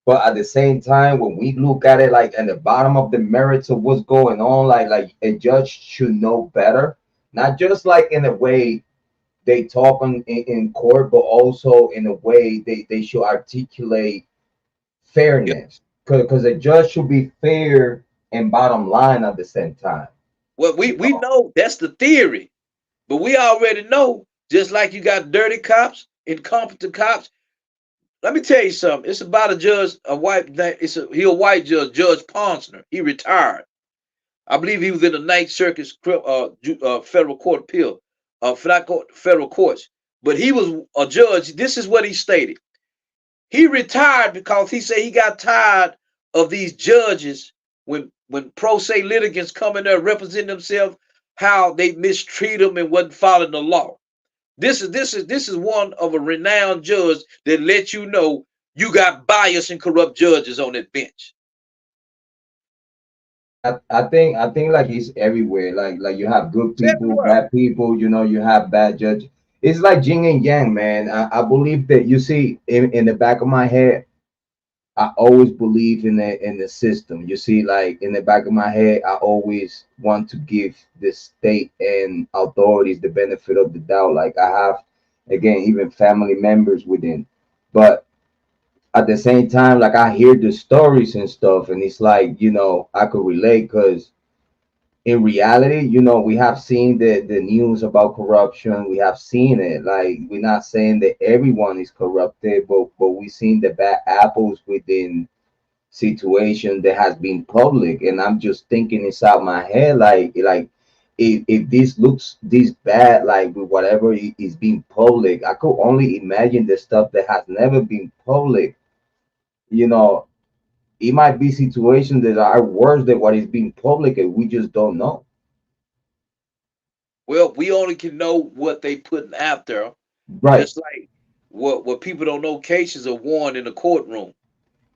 but at the same time, when we look at it like at the bottom of the merits of what's going on, like a judge should know better, not just like in a way they talk in court, but also in a way they should articulate Yeah. fairness, because a judge should be fair and bottom line at the same time. Well, we know that's the theory, but we already know. Just like you got dirty cops, incompetent cops. Let me tell you something. It's about a judge, a white. He a white judge, Judge Ponsner. He retired. I believe he was in the Ninth Circuit Federal Court Appeal, federal courts. But he was a judge. This is what he stated. He retired because he said he got tired of these judges when pro se litigants come in there representing themselves, how they mistreat them and wasn't following the law. This is one of a renowned judge that let you know you got bias and corrupt judges on that bench. I think like it's everywhere. Like you have good It's people, everywhere. bad people. You have bad judges. It's like yin and yang, man. I believe that you see in the back of my head. I always believe in the system. You see, like in the back of my head, I always want to give the state and authorities the benefit of the doubt. Like I have, again, even family members within, but at the same time, like I hear the stories and stuff, and it's like I could relate because in reality, we have seen the news about corruption. We have seen it. Like we're not saying that everyone is corrupted, but we seen the bad apples within situation that has been public, and I'm just thinking inside my head, like if this looks this bad, like with whatever is being public, I could only imagine the stuff that has never been public. You know, it might be situations that are worse than what is being public, and we just don't know. Well, we only can know what they putting out there, Right. just like what people don't know. Cases are won in the courtroom.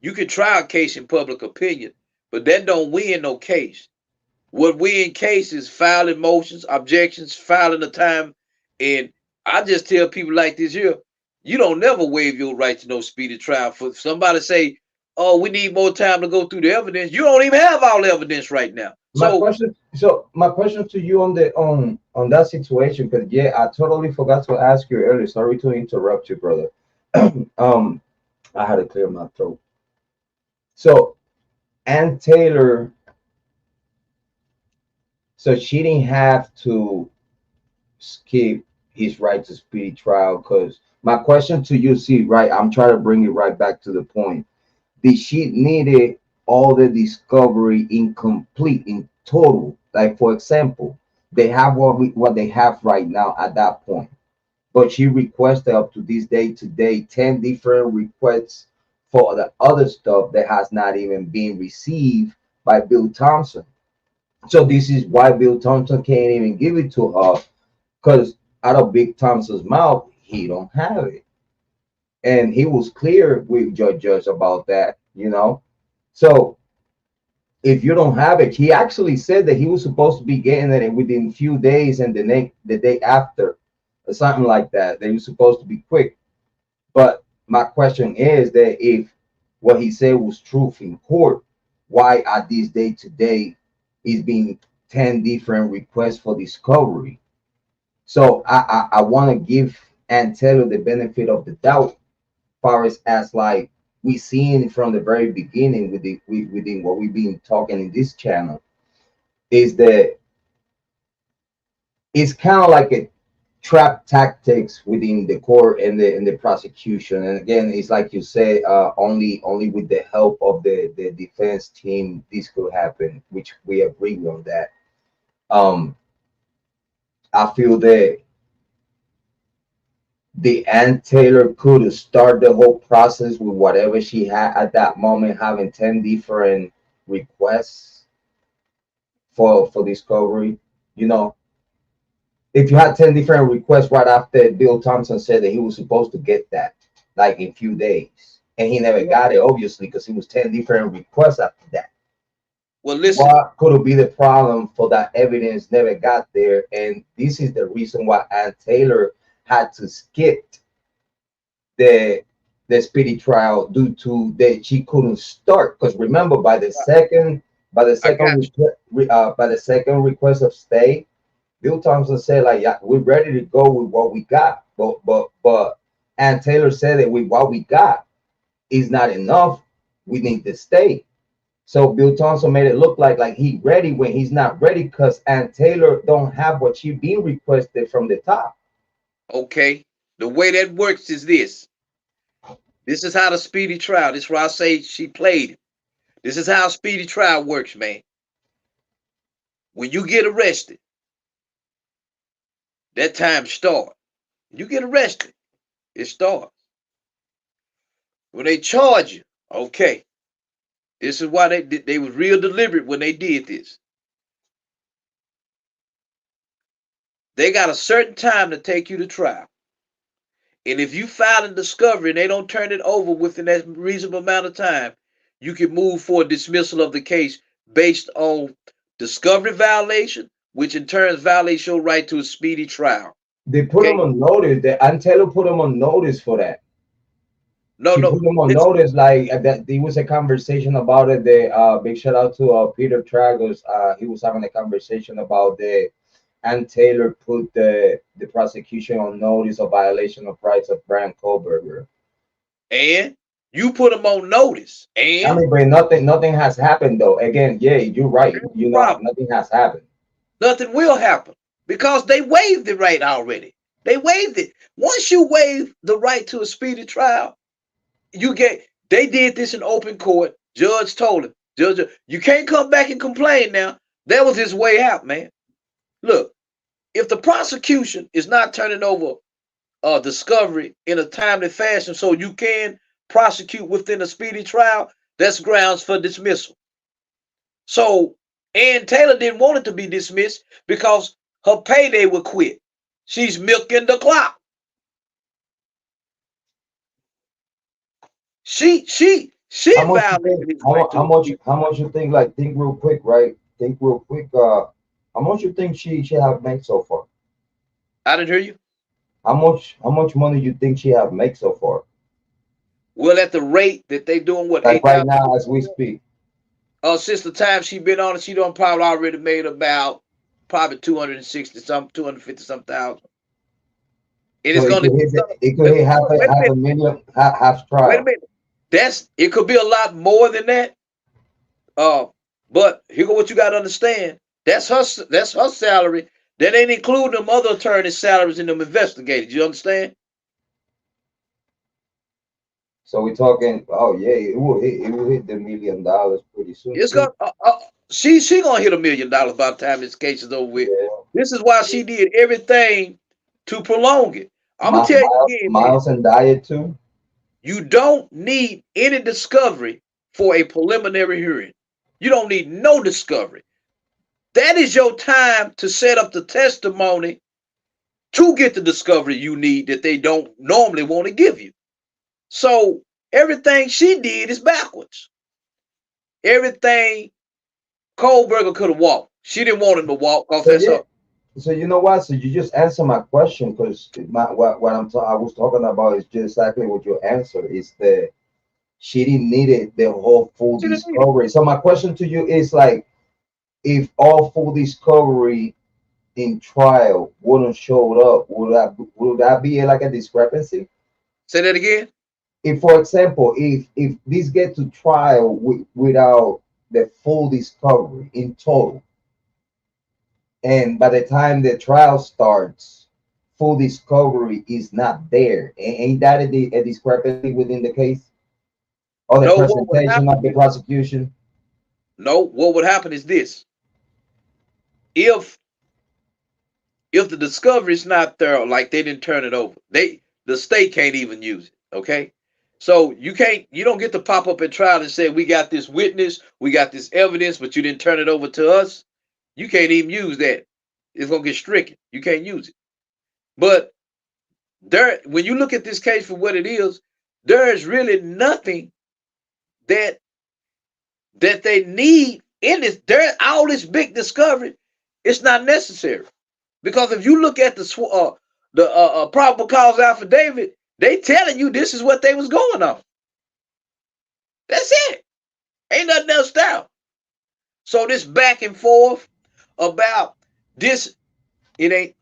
You can try a case in public opinion, but that don't win no case. What win case is filing motions, objections, filing the time, and I just tell people like this here, you don't never waive your right to no speedy trial. For somebody say, "Oh, we need more time to go through the evidence," you don't even have all the evidence right now. My So, question, so my question to you on the on that situation, because yeah, I totally forgot to ask you earlier. Sorry to interrupt you, brother. um, I had to clear my throat. So Ann Taylor, so she didn't have to skip his right to speedy trial. Because my question to you, see, right, I'm trying to bring it right back to the point. Did she needed all the discovery incomplete in total? Like for example, they have what they have right now at that point, but she requested up to this day today 10 different requests for the other stuff that has not even been received by Bill Thompson. So this is why Bill Thompson can't even give it to her, because out of Big Thompson's mouth, he don't have it. And he was clear with Judge about that, you know. So if you don't have it, he actually said that he was supposed to be getting it within a few days, and the day after, or something like that. They were supposed to be quick. But my question is that if what he said was truth in court, why at this day today is being 10 different requests for discovery? So I want to give Ann Taylor the benefit of the doubt, far as like we seen from the very beginning within what we've been talking in this channel, is that it's kind of like a trap tactics within the court and the prosecution. And again, it's like you say, only with the help of the defense team this could happen, which we agree on that. um I feel that the Ann Taylor could start the whole process with whatever she had at that moment, having 10 different requests for discovery. You know, if you had 10 different requests right after Bill Thompson said that he was supposed to get that, like in few days, and he never got it, obviously, because it was 10 different requests after that. well, listen, What could be the problem for that evidence never got there? And this is the reason why Ann Taylor had to skip the the speedy trial due to that she couldn't start. Because remember, I got you. by the second request of stay, Bill Thompson said like, yeah, we're ready to go with what we got, but and Taylor said that with what we got is not enough. We need to stay. So Bill Thompson made it look like he ready when he's not ready, because Ann Taylor don't have what she been requested from the top. Okay. The way that works is this. This is how the speedy trial. This is where I say she played it. This is how speedy trial works, man. When you get arrested, that time starts. You get arrested, it starts. When they charge you, okay. This is why they was real deliberate when they did this. They got a certain time to take you to trial. And if you file a discovery and they don't turn it over within that reasonable amount of time, you can move for a dismissal of the case based on discovery violation, which in turn violates your right to a speedy trial. They put him Okay? on notice. The Ann Taylor put him on notice for that. No, She no. put him on Listen, notice, like that there was a conversation about it. The big shout out to Peter Tragos. He was having a conversation about the Ann Taylor put the prosecution on notice of violation of rights of Bryan Kohberger. and you put them on notice, I and mean, but nothing has happened though. Again, yeah, you're right. here's the You know, problem. nothing has happened. Nothing will happen because they waived the right already. They waived it. Once you waive the right to a speedy trial, you get they did this in open court. Judge told him, Judge, you can't come back and complain now. That was his way out, man. Look, if the prosecution is not turning over discovery in a timely fashion so you can prosecute within a speedy trial, that's grounds for dismissal. So Ann Taylor didn't want it to be dismissed because her payday would quit. She's milking the clock. She How much you violated think? his right to How much you think? Like, think real quick, right? Think real quick. How much you think she have made so far? I didn't hear you. How much money you think she have made so far? Well, at the rate that they doing what Like right 8,000 now as we speak. since the time she been on it, she done probably already made about probably 260 some 250 some thousand. And So it's gonna it could hit half a million, half wait a trial. minute. It could be a lot more than that. But here go what you gotta understand. That's her salary. That ain't including them other attorneys' salaries and them investigators. You understand? So we're talking. Oh yeah, it will hit the $1 million pretty soon It's too. gonna she gonna hit $1 million by the time this case is over with. Yeah. This is why she did everything to prolong it. I'm gonna tell you again, man. Miles and Diet too. You don't need any discovery for a preliminary hearing. You don't need no discovery. That is your time to set up the testimony to get the discovery you need that they don't normally want to give you. So everything she did is backwards. Everything Kohberger could have walked. She didn't want him to walk because that's her. So you know what? So you just answer my question because what I was talking about is just exactly what your answer is. That she didn't need it the whole full She didn't need it. discovery. So my question to you is like, if all full discovery in trial wouldn't show up, would that be like a discrepancy? Say that again. If, for example, if this get to trial without the full discovery in total, and by the time the trial starts, full discovery is not there, ain't that a discrepancy within the case or the No, what would presentation happen of the is prosecution? no, what would happen is this. If the discovery is not thorough, like they didn't turn it over, the state can't even use it. Okay. So you don't get to pop up at trial and say, we got this witness, we got this evidence, but you didn't turn it over to us. You can't even use that. It's gonna get stricken. You can't use it. But when you look at this case for what it is, there is really nothing that they need in this. All this big discovery, it's not necessary. Because if you look at the probable cause affidavit, they telling you this is what they was going on. That's it. Ain't nothing else down. So this back and forth about this, it ain't.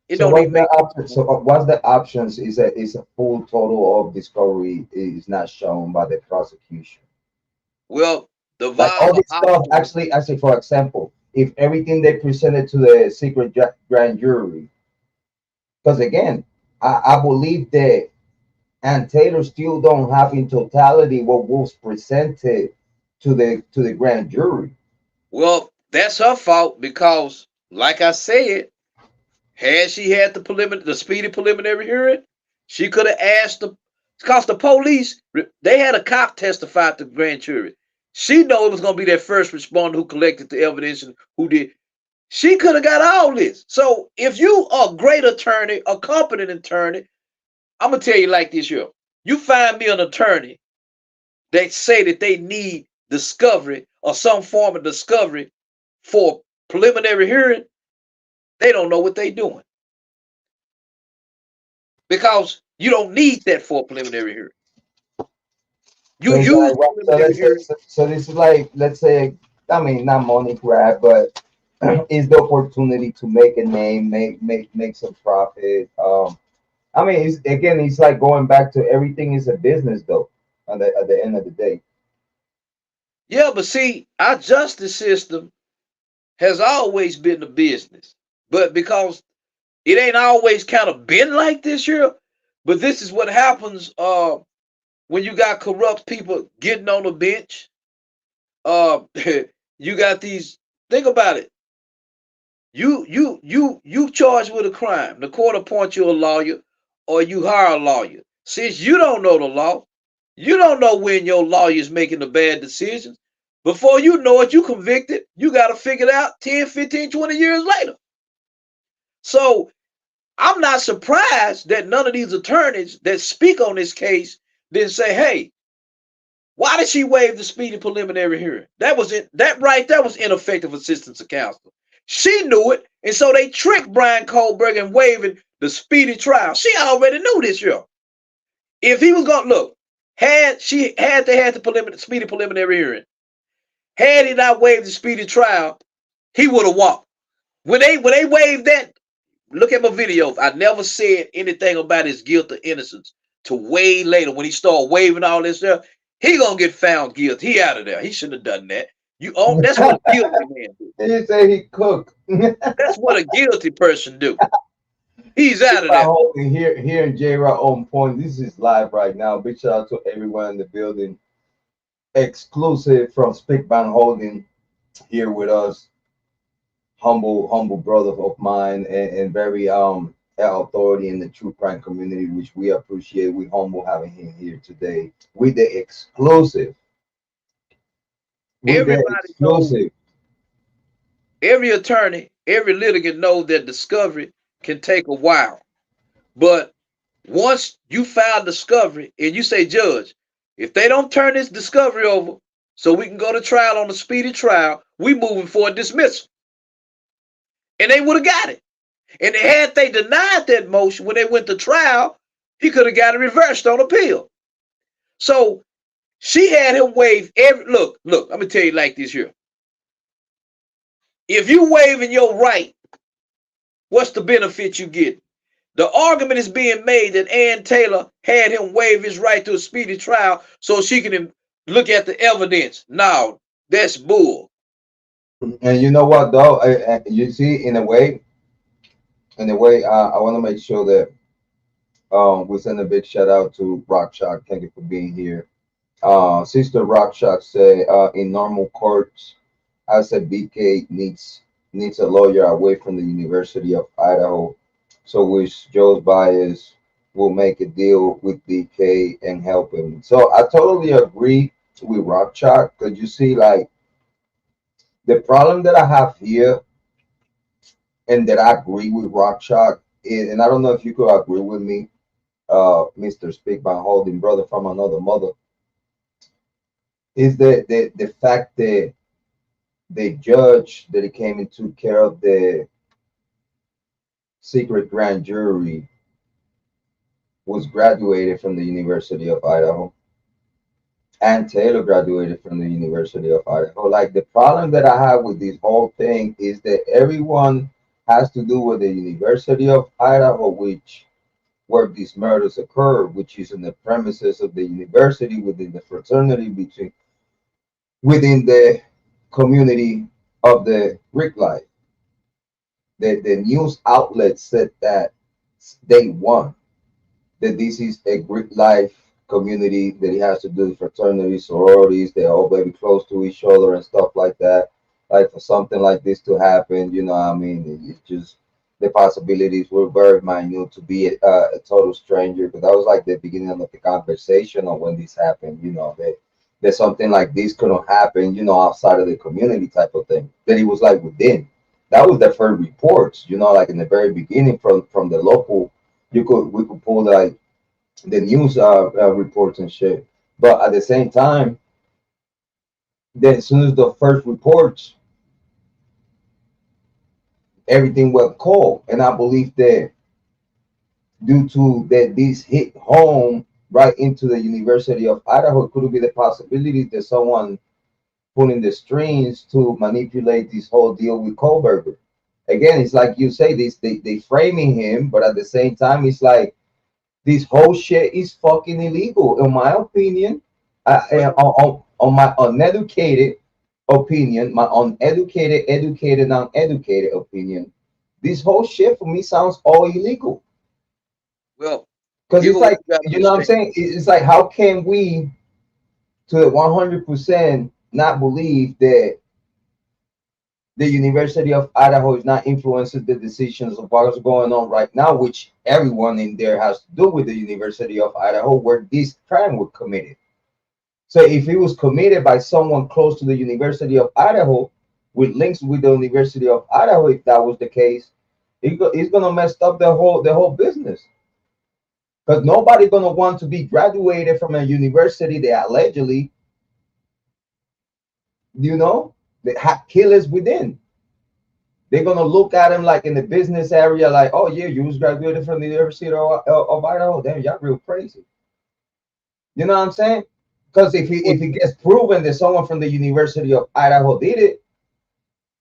It So don't even make. what's the options? Is a full total of discovery is not shown by the prosecution. Well, the Like all vial this stuff, actually, for example, if everything they presented to the secret grand jury, because again, I believe that and Taylor still don't have in totality what was presented to the grand jury. Well, that's her fault because, like I said, had she had the speedy preliminary hearing, she could have asked because the police, they had a cop testify to the grand jury. She know it was going to be that first responder who collected the evidence and who did. She could have got all this. So if you are a great attorney, a competent attorney, I'm going to tell you like this, here. You find me an attorney that say that they need discovery or some form of discovery for preliminary hearing, they don't know what they're doing. Because you don't need that for a preliminary hearing. You So, use like, so this is like, let's say, I mean, not money grab, but is the opportunity to make a name, make some profit. I mean, it's like going back to everything is a business, though. At the end of the day. Yeah, but see, our justice system has always been a business, but because it ain't always kind of been like this here, but this is what happens when you got corrupt people getting on the bench Uh, you got these. Think about it. You charged with a crime. The court appoints you a lawyer, or you hire a lawyer. Since you don't know the law, you don't know when your lawyer is making the bad decisions. Before you know it, you convicted. You got to figure it out 10, 15, 20 years later. So I'm not surprised that none of these attorneys that speak on this case didn't say, hey, why did she waive the speedy preliminary hearing? That was it. That right there was ineffective assistance of counsel. She knew it, and so they tricked Bryan Kohberger in waiving the speedy trial. She already knew this, yo. If he was gonna look, had they had the speedy preliminary hearing, had he not waived the speedy trial, he would have walked. When they waived that, look at my videos. I never said anything about his guilt or innocence to way later when he started waving all this stuff. He gonna get found guilty. He out of there. He shouldn't have done that. You own that's what a guilty man do. He say he cook. That's what a guilty person do. He's out of there. Here in Jrod on point. This is live right now. Big shout out to everyone in the building. Exclusive from Speakman Holding here with us. Humble brother of mine and very authority in the true crime community, which we appreciate. We humble having him here today with the exclusive. With the Everybody knows, exclusive. every attorney, every litigant knows that discovery can take a while. But once you file discovery and you say, Judge, if they don't turn this discovery over so we can go to trial on a speedy trial, we moving for a dismissal. And they would have got it. And had they denied that motion when they went to trial, he could have got it reversed on appeal. So she had him waive every look, let me tell you like this here. If you waiving your right, what's the benefit you get? The argument is being made that Ann Taylor had him waive his right to a speedy trial so she can look at the evidence. No, that's bull. And you know what though? You see, I want to make sure that we send a big shout out to Rock Shock. Thank you for being here. Sister Rock Shock say in normal courts, I said BK needs a lawyer away from the University of Idaho, so which Joe's bias will make a deal with BK and help him. So I totally agree with Rock Shock because you see, like the problem that I have here, and that I agree with Rock Shock, and I don't know if you could agree with me, Mr. Speak by Holding brother from another mother, is the fact that the judge that came and took care of the secret grand jury was graduated from the University of Idaho. And Taylor graduated from the University of Idaho. Like the problem that I have with this whole thing is that everyone has to do with the University of Idaho, which where these murders occur, which is in the premises of the university, within the fraternity, within the community of the Greek life. The news outlet said that day one that this is a Greek life community, that it has to do with fraternity, sororities, they're all very close to each other and stuff like that. Like for something like this to happen, you know what I mean? It's just the possibilities were very minute to be a total stranger. Because that was like the beginning of the conversation of when this happened, you know, that something like this couldn't happen, you know, outside of the community type of thing. That it was like within. That was the first reports, you know, like in the very beginning from the local. We could pull like the news reports and shit. But at the same time, then as soon as the first reports, everything went cold. And I believe that due to that this hit home right into the University of Idaho, could be the possibility that someone pulling the strings to manipulate this whole deal with Kohberger. Again, it's like you say, they framing him, but at the same time, it's like this whole shit is fucking illegal, in my opinion. On my uneducated opinion, my uneducated, educated, uneducated opinion, this whole shit for me sounds all illegal. Well, Because it's like, you know what I'm saying? It's like, how can we, to 100%, not believe that the University of Idaho is not influencing the decisions of what's going on right now, which everyone in there has to do with the University of Idaho, where this crime was committed. So if it was committed by someone close to the University of Idaho, with links with the University of Idaho, if that was the case, it's gonna mess up the whole business. Because nobody gonna want to be graduated from a university that allegedly, you know, they have killers within. They're gonna look at him like in the business area, like, oh yeah, you was graduated from the University of Idaho. Damn, y'all real crazy. You know what I'm saying? Because if it gets proven that someone from the University of Idaho did it,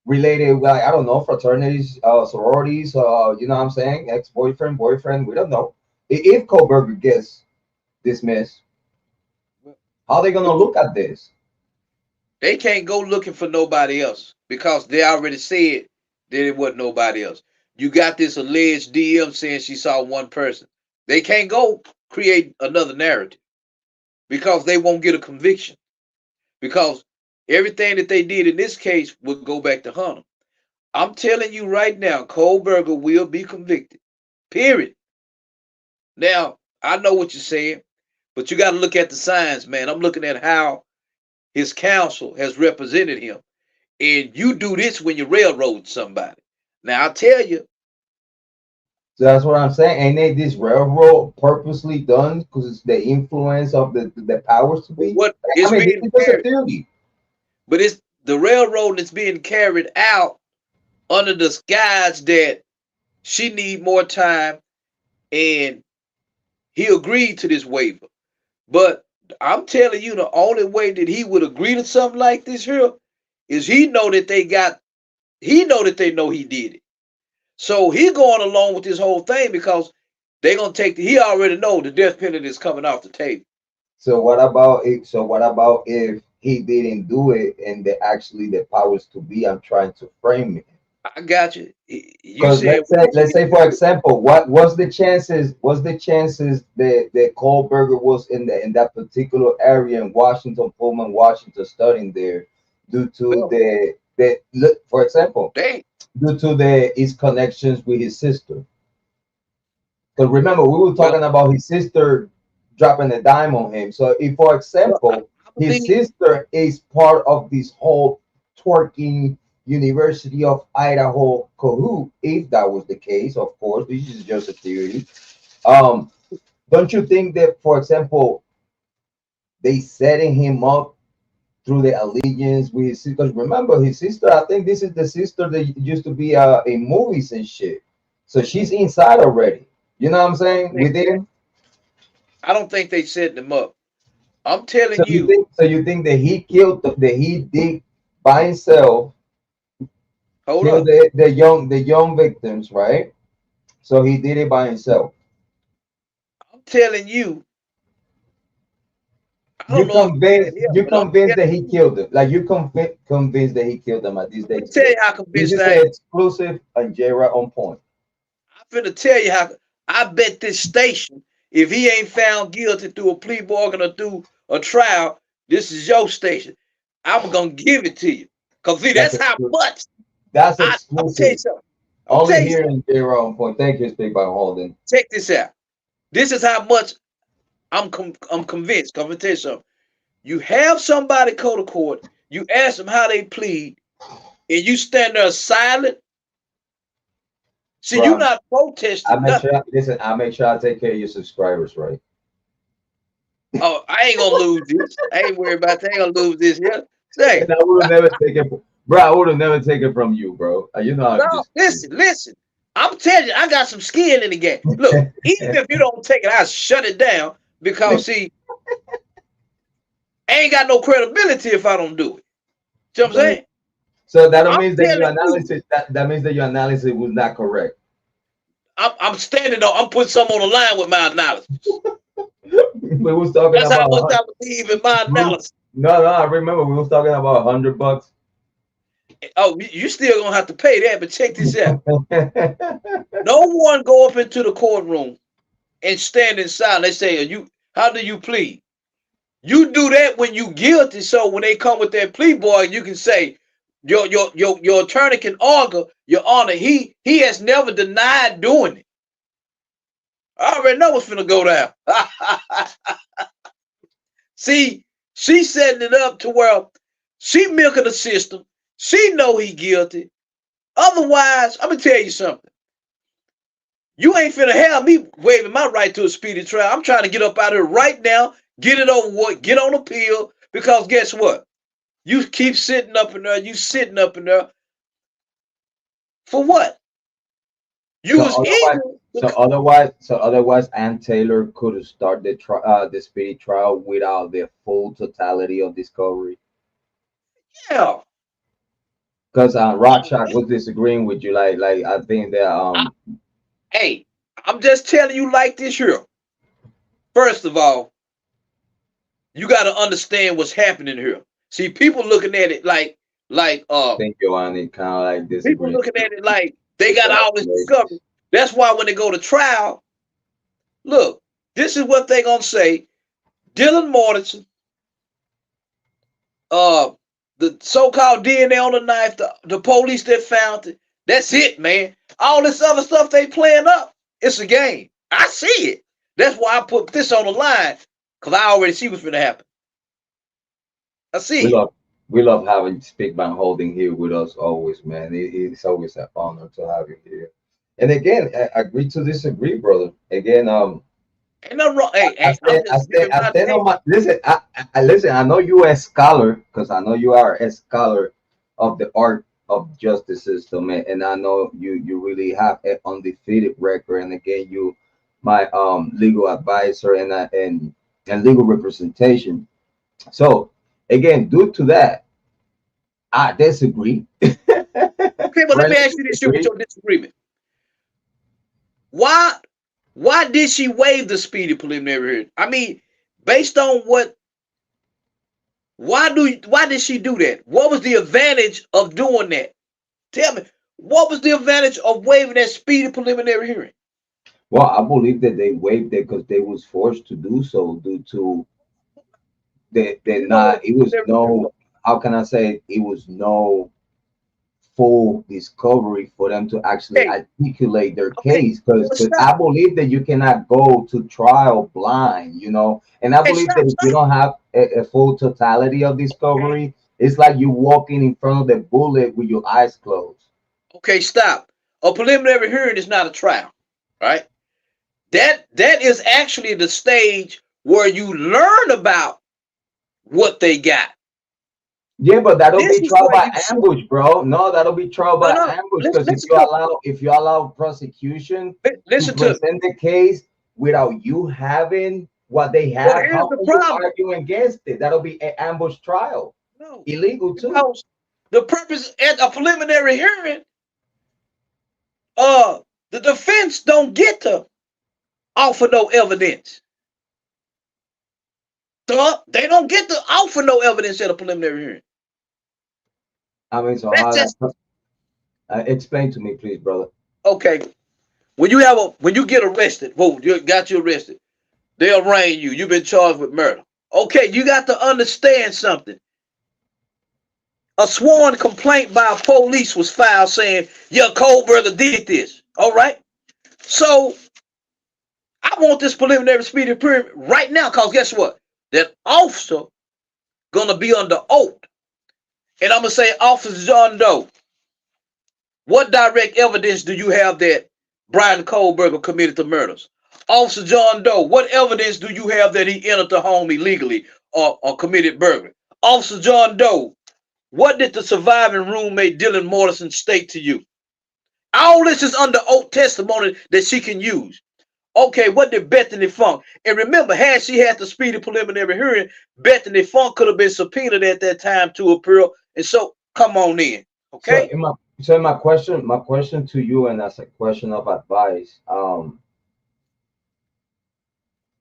related, like, I don't know, fraternities, sororities, you know what I'm saying, ex-boyfriend, boyfriend, we don't know. If Kohberger gets dismissed, how are they gonna look at this? They can't go looking for nobody else because they already said that it wasn't nobody else. You got this alleged DM saying she saw one person. They can't go create another narrative because they won't get a conviction. Because everything that they did in this case would go back to Hunter. I'm telling you right now, Kohberger will be convicted. Period. Now, I know what you're saying, but you got to look at the signs, man. I'm looking at how his counsel has represented him. And you do this when you railroad somebody. Now, I tell you, So that's what I'm saying. Ain't they this railroad purposely done because it's the influence of the powers to be? what I is mean, this being is just a carried, theory. but it's the railroad that's being carried out under the guise that she need more time and he agreed to this waiver. But I'm telling you, the only way that he would agree to something like this here is he know that they know he did it. So he going along with this whole thing because they're gonna he already know the death penalty is coming off the table. So what about it? So what about if he didn't do it and the actually the powers to be? I'm trying to frame it. I got you. You Because said let's say for example, what was the chances? Was the chances that Kohberger was in that particular area in Washington, Pullman, Washington, studying there, due to well, for example, they due to his connections with his sister. Because remember, we were well, talking about his sister dropping a dime on him. So if, for I example, his believe sister is part of this whole twerking University of Idaho cahoot, if that was the case, of course, this is just a theory. Um, don't you think that, for example, they setting him up through the allegiance with his sister? Because remember, his sister, I think this is the sister that used to be in movies and shit. So she's inside already. You know what I'm saying? Within. I don't think they set them up. I'm So telling you you, think that he killed that he did by himself hold kill up. the young victims, right? So he did it by himself. I'm telling you, I don't You know if you can convinced hear, you but I'm convinced that telling he you. killed them. Like you convinced that he killed them at this I'm day gonna tell today. you how This convinced is I an am. exclusive on Jrod on point. I'm finna tell you how. I bet this station, if he ain't found guilty through a plea bargain or through a trial, this is your station. I'm gonna give it to you. Cause see, That's that's how exclusive. much That's I'm gonna tell you exclusive. something. I'm gonna Only tell you here something. in Jrod on point. Thank you, Speak by Holden. Check this out. This is how much I'm convinced. I'm gonna tell you something. You have somebody go to court, you ask them how they plead, and you stand there silent. See, you're Bro, not I protesting make nothing. sure. Listen, I make sure I take care of your subscribers, right? Oh, I ain't gonna lose this. I ain't worried about that. I ain't gonna lose this here. Say, And I would have never taken, bro. I would have never taken from you, bro. You know I'm no, just kidding. listen. I'm telling you, I got some skin in the game. Look, even if you don't take it, I shut it down because see, I ain't got no credibility if I don't do it. See what I'm Right. saying? So that I'm means that your telling you, analysis that means that your analysis was not correct. I'm standing on. I'm putting some on the line with my analysis. We was talking That's how about much I believe in my no, analysis. no. I remember we was talking about $100. Oh, you still gonna have to pay that, but check this out. No one go up into the courtroom and stand in silence. They say, "Are you? How do you plead?" You do that when you guilty. So when they come with that plea, boy, you can say your attorney can argue, Your Honor, he has never denied doing it. I already know what's finna go down. See, she setting it up to where she milking the system. She know he guilty. Otherwise, I'm gonna tell you something. You ain't finna have me waiving my right to a speedy trial. I'm trying to get up out of here right now, get it over with, get on appeal. Because guess what? You keep sitting up in there. You sitting up in there for what? You So was otherwise, eager. so otherwise, Ann Taylor could start the speedy trial without the full totality of discovery. Yeah. Because Rothschild was disagreeing with you. Like I think that Hey, I'm just telling you like this here. First of all, you got to understand what's happening here. See, people looking at it I think Giovanni kind of like people disagreeing. looking at it like they got all this discovery. That's why when they go to trial, look, this is what they gonna say. Dylan Mortensen, the so-called DNA on the knife, the police that found it. That's it, man. All this other stuff they playing up, it's a game. I see it. That's why I put this on the line, because I already see what's gonna happen. I We see it. love we love having Speakman Holding here with us always, man. It's always an honor to have you here. And again, I agree to disagree, brother. Again, Ain't nothing wrong. Hey, I hey, I'm stand, I just stand, giving I my stand take. on my listen. Listen. I know you are a scholar because I know you are a scholar of the art of justice system, and I know you really have an undefeated record. And again, you my legal advisor and legal representation. So again, due to that, I disagree. Okay, but let me Really ask you this here with disagree. your disagreement. Why why did she waive the speedy preliminary hearing? I mean, based on what why did she do that? What was the advantage of doing that? Tell me, what was the advantage of waiving that speedy preliminary hearing? Well, I believe that they waived it because they was forced to do so due to they You know what not. It was preliminary hearing was? no. How can I say it was no full discovery for them to actually Okay, articulate their okay. case because But I stop. believe that you cannot go to trial blind, and I Hey, believe that if you stop. don't have a full totality of Okay. discovery, it's like you walking in front of the bullet with your eyes closed. Okay, stop. A preliminary hearing is not a trial, right? That is actually the stage where you learn about what they got. Yeah, but that'll This be is trial where by you see. ambush, bro. No, that'll be trial No, by no. ambush Listen, because if listen you to me. allow prosecution to Listen to me. present the case without you having what they Well, have, here's how the can you problem. argue against it? That'll be an ambush trial. No, Illegal too. because the purpose at a preliminary hearing, uh, the defense don't get to offer no evidence. So they don't get to offer no evidence at a preliminary hearing. I mean, so That's how just that explain to me, please, brother. okay. When you get arrested, whoa, you arrested. They arraign you. You've been charged with murder. Okay, you got to understand something. A sworn complaint by police was filed saying, your Kohberger did this. All right. So I want this preliminary speedy period right now, because guess what? That officer gonna be under oath. And I'm gonna say, Officer John Doe, what direct evidence do you have that Bryan Kohberger committed the murders? Officer John Doe, what evidence do you have that he entered the home illegally or committed burglary? Officer John Doe, what did the surviving roommate Dylan Mortensen state to you? All this is under oath testimony that she can use. Okay, what did Bethany Funk? And remember, had she had the speedy preliminary hearing, Bethany Funk could have been subpoenaed at that time to appear. And so, come on in. So Okay? in my question to you, and as a question of advice,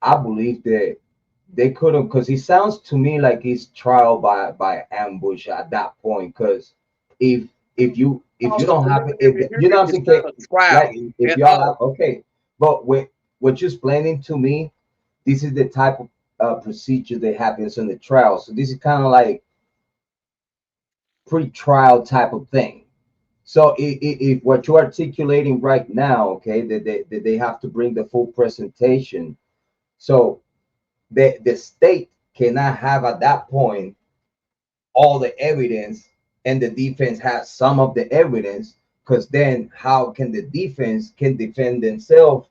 I believe that they couldn't, because it sounds to me like it's trial by ambush at that point. Because if if you Because the don't have it, preliminary you know hearing what I'm is saying? not a Like trial if at y'all have all. okay, but what you're explaining to me, this is the type of procedure that happens in the trial. So this is kind of like pre-trial type of thing. So if what you're articulating right now, okay, that they have to bring the full presentation, so the state cannot have at that point all the evidence and the defense has some of the evidence, because then how can the defense can defend themselves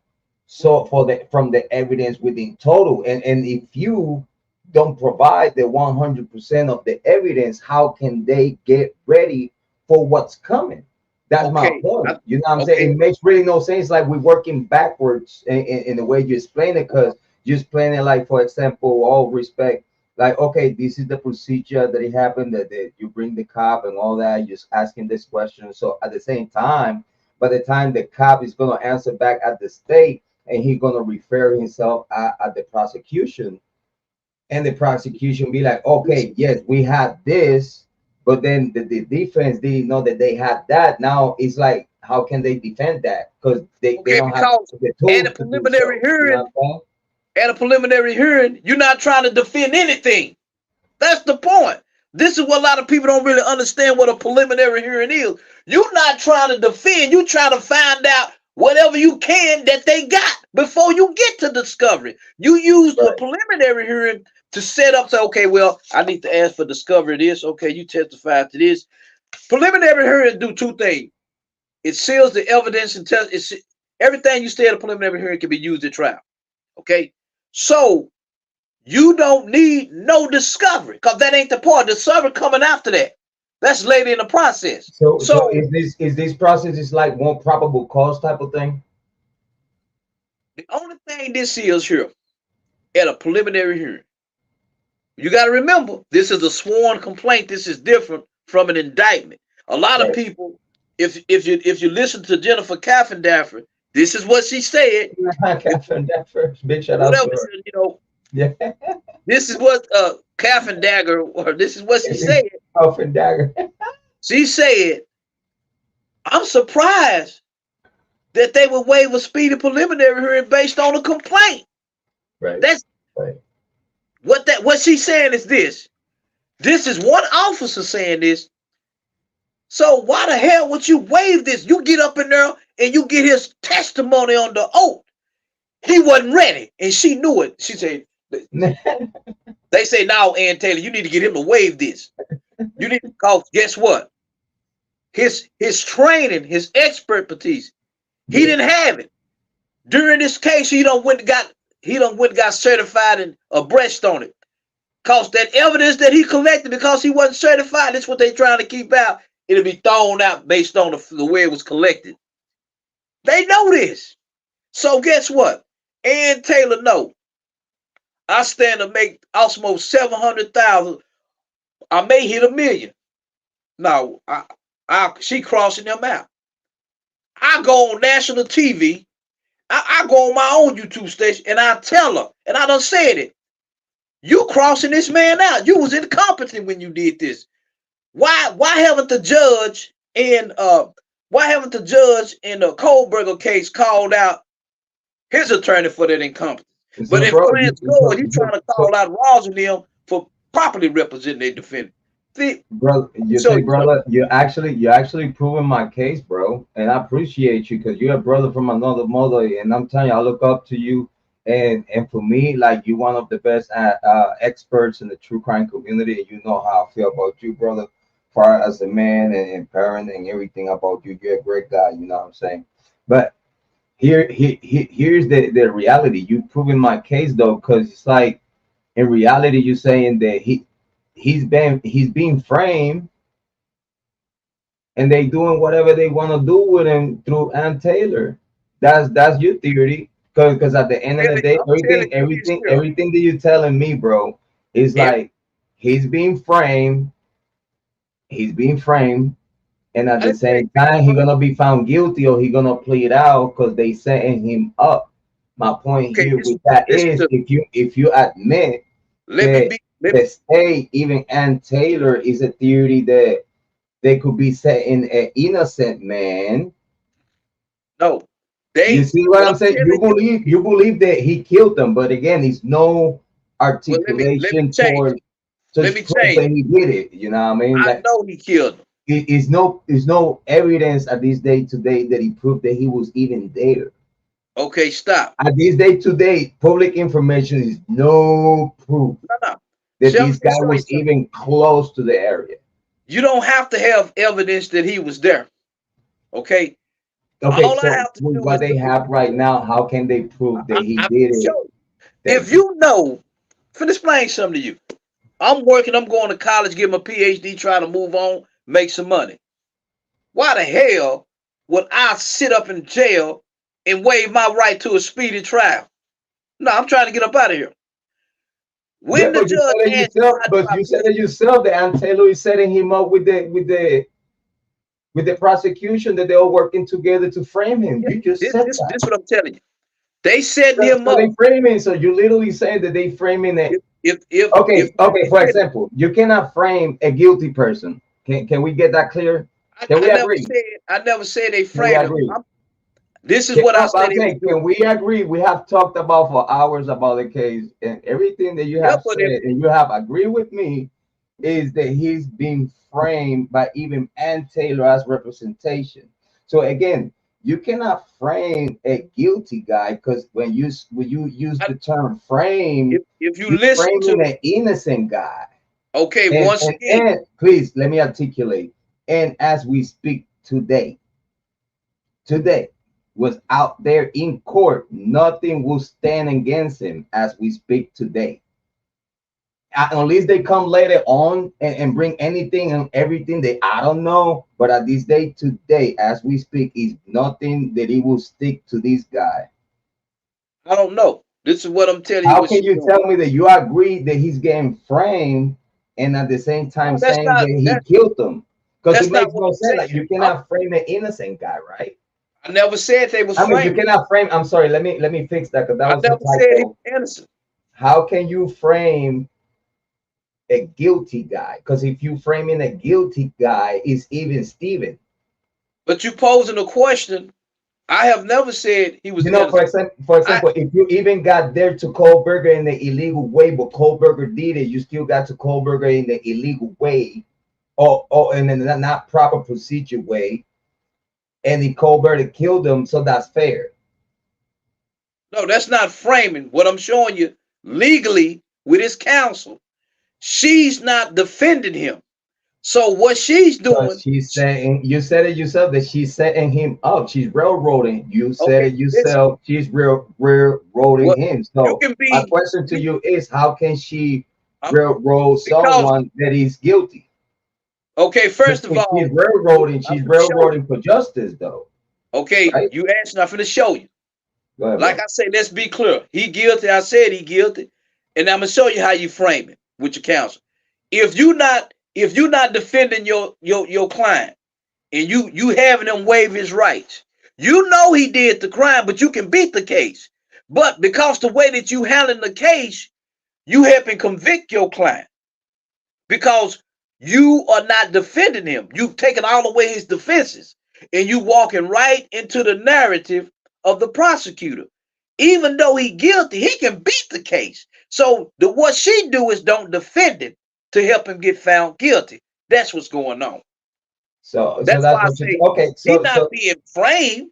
so for the from the evidence within total, and if you don't provide the 100% of the evidence, how can they get ready for what's coming? That's my Okay. point. You know what I'm Okay. saying? It makes really no sense. Like we're working backwards in the way you explain it, because you explain it like, for example, all respect, like, okay, this is the procedure that it happened, that you bring the cop and all that, just asking this question. So at the same time, by the time the cop is going to answer back at the state, and he's going to refer himself at the prosecution, and the prosecution be like, okay, yes, we had this, but then the defense didn't know that they had that. Now it's like, how can they defend that? Because they Okay, don't have because the at tools a to do preliminary so. You know hearing, what I'm saying? at a preliminary hearing, you're not trying to defend anything. That's the point. This is what a lot of people don't really understand what a preliminary hearing is. You're not trying to defend, you're trying to find out whatever you can that they got before you get to discovery. You use the Right. preliminary hearing to set up, say, okay, well, I need to ask for discovery of this. Okay, you testify to this. Preliminary hearings do two things. It seals the evidence and tells it's everything you say at a preliminary hearing can be used at trial. Okay, so you don't need no discovery because that ain't the part. Discovery coming after that. That's later in the process. So is this process is like one probable cause type of thing? The only thing this is here at a preliminary hearing, you got to remember this is a sworn complaint. This is different from an indictment. A lot of Right. people, if you listen to Jennifer Kaffendaffer, this is what she said. Catherine, that first big shout out Whatever, to her. you know, Yeah. this is what Kaffendagger, or this is what she said. Catherine Dagger. She said, I'm surprised that they would waive a speedy preliminary hearing based on a complaint. Right. That's Right. what she's saying is this. This is one officer saying this. So why the hell would you waive this? You get up in there and you get his testimony on the oath. He wasn't ready, and she knew it. She said, they say, now, Ann Taylor, you need to get him to waive this. You need to, because guess what? His training, his expertise, he didn't have it. During this case, he done went and got certified and abreast on it. Cause that evidence that he collected, because he wasn't certified, that's what they trying to keep out. It'll be thrown out based on the way it was collected. They know this. So guess what? Ann Taylor know. I stand to make almost 700,000. I may hit $1 million. Now, she crossing them out. I go on national TV. I go on my own YouTube station and I tell her, and I done said it. You crossing this man out. You was incompetent when you did this. Why haven't the judge in the Kohberger case called out his attorney for that incompetence? So, But in bro, France Court, he's trying to call out Ross and them for properly representing their defendant. See, brother, brother, you're actually proving my case, bro, and I appreciate you because you're a brother from another mother, and I'm telling you, I look up to you, and for me, like, you're one of the best experts in the true crime community, and you know how I feel about you, brother, far as a man and parent and everything about you. You're a great guy, you know what I'm saying? But here's the reality. You proving my case though, because it's like in reality, you're saying that he's being framed, and they doing whatever they want to do with him through Ann Taylor. That's your theory. Because at the end of the day, everything that you're telling me, bro, is like he's being framed. He's being framed, and at the same time, he's gonna be found guilty or he's gonna plead out because they setting him up. My point here with that is, if you admit that the state, even Ann Taylor, is a theory that they could be setting an innocent man. No, you see what I'm saying? You believe that he killed them, but again, it's no Well, let me articulation change. to Let me prove change. that he did it. You know what I mean? I Like know he killed him. is no evidence at this day today that he proved that he was even there. Okay, stop. At this day today, public information is no proof No, no. that this Let me guy show you was something. even close to the area. You don't have to have evidence that he was there. Okay. Okay, All I so have to with do what is they look at have right now, how can they prove that he I'm did gonna it? show you. Thank If you. you know, finna explain something to you. I'm working, I'm going to college, get my PhD, trying to move on, make some money. Why the hell would I sit up in jail and waive my right to a speedy trial? No, I'm trying to get up out of here. Yeah, When the but you judge said it asked me, yourself. why do But I you said plead? it yourself that Aunt Taylor is setting him up with the prosecution that they are working together to frame him. Yeah, You just said that. this what I'm telling you. They setting him So up. they framing. So you literally say that they framing it. If Okay. For example, you cannot frame a guilty person. Can we get that clear? Can we agree? I never said they Can we framed him. agree? This is what I said I'm they was saying, doing. can we agree? We have talked about for hours about the case and everything that you Yeah, have but said, and you have agreed with me, is that he's being framed by even Ann Taylor as representation. So again, you cannot frame a guilty guy because when you use I, the term frame, if you you're listen framing to, an innocent guy. okay, once again, And please let me articulate. And as we speak today was out there in court, nothing will stand against him as we speak today. Unless they come later on and bring anything and everything that I don't know, but at this day today, as we speak, is nothing that he will stick to this guy. I don't know. This is what I'm telling you How what can she's you doing. tell me that you agree that he's getting framed and at the same No, time saying that he that killed them? Because it that's not makes what no I'm sense. saying. Like you cannot frame an innocent guy, right? I never said they was I mean, you framed. cannot frame. I'm sorry. Let me fix that because that I was a never said he was typo. innocent. How can you frame a guilty guy? Because if you frame in a guilty guy, it's even Steven. But you posing a question. I have never said he was You know, innocent. for I example, if you even got there to Kohberger in the illegal way, but Kohberger did it, you still got to Kohberger in the illegal way, or in a not proper procedure way, and the Kohberger killed him, so that's fair. no, that's not framing. What I'm showing you legally with his counsel, she's not defending him. So what she's Because doing, she's saying, you said it yourself that she's setting him up. She's railroading. You said okay, it listen, yourself. She's railroading what him. you So can my be, question to you is, how can she um, railroad because someone that is guilty? okay, first of If all, I'm she's gonna show you. railroading for justice, though, Okay, right? you asked, I'm gonna show you. Go ahead, Like bro. I say, let's be clear. He guilty. I said he guilty, and I'm gonna show you how you frame it with your counsel. If you not defending your client and you having him waive his rights, you know he did the crime, but you can beat the case. But because the way that you handling the case, you helping convict your client because you are not defending him. You've taken all away his defenses and you walking right into the narrative of the prosecutor. Even though he guilty, he can beat the case. So what she do is don't defend him to help him get found guilty. That's what's going on. So That's that's why I what you say okay. he So not being framed.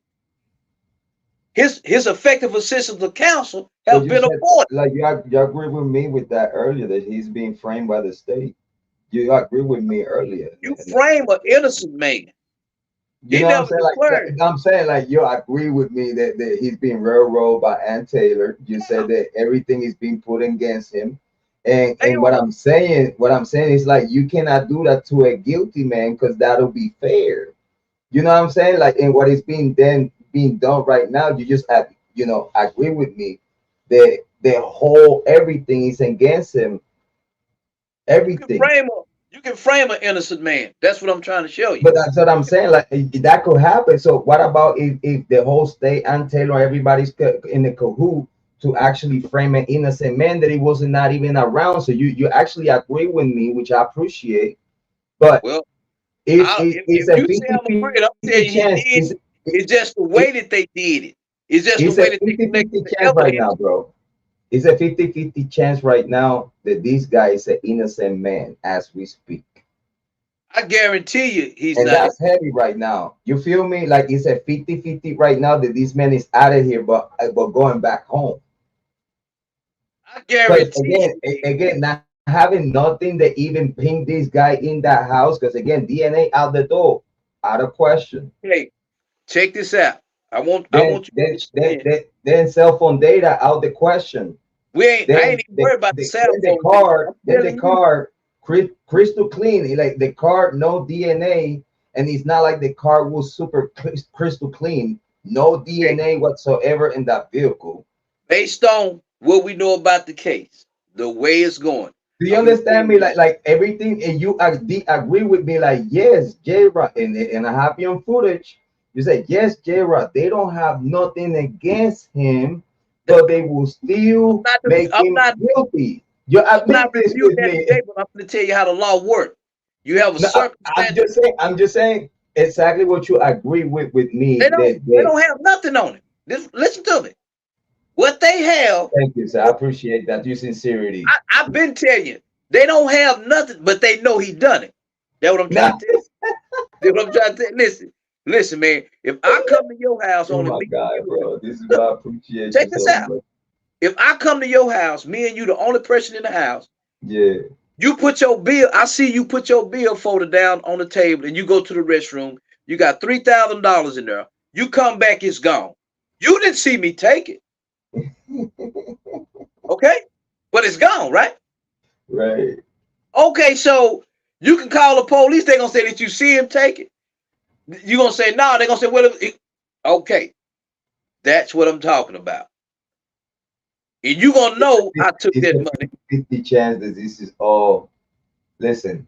His effective assistance of counsel but have you been said afforded. like you agree with me with that earlier that he's being framed by the state. You agree with me earlier. You frame an innocent man. You He know what I'm never saying? declared. I'm saying like you agree with me that he's being railroaded by Ann Taylor. You said that everything is being put against him. They And on what I'm saying is like you cannot do that to a guilty man because that'll be fair. You know what I'm saying? Like and what is being done right now, you just have agree with me that the whole everything is against him. You can Everything. frame a you can frame an innocent man. That's what I'm trying to show you. But that's what I'm saying. Like that could happen. So what about if the whole state and Taylor, everybody's in the cahoot to actually frame an innocent man that he wasn't not even around? So you actually agree with me, which I appreciate. But Well, it's if a you say I'm 50-50 afraid, I'll tell you he chance. did it. It's just the It, way that they did it. It's just the it's way a that they 50-50 collected the chance right evidence. now, bro. It's a 50-50 chance right now that this guy is an innocent man as we speak. I guarantee you he's And not. that's heavy right now. You feel me? Like it's a 50-50 right now that this man is out of here, but going back home. I Because guarantee again, again, not having nothing that even ping this guy in that house. Because again, DNA out the door, out of question. you. Hey, check this out. I Then want you to then then understand. then, then cell phone data out the question. We ain't. I ain't even worried about the cell Then the phone data. card, I'm telling you. crystal clean. Like the card, no DNA, and it's not like the card was super crystal clean, no Hey, DNA whatsoever in that vehicle. based on what we know about the case, the way it's going, Do you I'm gonna tell understand you me? this. Like everything, and you agree with me. Like yes, Jrod, and I have you on footage. You say yes, Jrod. They don't have nothing against him, but they will still make I'm him not. guilty. You I'm not admit this reviewing with that me. today, but I'm going to tell you how the law works. You have a No, I'm circumstance. just saying. I'm just saying exactly what you agree with me. That They they. don't have nothing on it. Listen to me. What they have, Thank you, sir. I appreciate that. Your sincerity. I've been telling you, they don't have nothing, but they know he done it. That's what I'm No. trying to tell you. That's what I'm trying to tell you. Listen, man. If I come to your house, Oh only my me and God, you. bro. This is Look, why I appreciate you check this so out. much. If I come to your house, me and you, the only person in the house, Yeah. you put your bill. I see you put your bill folder down on the table, and you go to the restroom. You got $3,000 in there. You come back, it's gone. You didn't see me take it, okay? But it's gone, right? Right. Okay, so you can call the police. They're gonna say that you see him take it. You're gonna say no. They're gonna say, well, okay, that's what I'm talking about. And you gonna know I took It's that a money. 50 chance that this is all. Listen,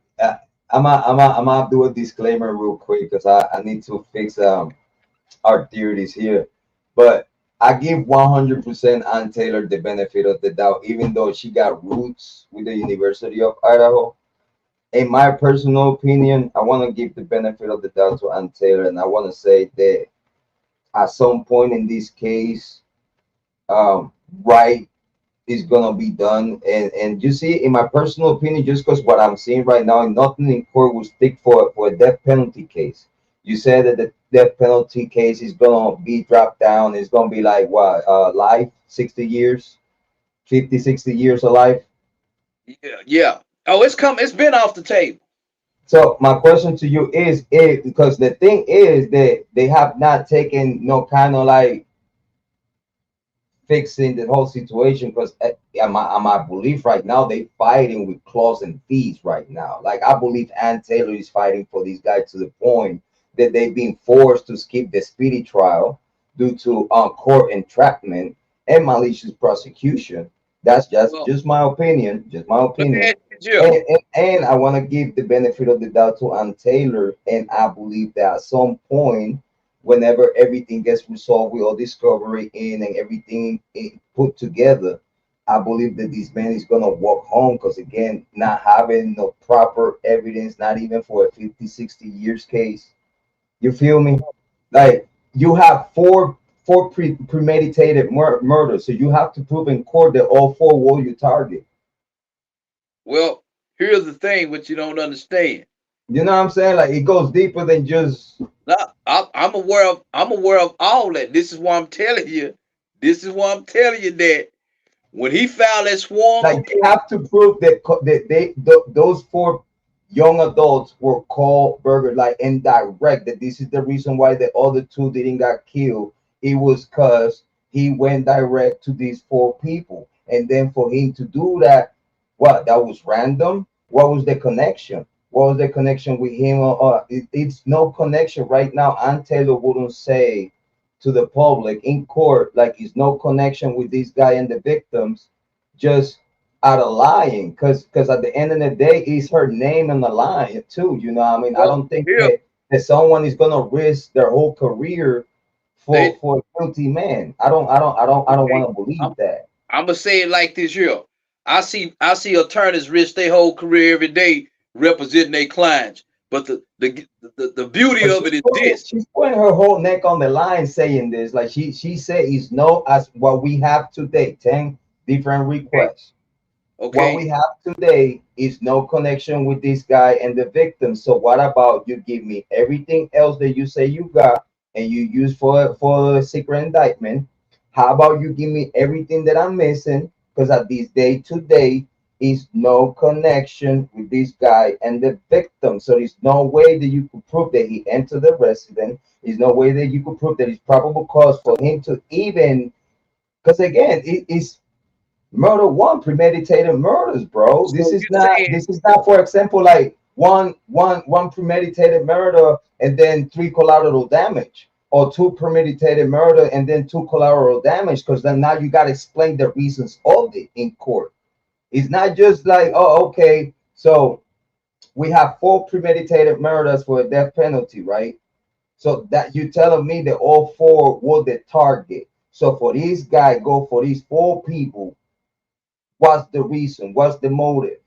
I'm gonna do a disclaimer real quick because I need to fix our theories here. But I give 100% Ann Taylor the benefit of the doubt, even though she got roots with the University of Idaho. In my personal opinion, I want to give the benefit of the doubt to Ann Taylor, and I want to say that at some point in this case, um, right is gonna be done. And you see, in my personal opinion, just because what I'm seeing right now, nothing in court will stick for a death penalty case. You said that the death penalty case is gonna be dropped down. It's gonna be like what, life, 60 years, 50, 60 years of life. Yeah, yeah. Oh, it's come. It's been off the table. So my question to you is, if because the thing is that they have not taken no kind of like fixing the whole situation, because my belief right now they fighting with claws and feet right now. Like I believe Ann Taylor is fighting for these guys to the point that they've been forced to skip the speedy trial due to court entrapment and malicious prosecution. That's just Well, just my opinion, just my let me opinion. ask you, Jill. And I want to give the benefit of the doubt to Ann Taylor, and I believe that at some point, whenever everything gets resolved with all discovery in and everything put together, I believe that this man is gonna walk home, because again, not having no proper evidence, not even for a 50, 60 years case. You feel me? Like you have four premeditated murders, so you have to prove in court that all four were your target. Well, here's the thing, what you don't understand. You know what I'm saying? Like it goes deeper than just Now, I'm aware of. I'm aware of all that. This is why I'm telling you. This is why I'm telling you that when he filed that sworn like they complaint, have to prove that those four young adults were called burger like indirect, that this is the reason why the other two didn't got killed. It was because he went direct to these four people, and then for him to do that, what, that was random? What was the connection? What was the connection with him? It's no connection right now. Aunt Taylor wouldn't say to the public in court like it's no connection with this guy and the victims, just out of lying, because at the end of the day it's her name on the line too. You know what I mean? I well, don't think here that someone is gonna risk their whole career they for a guilty man. I don't okay. want to believe I'm that. I'm gonna say it like this here. I see attorneys risk their whole career every day representing their clients. But the beauty But of it is this. she's putting her whole neck on the line saying this. Like she said, it's no as what we have today. Ten. different requests. What we Okay. have today is no connection with this guy and the victim. So what about you give me everything else that you say you got and you use for a secret indictment? How about you give me everything that I'm missing? Because at this day today is no connection with this guy and the victim. So there's no way that you could prove that he entered the residence. There's no way that you could prove that it's probable cause for him to even, because again, it's murder one, premeditated murders, bro. So This is you're not, saying, this is not, for example, like one premeditated murder and then three collateral damage, or two premeditated murder and then two collateral damage, because then now you got to explain the reasons of it in court. It's not just like, oh, okay, so we have four premeditated murders for a death penalty, right? So that you telling me that all four were the target. So for this guy, go for these four people. What's the reason? What's the motive?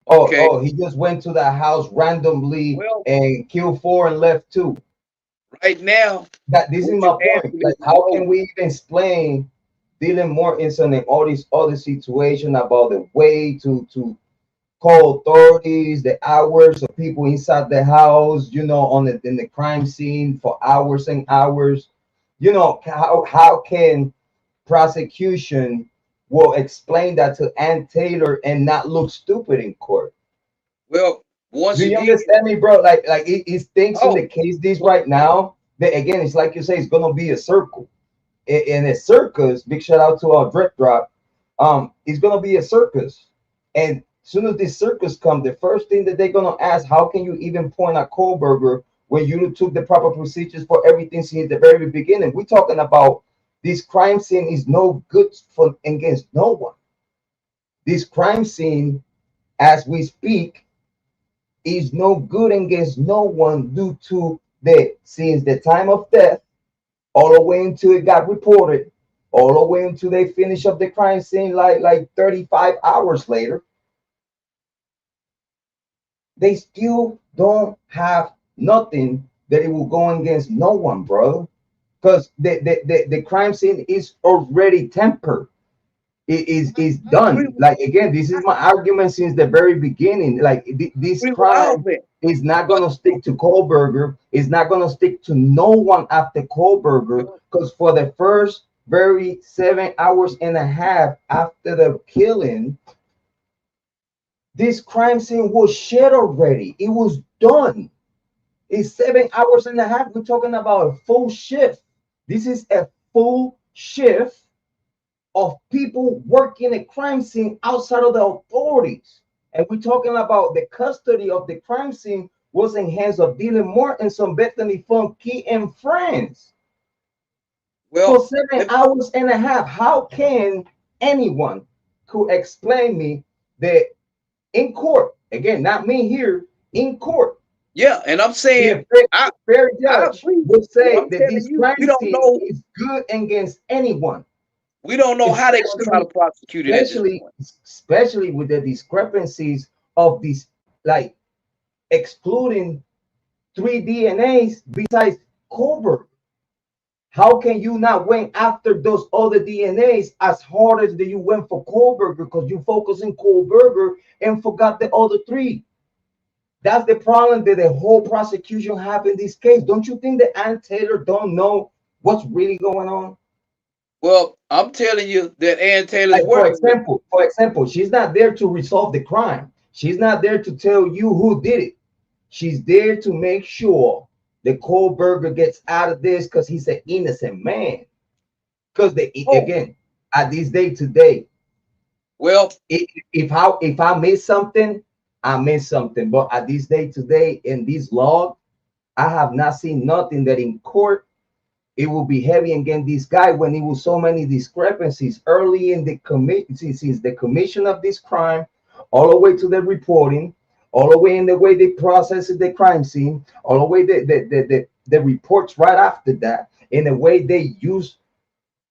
okay, He just went to the house randomly well, and killed four and left two. right now, That this is what my you point. asking me Like, to how know, can we even explain Dylan Mortensen and all these other situation about the way to call authorities, the hours of people inside the house, on the in the crime scene for hours and hours. How can prosecution will explain that to Ann Taylor and not look stupid in court? well, once Do you again, understand me, bro? Like it's things in oh, the case this right now that again, it's like you say, it's gonna be a circle. In a circus, big shout out to our Drip Drop. It's gonna be a circus. And as soon as this circus come, the first thing that they're gonna ask, how can you even point at Kohberger when you took the proper procedures for everything since the very beginning? We're talking about this crime scene is no good for against no one. This crime scene, as we speak, is no good against no one due to the since the time of death all the way until it got reported, all the way until they finish up the crime scene like 35 hours later, they still don't have nothing that it will go against no one, brother. Because the crime scene is already tempered. It is I agree done. with, Like again, this I is my argument since the very beginning. Like this agree with all crime that. is not But gonna stick to Kohberger. It's not gonna stick to no one after Kohberger. well, Because for the first very 7 hours and a half after the killing, this crime scene was shed already. It was done. It's 7 hours and a half. We're talking about a full shift. This is a full shift of people working a crime scene outside of the authorities. And we're talking about the custody of the crime scene was in hands of Dylan Mortensen, Bethany Funky, and friends for well, seven let- hours and a half. How can anyone could explain me that in court, again, not me here, in court, yeah, and I'm saying, the fair, I, fair I judge agree. would Well, say I'm that telling this you, crime scene is good against anyone, we don't know how they're gonna try to especially prosecute it at this especially point. especially with the discrepancies of these, like excluding three DNAs besides Colbert. How can you not went after those other DNAs as hard as that you went for Kohlberger because you focus in Kohlberger and forgot the other three? That's the problem that the whole prosecution have in this case. Don't you think that Ann Taylor don't know what's really going on? Well, I'm telling you that Ann Taylor's Like for working with. example, for example, she's not there to resolve the crime. She's not there to tell you who did it. She's there to make sure that Kohlberger gets out of this because he's an innocent man. Because Oh, again, at this day today, well, if I miss something, I miss something. But at this day today, in this log, I have not seen nothing that in court it will be heavy against this guy when it was so many discrepancies early in the since the commission of this crime, all the way to the reporting, all the way in the way they processed the crime scene, all the way the reports right after that, in the way they use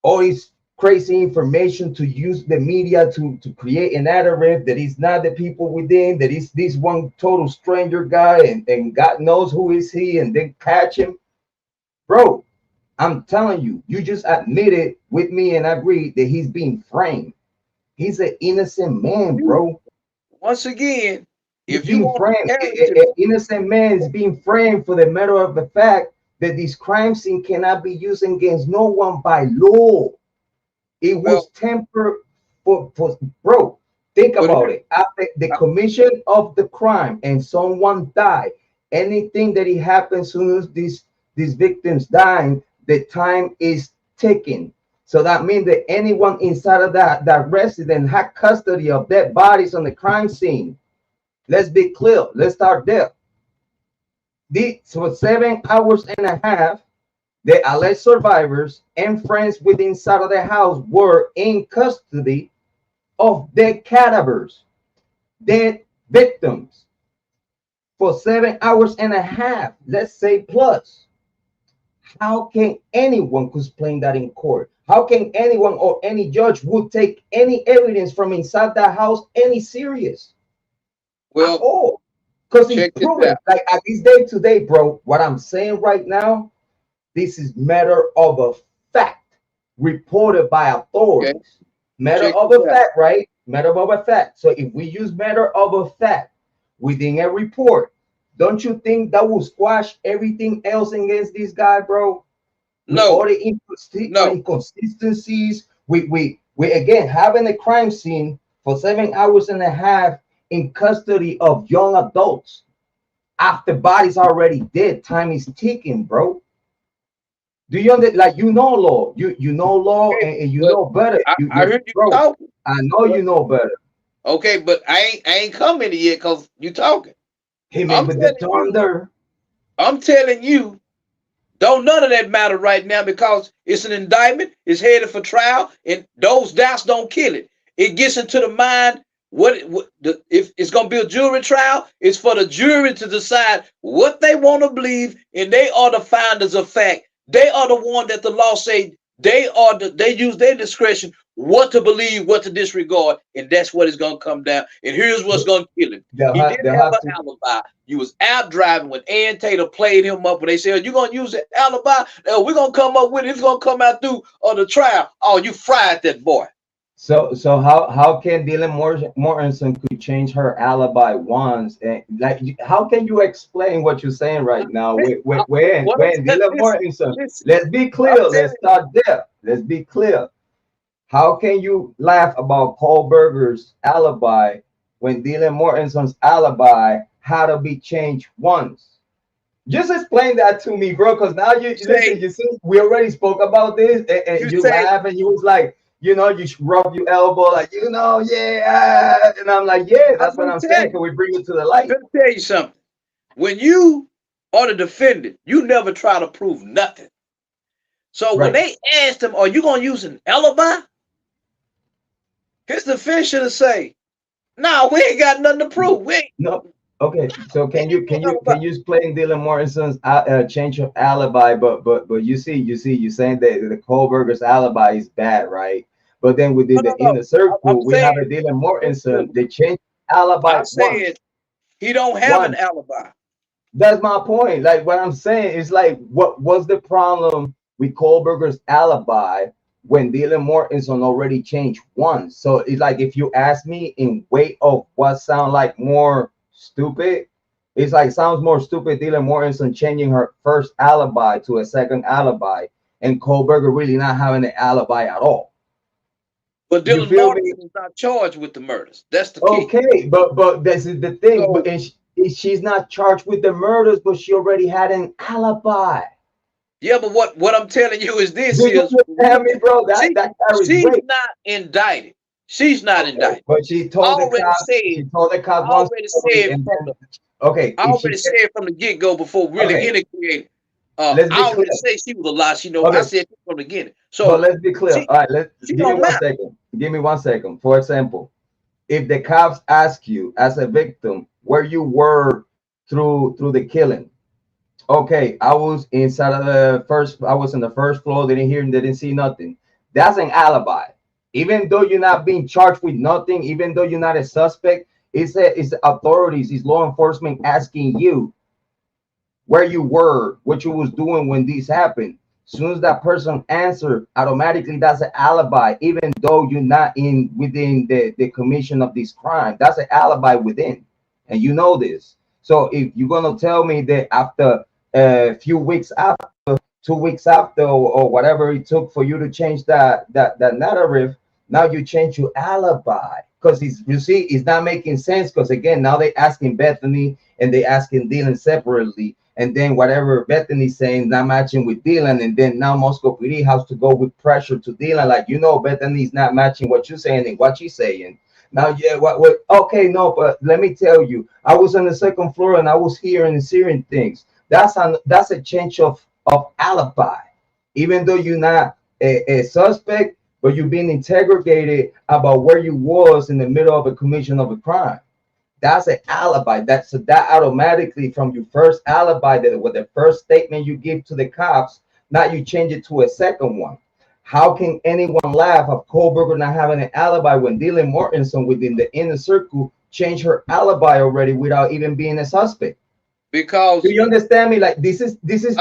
all this crazy information to use the media to create an narrative that is not the people within, that is this one total stranger guy, and God knows who is he, and then catch him. Bro, I'm telling you, you just admitted with me and agreed that he's being framed. He's an innocent man, bro. Once again, He's if you being want framed. the character, An innocent man is being framed for the matter of the fact that this crime scene cannot be used against no one by law. It well, was tempered for bro. Think but about here, it. After the commission of the crime and someone died, anything that it happens soon as these victims dying, the time is ticking. So that means that anyone inside of that resident had custody of dead bodies on the crime scene. Let's be clear. Let's start there. For 7 hours and a half, the alleged survivors and friends within inside of the house were in custody of dead cadavers, dead victims for 7 hours and a half, let's say plus. How can anyone explain that in court? How can anyone or any judge would take any evidence from inside that house any serious at well, all? Because it's check this proven. out. Like at this day today, bro, what I'm saying right now, this is matter of a fact reported by Okay, authorities. Matter check of this a out. fact, right? Matter of a fact. So if we use matter of a fact within a report, don't you think that will squash everything else against this guy, bro? With all No, the no. inconsistencies, we again having a crime scene for 7 hours and a half in custody of young adults after bodies already dead. Time is ticking, bro. Do you understand? Like you know law, you know law, Okay, and you but know better. I heard you Bro, talking. I know But you know better. okay, but I ain't coming to yet because you talking. Hey man, I'm with the telling you, thunder, I'm telling you, don't none of that matter right now because it's an indictment, it's headed for trial, and those doubts don't kill it. It gets into the mind if it's gonna be a jury trial, it's for the jury to decide what they want to believe, and they are the finders of fact. They are the one that the law say they use their discretion what to believe, what to disregard, and that's what it's gonna come down. And here's what's gonna kill him. He didn't they'll have have an to. alibi. You was out driving when Ann Taylor played him up when they said, "You gonna use an alibi? We're gonna come up with it. It's gonna come out through on the trial." Oh, you fried that boy. So how can Dylan Mortensen could change her alibi once, and like how can you explain what you're saying right now? What I'm When saying, Dylan Mortensen, listen, let's be I'm clear. Let's telling start there. Let's be clear. How can you laugh about Kohberger's alibi when Dylan Mortensen's alibi had to be changed once? Just explain that to me, bro. Because now you listen. say You see, we already spoke about this, and you you say laugh, and you was like, you rub your elbow, like, yeah. And I'm like, yeah, I'm that's what gonna I'm tell saying. Can you. we bring it to the I'm light? gonna tell you something. When you are the defendant, you never try to prove nothing. So when Right. they asked him, "Are you gonna use an alibi?" His defense should have say, "No, we ain't got nothing to prove. No. Okay. So We can ain't you no can you alibi." can you explain Dylan Morrison's change of alibi? But you saying that the Kohberger's alibi is bad, right? But then No, within no, the no. inner I'm circle, we have saying a Dylan very Morrison. simple. They changed alibi I once. said he don't have an Once. alibi. That's my point. Like what I'm saying is like, what was the problem with Kohlberger's alibi when Dylan Mortensen already changed once? So it's like if you ask me in weight of what sound like more stupid, it's like sounds more stupid Dylan Mortensen changing her first alibi to a second alibi, and Kohlberger really not having an alibi at all. But You Dylan feel me? Martin is not charged with the murders. That's the key. Okay, but this is the thing. But So, she's not charged with the murders, but she already had an alibi. yeah, but what I'm telling you is Do this you is understand me, bro? That she that carries she's weight. not indicted. She's not Okay, indicted. but she I told the already cops. said, She told the I cops one already story, said and from then the okay, I if she already kept, said from the get-go before really okay, any created. let's be I clear. already said she was a lie. She know I Okay, said from the beginning. but So let's be clear. she All right, let's she give me don't one matter. second. Give me 1 second. For example, if the cops ask you as a victim where you were through the killing, okay, I was inside of the first. I was in the first floor. Didn't hear. Didn't see nothing. That's an alibi. Even though you're not being charged with nothing, even though you're not a suspect, it's authorities, it's law enforcement asking you where you were, what you was doing when this happened. soon as that person answer, automatically that's an alibi, even though you're not in within the commission of this crime. That's an alibi within, and you know this. So if you're gonna tell me that after a few weeks after, 2 weeks after, or whatever it took for you to change that narrative, now you change your alibi, because you see it's not making sense, because again now they asking Bethany and they asking Dylan separately, and then whatever Bethany's saying not matching with Dylan, and then now Moscow PD has to go with pressure to Dylan, like, Bethany's not matching what you're saying and what she's saying. Now, yeah, what? Okay, no, but let me tell you, I was on the second floor and I was hearing and seeing things. That's a change of alibi, even though you're not a suspect, but you're being interrogated about where you was in the middle of a commission of a crime. That's an alibi. That automatically, from your first alibi, that was the first statement you give to the cops, now you change it to a second one. How can anyone laugh at Kohberger not having an alibi when Dylan Mortensen within the inner circle changed her alibi already without even being a suspect? Because Do you understand me? Like, this is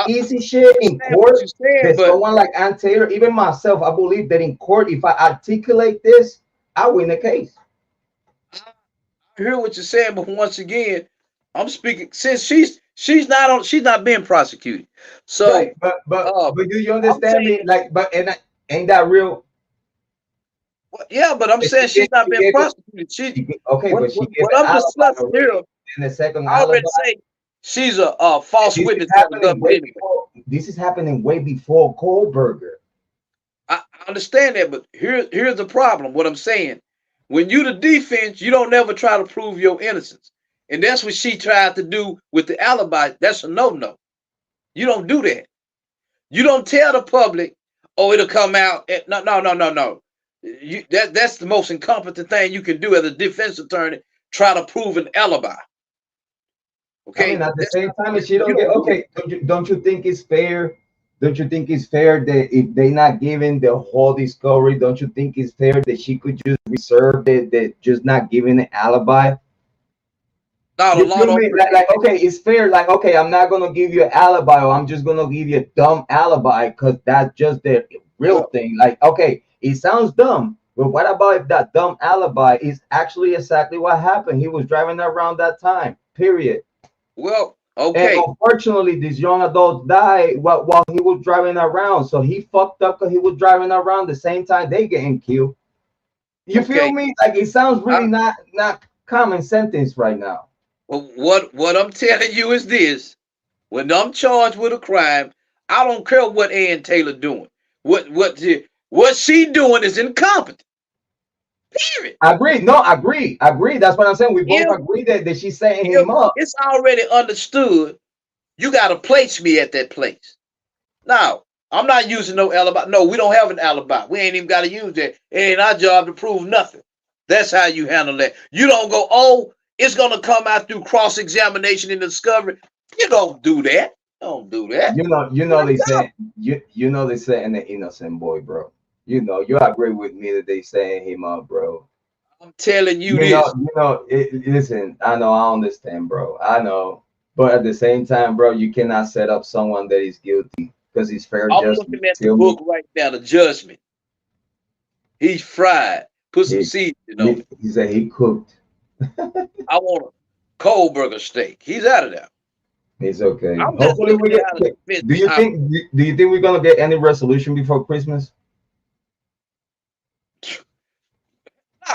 easy shit in court. There's someone like Ann Taylor, even myself, I believe that in court, if I articulate this, I win the case. I hear what you're saying, but once again, I'm speaking since she's not being prosecuted. So, right, but do you understand me? Like, ain't that real? Yeah, but I'm saying she's not being prosecuted. What I'm discussing here in the second I already say she's a false witness. This is happening way before Kohberger. I understand that, but here's the problem. What I'm saying, when you the defense, you don't never try to prove your innocence, and that's what she tried to do with the alibi. That's a no. You don't do that. You don't tell the public, oh, it'll come out. No. That's the most incompetent thing you can do as a defense attorney. Try to prove an alibi. Okay. I mean, at the same time, if she don't get okay, don't you think it's fair? Don't you think it's fair that if they not giving the whole discovery, don't you think it's fair that she could just reserve that just not giving an alibi? Not a lot of like okay, it's fair. Like, okay, I'm not gonna give you an alibi, or I'm just gonna give you a dumb alibi because that's just the real thing. Like, okay, it sounds dumb, but what about if that dumb alibi is actually exactly what happened? He was driving around that time. Period. Well, okay. And unfortunately, this young adult died while he was driving around. So he fucked up because he was driving around the same time they getting killed. You feel me? Like, it sounds really not common sentence right now. Well, what I'm telling you is this: when I'm charged with a crime, I don't care what Ann Taylor doing. What she doing is incompetent. Period. Agree. No, agree. That's what I'm saying. We both agree that she's setting him up. It's already understood. You got to place me at that place. Now, I'm not using no alibi. No, we don't have an alibi. We ain't even got to use that. It ain't our job to prove nothing. That's how you handle that. You don't go, oh, it's gonna come out through cross-examination and discovery. You don't do that. Don't do that. You know they say they saying the innocent boy, bro. You agree with me that they saying him up, bro. I'm telling you this. Listen, I know, I understand, bro. I know, but at the same time, bro, you cannot set up someone that is guilty because he's fair judgment. I'm looking at the book right now, The Judgment. He's fried. Put some seeds, He said he cooked. I want a Kohberger steak. He's out of there. It's okay. Hopefully we get. Do you think we're gonna get any resolution before Christmas? No.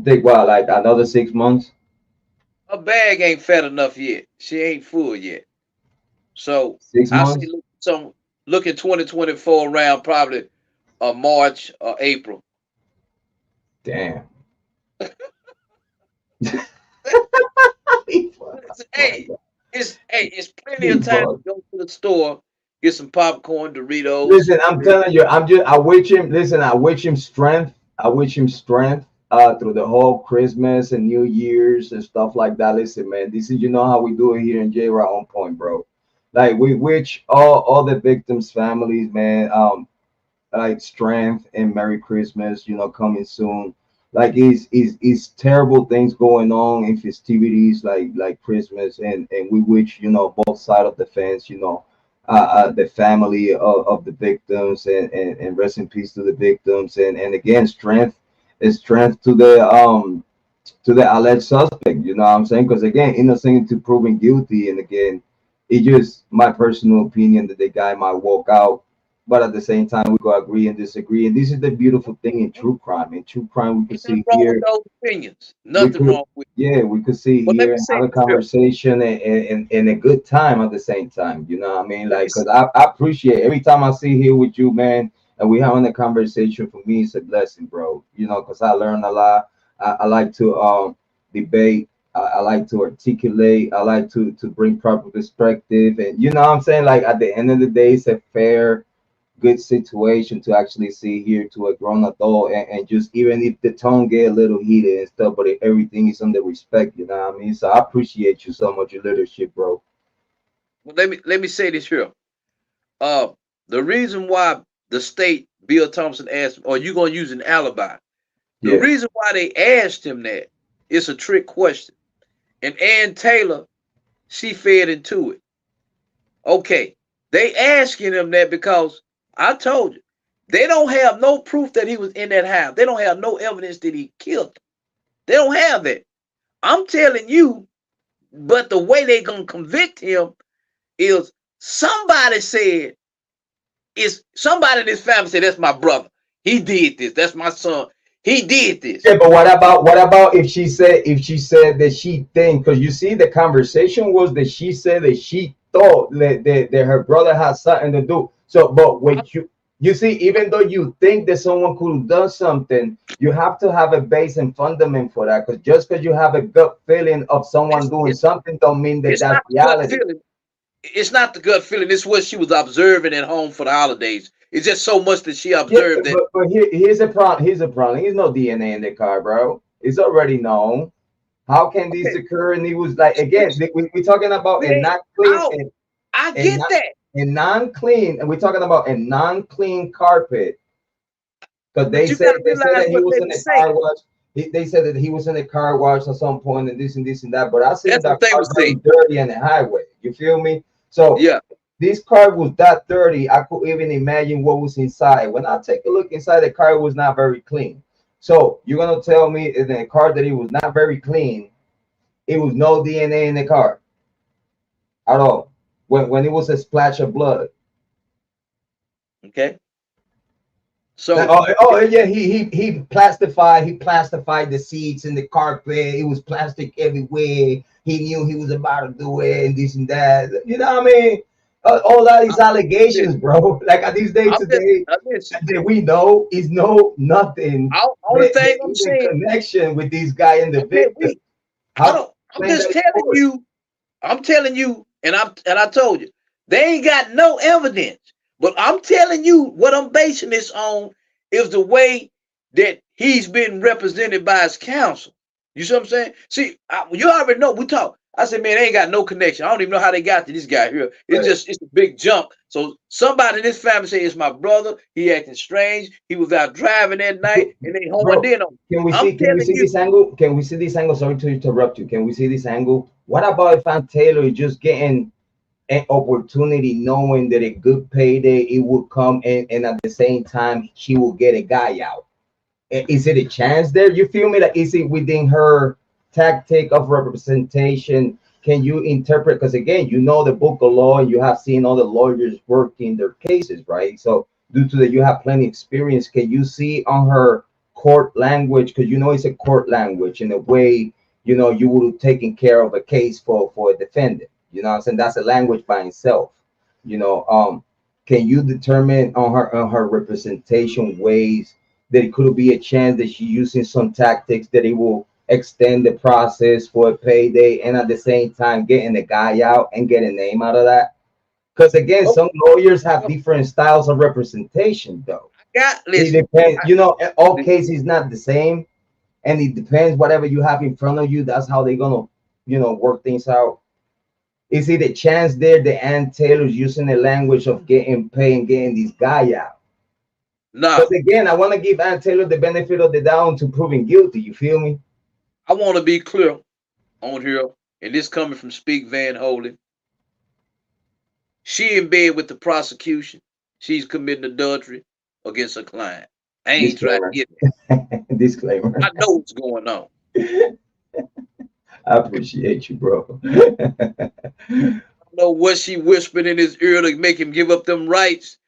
Think what, like another 6 months? Her bag ain't fat enough yet. She ain't full yet. So 6 months. I see look at 2024 around probably March or April. Damn. It's plenty of time to go to the store, get some popcorn, Doritos. Listen, I'm telling you, I wish him. Listen, I wish him strength. I wish him strength through the whole Christmas and New Year's and stuff like that. Listen, man, this is how we do it here in Jrod on Point, bro. Like, we wish all the victims' families, man, like strength and Merry Christmas, coming soon. Like, it's terrible things going on in festivities like Christmas, and we wish both sides of the fence the family of the victims, and rest in peace to the victims, and again, strength to the alleged suspect. You know what I'm saying? Because again, innocent to proven guilty, and again, it's just my personal opinion that the guy might walk out, but at the same time, we go agree and disagree. And this is the beautiful thing in true crime. In true crime, we could Ain't nothing see wrong with here, those opinions. we Nothing could, wrong with. yeah, we could see But let here me and say have a this here. conversation, and a good time at the same time. You know what I mean? Let me Like, say, because I appreciate every time I see here with you, man, and we having a conversation. For me, it's a blessing, bro. You know, because I learn a lot. I like to debate. I like to articulate. I like to bring proper perspective, and you know what I'm saying. Like at the end of the day, it's a fair, good situation to actually see here to a grown adult, and just even if the tone get a little heated and stuff, but everything is under respect. You know what I mean? So I appreciate you so much, your leadership, bro. well, let me say this here. Uh, the reason why the state Bill Thompson asked, "Are you gonna use an alibi?" The Yeah. reason why they asked him that, it's a trick question, and Ann Taylor, she fed into it. Okay, they asking him that because I told you they don't have no proof that he was in that house. They don't have no evidence that he killed them. They don't have that. I'm telling you, but the way they gonna convict him is somebody said, is somebody in this family said, that's my brother. He did this. That's my son. He did this. Yeah, but what about if she said that she think, because you see the conversation was that she said that she thought that her brother had something to do. So, but what you see, even though you think that someone could have done something, you have to have a base and fundament for that. Because just because you have a gut feeling of someone It's, doing it's, something, don't mean that it's that's not the gut reality. feeling. It's not the gut feeling. It's what she was observing at home for the holidays. It's just so much that she Yeah, observed that. but here's a problem. Here's a problem. There's no DNA in the car, bro. It's already known. How can this Okay, occur? And he was like, again, we're talking about we a ain't not clean out. I and get not that. a non-clean, and we're talking about a non-clean carpet. Because But you got to they said realize that he what was they in were the car saying. wash. They said that he was in the car wash at some point, and this and that. But I seen That's what that they car were very saying. dirty on the highway. You feel me? So Yeah. this car was that dirty. I could even imagine what was inside. When I take a look inside, the car was not very clean. So you're gonna tell me in the car that it was not very clean? It was no DNA in the car at all. When it was a splash of blood. Okay. Like, So oh yeah, he plastified the seats and the carpet. It was plastic everywhere. He knew he was about to do it and this and that. You know what I mean? All that I, is allegations, bro. Like at these days I'm just, today, listen. that we know is no nothing. Only The thing I'm even saying, connection with this guy and the okay, victim. I How can don't. you I'm claim just that in telling court? you. I'm telling you, and I told you, they ain't got no evidence. But I'm telling you, what I'm basing this on is the way that he's been represented by his counsel. You see what I'm saying? See, you already know. We talk. I said, man, they ain't got no connection. I don't even know how they got to this guy here. It's Right. just, it's a big jump. So somebody in this family say it's my brother. He acting strange. He was out driving that night, and they honed Bro, in on him. can we I'm see can we telling see you, this angle? Can we see this angle? Sorry to interrupt you. Can we see this angle? What about if Aunt Taylor is just getting an opportunity, knowing that a good payday it will come, and at the same time she will get a guy out? Is it a chance there? You feel me? Like, is it within her tactic of representation? Can you interpret? Because again, you know the book of law, and you have seen all the lawyers working their cases, right? So due to that, you have plenty experience. Can you see on her court language? Because you know it's a court language in a way. You know you would have taken care of a case for a defendant. You know what I'm saying? That's a language by itself. You know, can you determine on her representation ways that it could be a chance that she's using some tactics that it will extend the process for a payday, and at the same time getting the guy out and get a name out of that? Because again, oh, some lawyers have oh, different styles of representation, though. It listen. depends. You know, all I, cases not the same, and it depends whatever you have in front of you. That's how they're gonna, work things out. Is it a chance there that Ann Taylor's using the language of getting paid and getting this guy out? Because Nah, again, I want to give Ann Taylor the benefit of the doubt to proving guilty. You feel me? I want to be clear on here, and this coming from Speak Van Holy. She in bed with the prosecution. She's committing adultery against her client. I ain't trying to Disclaimer. get that. Disclaimer. I know what's going on. I appreciate you, bro. I know what she whispered in his ear to make him give up them rights.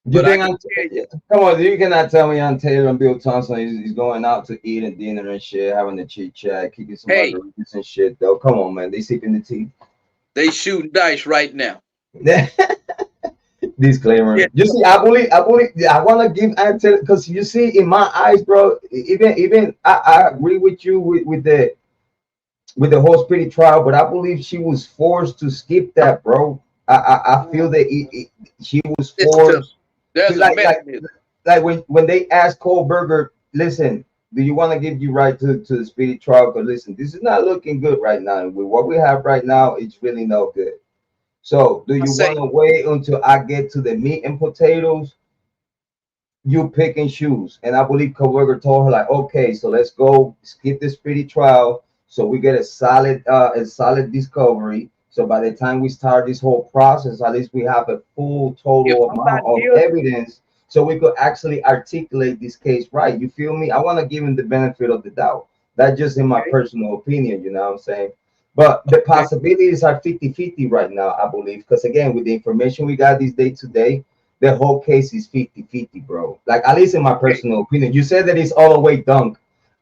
You But I think can I'm? tell you, Come on, you cannot tell me on Taylor and Bill Thompson. He's going out to eat and dinner and shit, having a chit chat, kicking some hey, margaritas and shit. Though, come on, man, they sipping the tea. they shooting dice right now. Disclaimer. Yeah. You see, I want to give answer because you see, in my eyes, bro. Even I agree with you with the whole spirit trial, but I believe she was forced to skip that, bro. I feel that she was Listen to me. forced to There's a mechanism. like when they asked Kohberger, listen, do you want to give you right to the spirit trial? But listen, this is not looking good right now. With what we have right now, it's really no good. So, do I you say, want to wait until I get to the meat and potatoes? You pick and choose. And I believe Kohberger told her like, okay, so let's go skip the spirit trial, so we get a solid discovery. So by the time we start this whole process, at least we have a full if total I'm not amount of guilty, evidence, so we could actually articulate this case right. You feel me? I want to give him the benefit of the doubt. That's just in my okay, personal opinion, you know what I'm saying? But the okay, possibilities are 50-50 right now, I believe. Because again, with the information we got this day today, the whole case is 50-50, bro. Like, at least in my okay. personal opinion. You said that it's all the way dunk.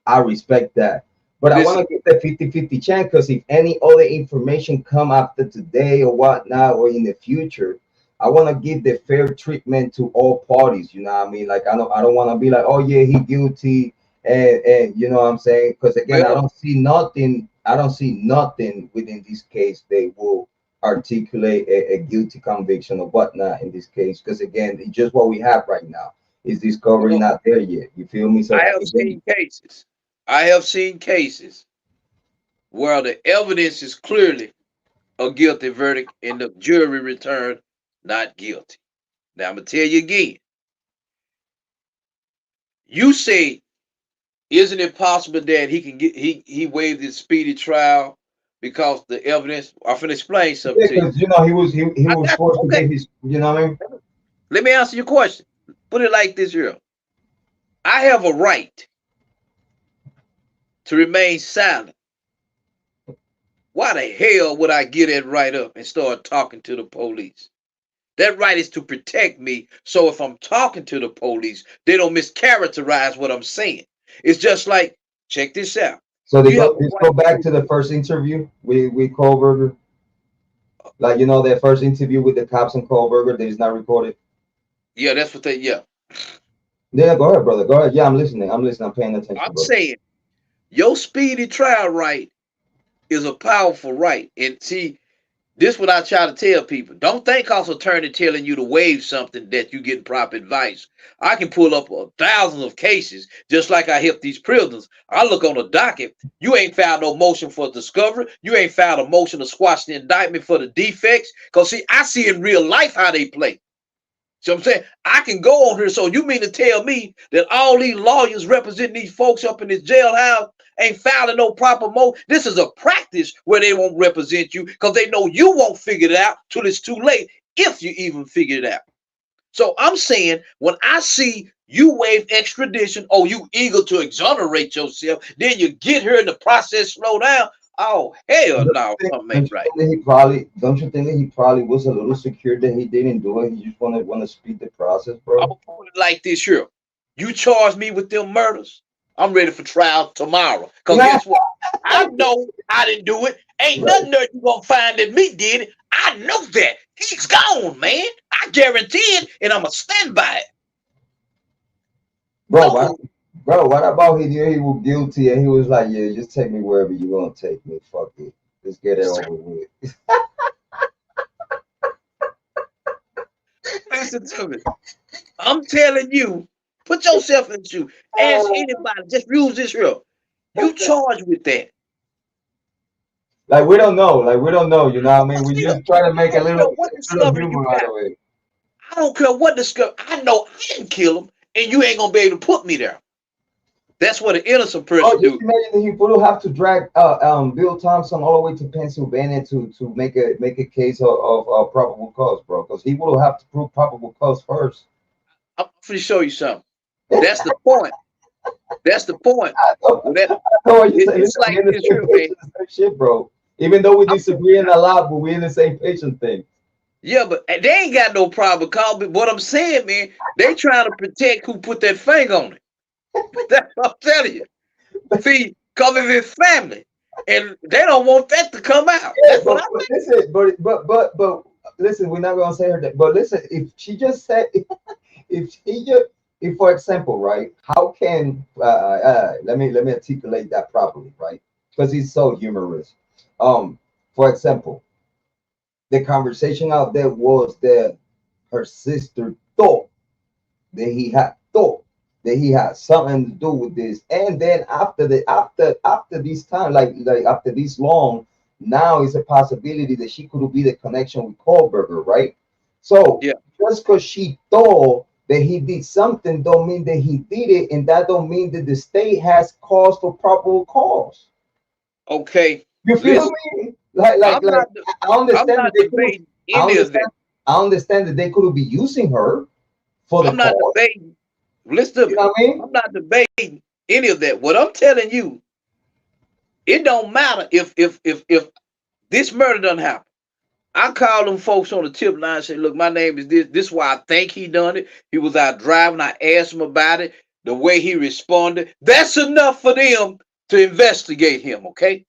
I respect that. But I want Listen, to give the 50-50 chance because if any other information come after today or whatnot or in the future, I want to give the fair treatment to all parties. You know what I mean? Like, I don't want to be like, oh yeah, he guilty, and you know what I'm saying? Because again, well, I don't see nothing within this case they will articulate a guilty conviction or whatnot in this case. Because again, it's just what we have right now. Is discovery well, not there yet? You feel me? So I have again, seen cases. I have seen cases where the evidence is clearly a guilty verdict and the jury returned not guilty. Now I'm gonna tell you again. You say, isn't it possible that he can get he waived his speedy trial because the evidence? I'm finna explain something yeah, to you. because you know he I was got forced to okay. give his. You know what I mean? Let me answer your question. Put it like this here. I have a right to remain silent. Why the hell would I get that right up and start talking to the police? That right is to protect me. So if I'm talking to the police, they don't mischaracterize what I'm saying. It's just like, check this out. So You have a let's go right back to, to the first interview with Kohberger. Like their first interview with the cops and Kohberger that is not recorded. yeah, that's what they, yeah. Yeah, go ahead, brother. Go ahead. Yeah, I'm listening. I'm listening. I'm paying attention, I'm brother. saying your speedy trial right is a powerful right. And see, this is what I try to tell people. Don't think cause attorney telling you to waive something that you getting proper advice. I can pull up thousands of cases, just like I help these prisoners. I look on the docket. You ain't filed no motion for discovery. You ain't filed a motion to squash the indictment for the defects. Cause see, I see in real life how they play. So I'm saying I can go on here. So you mean to tell me that all these lawyers representing these folks up in this jailhouse ain't filing no proper mo? This is a practice where they won't represent you because they know you won't figure it out till it's too late, if you even figure it out. So I'm saying when I see you waive extradition, or you eager to exonerate yourself, then you get here and the process slow down. Oh hell no, something ain't right. Don't you think that he probably was a little secure that he didn't do it? He just want to speed the process, I'm bro. gonna put it like this here. You charge me with them murders, I'm ready for trial tomorrow. Cause Nah, guess what? I know I didn't do it. Ain't right, nothing that you gonna find that me did it. I know that. He's gone, man. I guarantee it, and I'm going to stand by it. bro. No, What about he knew he was guilty and he was like, yeah, just take me wherever you gonna take me. Fuck it, let's get it over with. listen to me. I'm telling you, put yourself in shoe. Ask anybody. Just use this here. You charged with that. Like we don't know. Like we don't know. You know what I mean? We Still, just try to I make a don't care little what little discovery you humor out got. of it. I don't care what discovery. I know I didn't kill him, and you ain't gonna be able to put me there. That's what an innocent person Oh, do. just imagine that he would have to drag Bill Thompson all the way to Pennsylvania to make a case of probable cause, bro. Because he would have to prove probable cause first. I'm going to show you something. That's the point. That's the point. I know, Well, that, I know what you say. it's Listen, like we're in the this same here, page man. on the same shit, bro. Even though we I'm, disagree a lot, but we're in the same page on things. yeah, but they ain't got no problem call me. What I'm saying, man, they trying to protect who put that finger on it. That's what I'm telling you. See, because of his family. And they don't want that to come out. Yeah, That's what I but think. listen, but listen, we're not gonna say her that. But listen, if she just said, if she just, if for example, right, how can let me articulate that properly, right? Because he's so humorous. For example, the conversation out there was that her sister thought that he had something to do with this, and then after this time, like after this long, now it's a possibility that she could be the connection with Kohberger, right? So Yeah. just because she thought that he did something, don't mean that he did it, and that don't mean that the state has cause for probable cause. Okay. You feel Listen, me? Like I I'm understand that not they could. debating I any of that. understand. I understand that they could be using her for the I'm not cause. debating. Listen to You me. know what I mean? I'm not debating any of that. What I'm telling you, it don't matter if this murder doesn't happen. I call them folks on the tip line and say, look, my name is this. This is why I think he done it. He was out driving. I asked him about it. The way he responded. That's enough for them to investigate him, okay?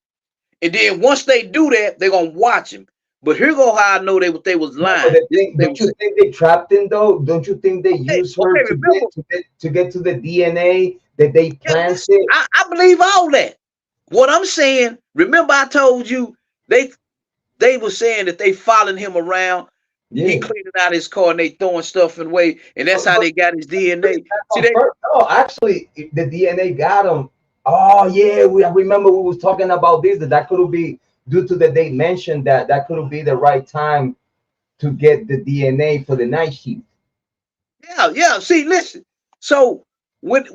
And then once they do that, they're gonna watch him. But here go how I know they was No, but lying. the This is thing, what they don't was you think they trapped him though? Don't you think they saying. used Okay, her remember, to get to the DNA that they yeah, planted? I believe all that. What I'm saying, remember I told you they they were saying that they following him around. He Yeah, cleaning out his car and they throwing stuff away, and that's how but they got his but it's DNA. not See, they confirmed. No, actually, the DNA got him. Oh yeah, I remember we was talking about this. That could be due to that they mentioned that could be the right time to get the DNA for the night shift. yeah. See, listen. So when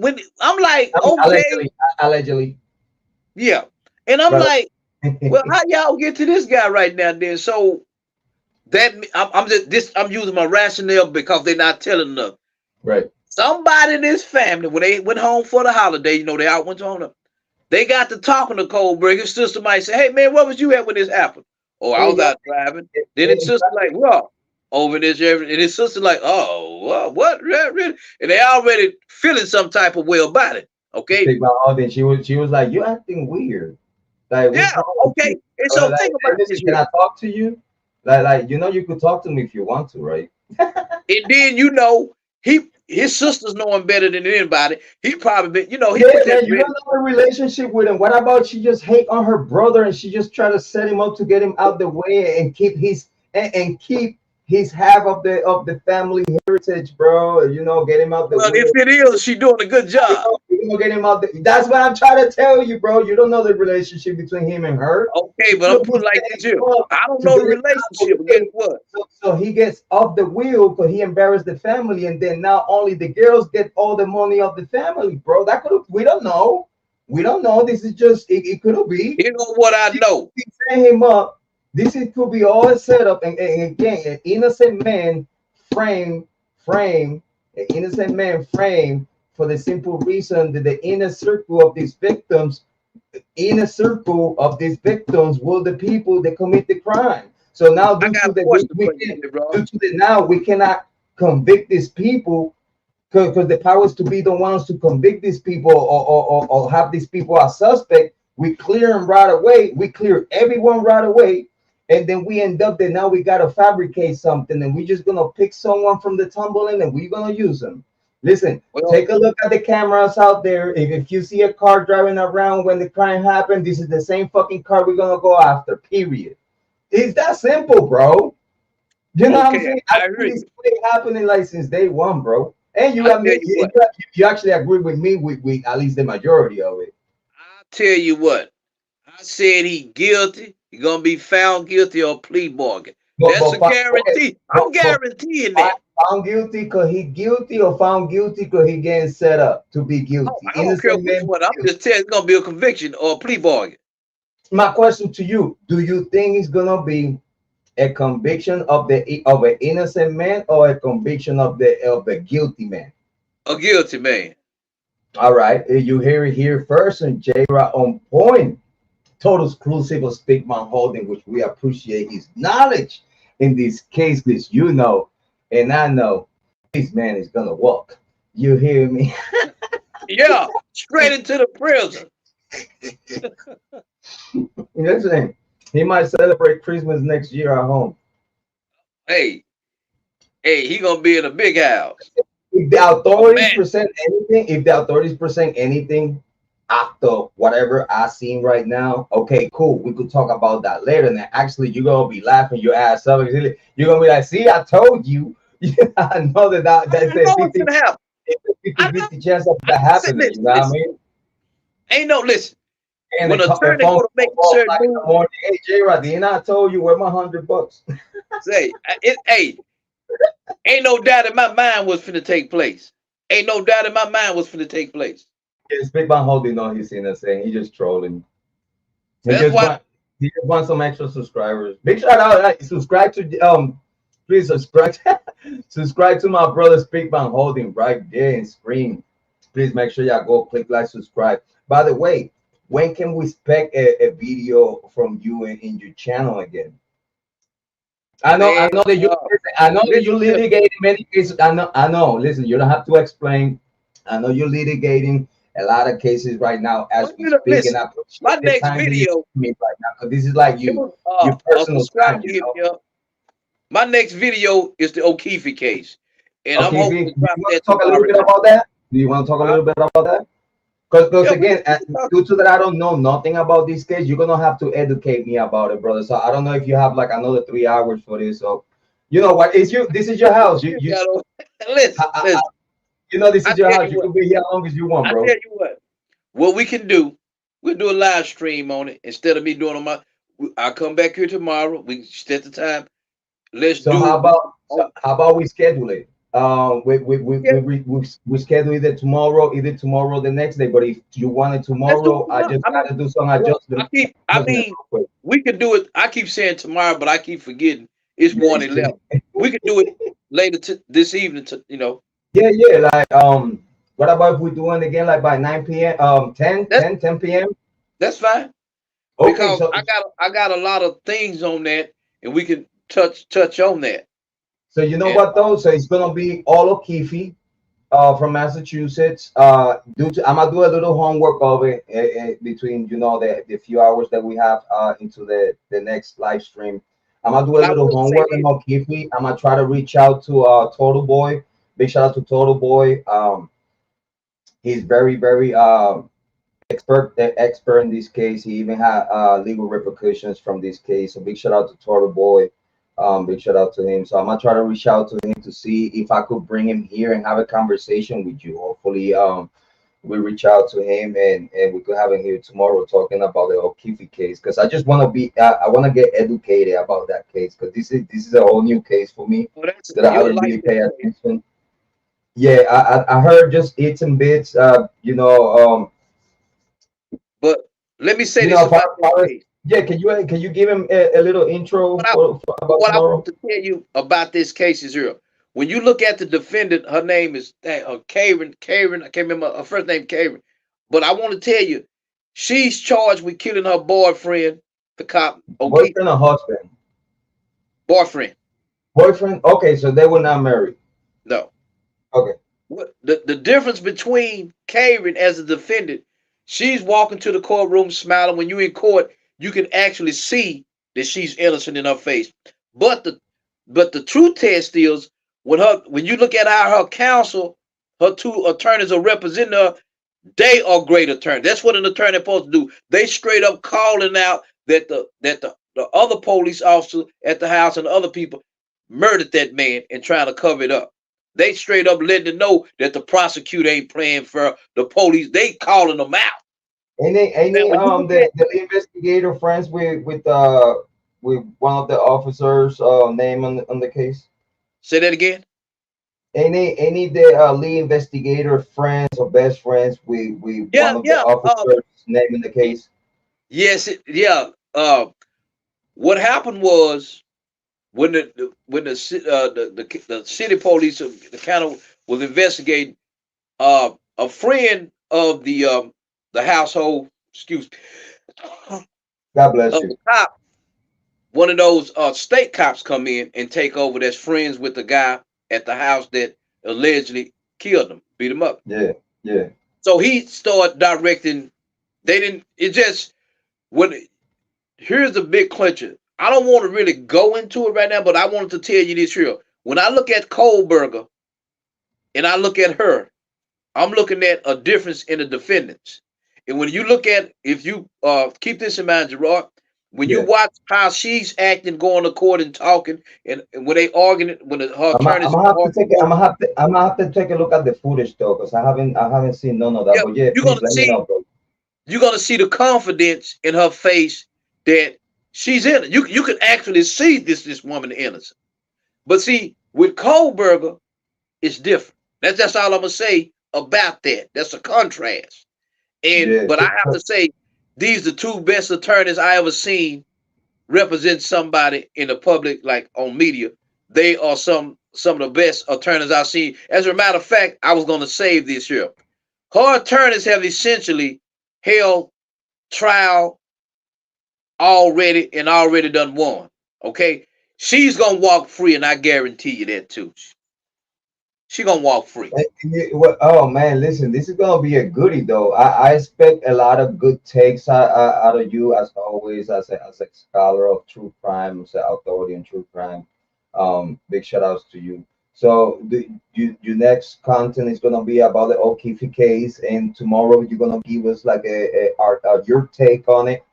I'm like, I mean, okay, allegedly, yeah, and I'm brother. like, well, how y'all get to this guy right now? Then so that I'm just this I'm using my rationale because they're not telling enough. Right. Somebody in this family when they went home for the holiday, they out went home. They got to talking to Kohberger. His sister might say, "Hey man, where was you at when this happened?" Oh, I was out driving. Then his sister like, Exactly. "Well, over this," and his sister like, "Oh, what? Really?" And they already feeling some type of way about it. Okay, Take my all. Then she was like, "You acting weird. Like, yeah, what's wrong with okay. you?" And I was so like, think "Hey, about this listen, can here. I talk to you? You could talk to me if you want to, right?" And then his sister's knowing better than anybody. He probably been, he Yeah, put that man, you red. don't know the relationship with him. What about she just hate on her brother and she just try to set him up to get him out the way and keep his half of the family heritage, bro. Get him out the Well, way. if it is, she doing a good job. Get him out. That's what I'm trying to tell you, bro. You don't know the relationship between him and her. Okay, but I'm So putting he's like this setting here. him up I don't to know get the him out the relationship, but guess way. what? So he gets off the wheel because he embarrassed the family, and then now only the girls get all the money of the family, bro. That could have. We don't know. We don't know. This is just it could be. You know what I know. He set him up. Could be all set up, and again, an innocent man frame frame an innocent man frame for the simple reason that the inner circle of these victims were the people that commit the crime. So now, I due got to a the question we for you, can bro. due to the now we cannot convict these people because the powers to be the ones to convict these people or have these people as suspect. We clear them right away. We clear everyone right away. And then we end up that now we gotta fabricate something, and we're just gonna pick someone from the tumbling and we're gonna use them. Listen, Well, take a look at the cameras out there. If you see a car driving around when the crime happened, this is the same fucking car we're gonna go after. Period. It's that simple, bro. You know what I'm okay, saying? I I hear think this you. been happening like since day one, bro. And you I have tell me. you You, what. you actually agree with me with at least the majority of it. I tell you what. I said he guilty. He gonna be found guilty or plea bargain. That's a Okay, guarantee. I'm but guaranteeing that. found guilty because he guilty or found guilty because he getting set up to be Oh, guilty. I don't care Innocent which man. one. I'm just telling you, it's gonna be a conviction or a plea bargain. My question to you: do you think it's gonna be a conviction of an innocent man or a conviction of the guilty man? A guilty man. All right, you hear it here first, and Jrod on point. Total exclusive of Stickman Holding, which we appreciate his knowledge in this case, because you know, and I know, this man is gonna walk. You hear me? Yeah, straight into the prison. Listen, he might celebrate Christmas next year at home. Hey, hey, he gonna be in a big house. If the A authorities man. present anything, after whatever I seen right now, okay, cool. We could talk about that later. And then actually, you're gonna be laughing your ass up. You're gonna be like, "See, I told you." I know that's I a know what's 50, gonna happen. I know. 50 chance of I that listen, happening. You listen, know what I listen. mean? Ain't no listen. And When the, an the attorney phone go to make a call certain like in the move, morning. Hey, Jrod, didn't I told you where my $100? say, hey, ain't no doubt in my mind what's finna take place. Ain't no doubt in my mind what's finna take place. Yes, Big Bang Holding know he's innocent. He just trolling. He That's just why. want he just wants some extra subscribers. Big shout out! Subscribe to please subscribe subscribe to my brother Big Bang Holding right there in screen. Please make sure y'all go click like subscribe. By the way, when can we expect a video from you in your channel again? Man, I know that you listen here. litigate many cases. I know. Listen, you don't have to explain. I know you're litigating a lot of cases right now as we speak, and Listen, I my appreciate the next time that you video, give me right now because this is like it you, was your personal subscribe time. to hit me up. My next video is the O'Keefe case, and I'm Okay, hoping do to you drop want to that talk a little tomorrow bit night. about that? Do you want to talk a Huh? little bit about that? Because Yeah, we again, can talk. due to that, I don't know nothing about this case. You're gonna have to educate me about it, brother. So I don't know if you have like another 3 hours for this. So you know what? It's you. This is your house. You gotta listen, listen. You know this I is your tell house. you You what. can be here as long as you want, I bro. tell you what. What we can do, we'll do a live stream on it instead of me doing on my. I'll come back here tomorrow. We set the time. Let's So do. how about we schedule it? Yeah, We schedule either tomorrow or the next day. But if you want it let's do it tomorrow, I tomorrow. just I mean, gotta do some well, adjustment. I Adjustment mean, real quick. we could do it. I keep saying tomorrow, but I keep forgetting. It's Yes, 1:11. We could do it later this evening. yeah. Like what about if we do it again like by 9 p.m. 10 p.m. That's fine Okay, because so I got a lot of things on that, and we can touch on that. you know And what though? So it's gonna be all O'Keefe from Massachusetts. I'm gonna do a little homework of it between the few hours that we have into the next live stream. I'm gonna do a but I little will say homework on this. O'Keefe. I'm gonna try to reach out to Total Boy. Big shout out to Total Boy. He's very expert in this case. He even had legal repercussions from this case. So big shout out to Total Boy. Big shout out to him. So I'm gonna try to reach out to him to see if I could bring him here and have a conversation with you. Hopefully, we reach out to him and we could have him here tomorrow talking about the O'Keefe case because I just want to I want to get educated about that case because this is a whole new case for me Oh, that's that I you'll haven't like really that paid case. attention. Yeah, I heard just bits and bits. But let me say You this know, about this case. yeah. Can you give him a little intro What I for about what I tomorrow? want to tell you about this case is here. When you look at the defendant, her name is Karen. Karen, I can't remember her first name, Karen. But I want to tell you, she's charged with killing her boyfriend, the cop, O'Keefe. Boyfriend or husband? Boyfriend. Boyfriend. Okay, so they were not married. No. Okay. What the difference between Karen as a defendant, she's walking to the courtroom smiling. When you in court, you can actually see that she's innocent in her face. But the true test is when you look at how her counsel, her two attorneys are representing her, they are great attorneys. That's what an attorney is supposed to do. They straight up calling out that the other police officer at the house and the other people murdered that man and trying to cover it up. They straight up letting them know that the prosecutor ain't playing for the police. They calling them out. Any Now, when you look at the investigator friends with with one of the officers' name on the case? Say that again. Any the lead investigator friends or best friends with Yeah, one of the yeah. officers' name in the case? Yes, yeah. What happened was when the city police of the county was investigating, a friend of the household, excuse me, God bless of you. the cop, one of those state cops come in and take over. That's friends with the guy at the house that allegedly killed him, beat him up. Yeah, yeah, So he started directing. They didn't. It just when here's the big clincher. I don't want to really go into it right now, but I wanted to tell you this here. When I look at Kohberger and I look at her, I'm looking at a difference in the defendants. And when you look at, if you keep this in mind, Jrod, when you yeah. watch how she's acting, going to court and talking, and when they arguing, when her I'm attorneys gonna have to arguing, take it. I'm gonna have to take a look at the footage though, because I haven't seen none of that. yeah, But yeah, you're please gonna let me see know, bro. you're gonna see the confidence in her face that she's in it. You can actually see this woman innocent. But see, with Kohberger, it's different. That's all I'm gonna say about that. That's a contrast. And Yeah, but I have to say, these are the two best attorneys I ever seen represent somebody in the public, like on media. They are some of the best attorneys I've seen. As a matter of fact, I was gonna save this here. Her attorneys have essentially held trial already and already done won. Okay, she's gonna walk free, and I guarantee you that too. She gonna walk free. oh man, listen, this is gonna be a goodie though. I expect a lot of good takes out of you as always, as a scholar of true crime, as an authority in true crime. Big shout outs to you. So your next content is gonna be about the O'Keefe case, and tomorrow you're gonna give us like your take on it.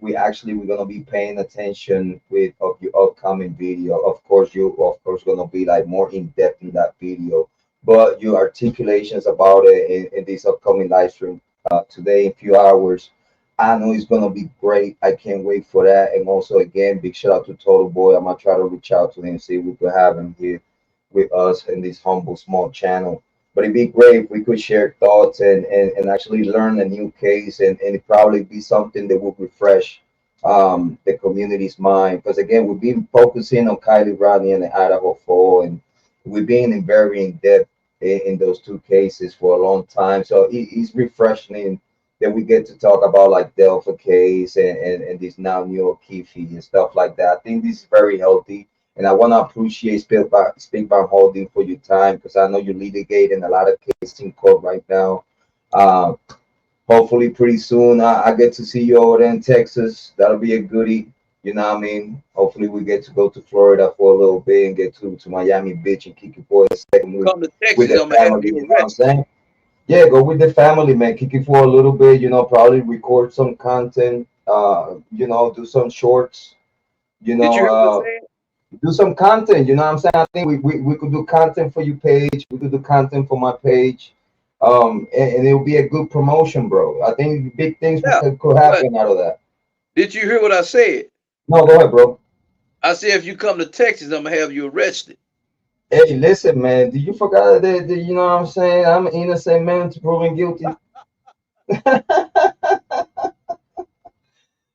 We actually we're gonna be paying attention with of your upcoming video. Of course, you of course gonna be like more in depth in that video, but your articulations about it in this upcoming live stream today in a few hours, I know it's gonna be great. I can't wait for that. And also again, big shout out to Total Boy. I'm gonna try to reach out to him, see if we could have him here with us in this humble small channel. But it'd be great if we could share thoughts and actually learn a new case, and it probably be something that would refresh the community's mind. Because again, we've been focusing on Kylie Rodney and the Idaho Fall, and we've been in very in depth in those two cases for a long time. So it's refreshing that we get to talk about like Delphi case and this now new O'Keefe and stuff like that. I think this is very healthy, and I want to appreciate Speakback Holding for your time, because I know you're litigating a lot of cases in court right now. Uh, Hopefully, pretty soon I get to see you over there in Texas. That'll be a goodie. You know what I mean? Hopefully, we get to go to Florida for a little bit and get to Miami Beach and kick it for a second Come to with Texas, the I'm gonna have family. You you know what I'm arrested. saying? Yeah, go with the family, man. Kick it for a little bit. Probably record some content. Do some shorts. You Did you know, hear what I uh, said? do some content. You know what I'm saying? I think we could do content for your page. We could do content for my page. And it'll be a good promotion, bro. I think big things Yeah. could But happen out of that. did you hear what I said? No, go ahead, bro. I said if you come to Texas, I'm gonna have you arrested. Hey, listen, man. Do you forgot that you know what I'm saying? I'm an innocent man to proven guilty.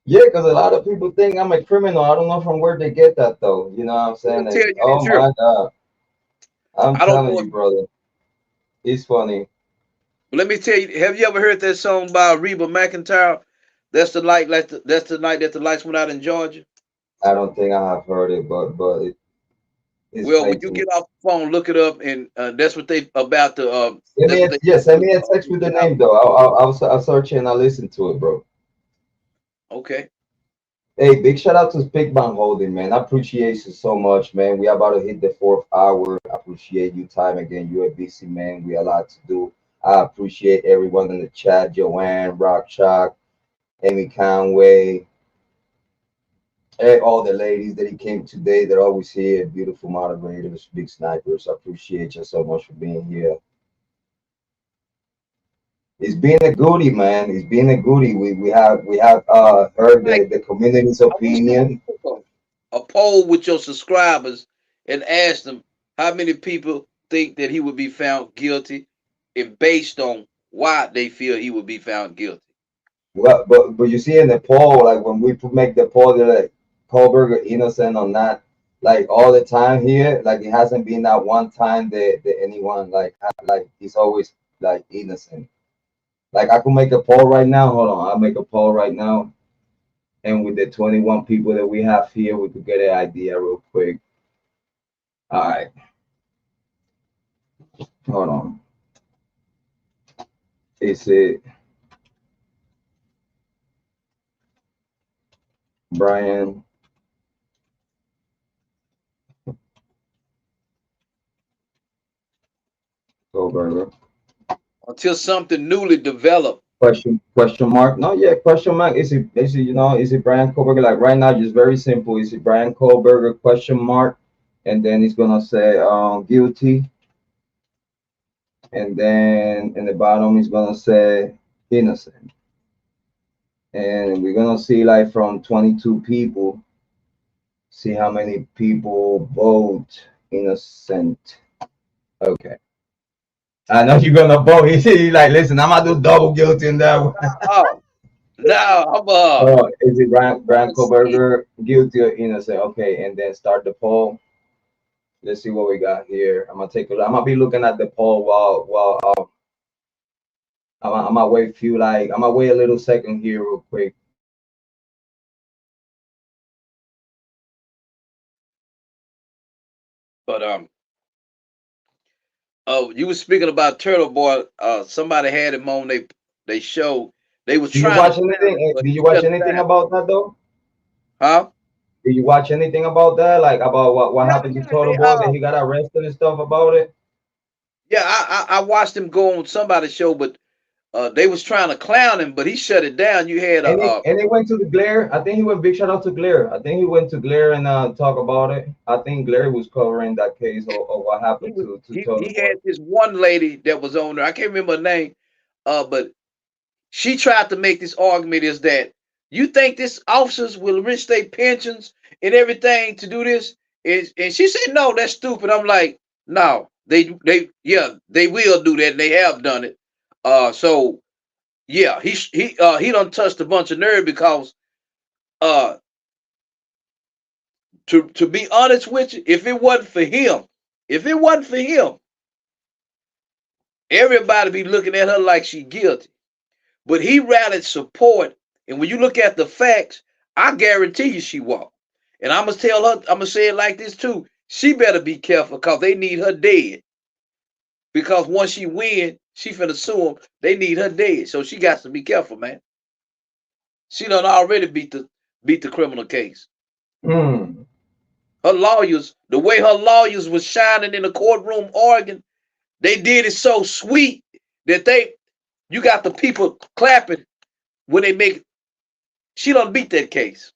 Yeah, because a lot of people think I'm a criminal. I don't know from where they get that though. You know what I'm I'm gonna saying? tell And, you oh this here. my God, I'm I don't telling know you, if brother, it's funny. let me tell you, have you ever heard that song by Reba McEntire? That's the light, that's the night that the lights went out in Georgia. I don't think I have heard it, but it's Well, when played you to me. get off the phone, look it up, and that's what they about to. Send That's me what a, they yeah, about send to me a text with the out. name though. I'll search it and I'll listen to it, bro. Okay, Hey, big shout out to Big Bang Holding, man. I appreciate you so much, man. We are about to hit the fourth hour. I appreciate you time again. You're a busy man. We a lot to do. I appreciate everyone in the chat. Joanne, Rock Shock, Amy Conway, all the ladies that he came today. They're always here. Beautiful moderators, big snipers. I appreciate you so much for being here. It's been a goodie, man. It's been a goodie. We have heard Like, the community's I wish you would opinion. took a poll with your subscribers and ask them how many people think that he would be found guilty, and based on why they feel he would be found guilty. Well, but you see in the poll, like when we make the poll, they're like Kohberger innocent or not. Like all the time here, like it hasn't been that one time that anyone like he's always like innocent. Like I could make a poll right now. Hold on, I'll make a poll right now. And with the 21 people that we have here, we could get an idea real quick. All right, hold on. Is it Bryan Kohberger? Until something newly developed. Question mark? No, yeah, question mark. Is it Bryan Kohberger? Like right now, just very simple. Is it Bryan Kohberger? Question mark, and then he's gonna say guilty, and then in the bottom he's gonna say innocent, and we're gonna see like from 22 people, see how many people vote innocent. Okay. I know you're gonna vote. He's like, listen, I'm gonna do double guilty in that one. Oh, now I'm Oh, is it Bryan let's see. Kohberger guilty or innocent? Okay, and then start the poll. Let's see what we got here. I'm gonna take a look. I'm gonna be looking at the poll while I'm gonna wait I'm gonna wait a little second here real quick. But oh, you were speaking about Turtle Boy. Somebody had him on they show. They was Did you trying to watch clown anything? him, but Did he you watch shut it anything down. about that though? Huh? Did you watch anything about that? Like about what Yeah, happened to yeah. Total They Boy that he got arrested and stuff about it? yeah. I watched him go on somebody's show, but they was trying to clown him, but he shut it down. You had And he went to the Glare. I think he went big shout out to Glare. I think he went to Glare and talk about it. I think Glare was covering that case or what he happened was to Total he Boy. had this one lady that was on there. I can't remember her name. But she tried to make this argument is that you think this officers will enrich their pensions and everything to do this? And she said, no, that's stupid. I'm like, no, they will do that and they have done it. So yeah, he done touched a bunch of nerve because uh to be honest with you, if it wasn't for him, everybody be looking at her like she guilty. But he rallied support. And when you look at the facts, I guarantee you she won't. And I'm gonna tell her, I'm gonna say it like this too. She better be careful because they need her dead. Because once she win, she finna sue them. They need her dead. So she got to be careful, man. She done already beat the criminal case. Hmm. Her lawyers, the way her lawyers was shining in the courtroom arguing, they did it so sweet that you got the people clapping when they make. She done beat that case.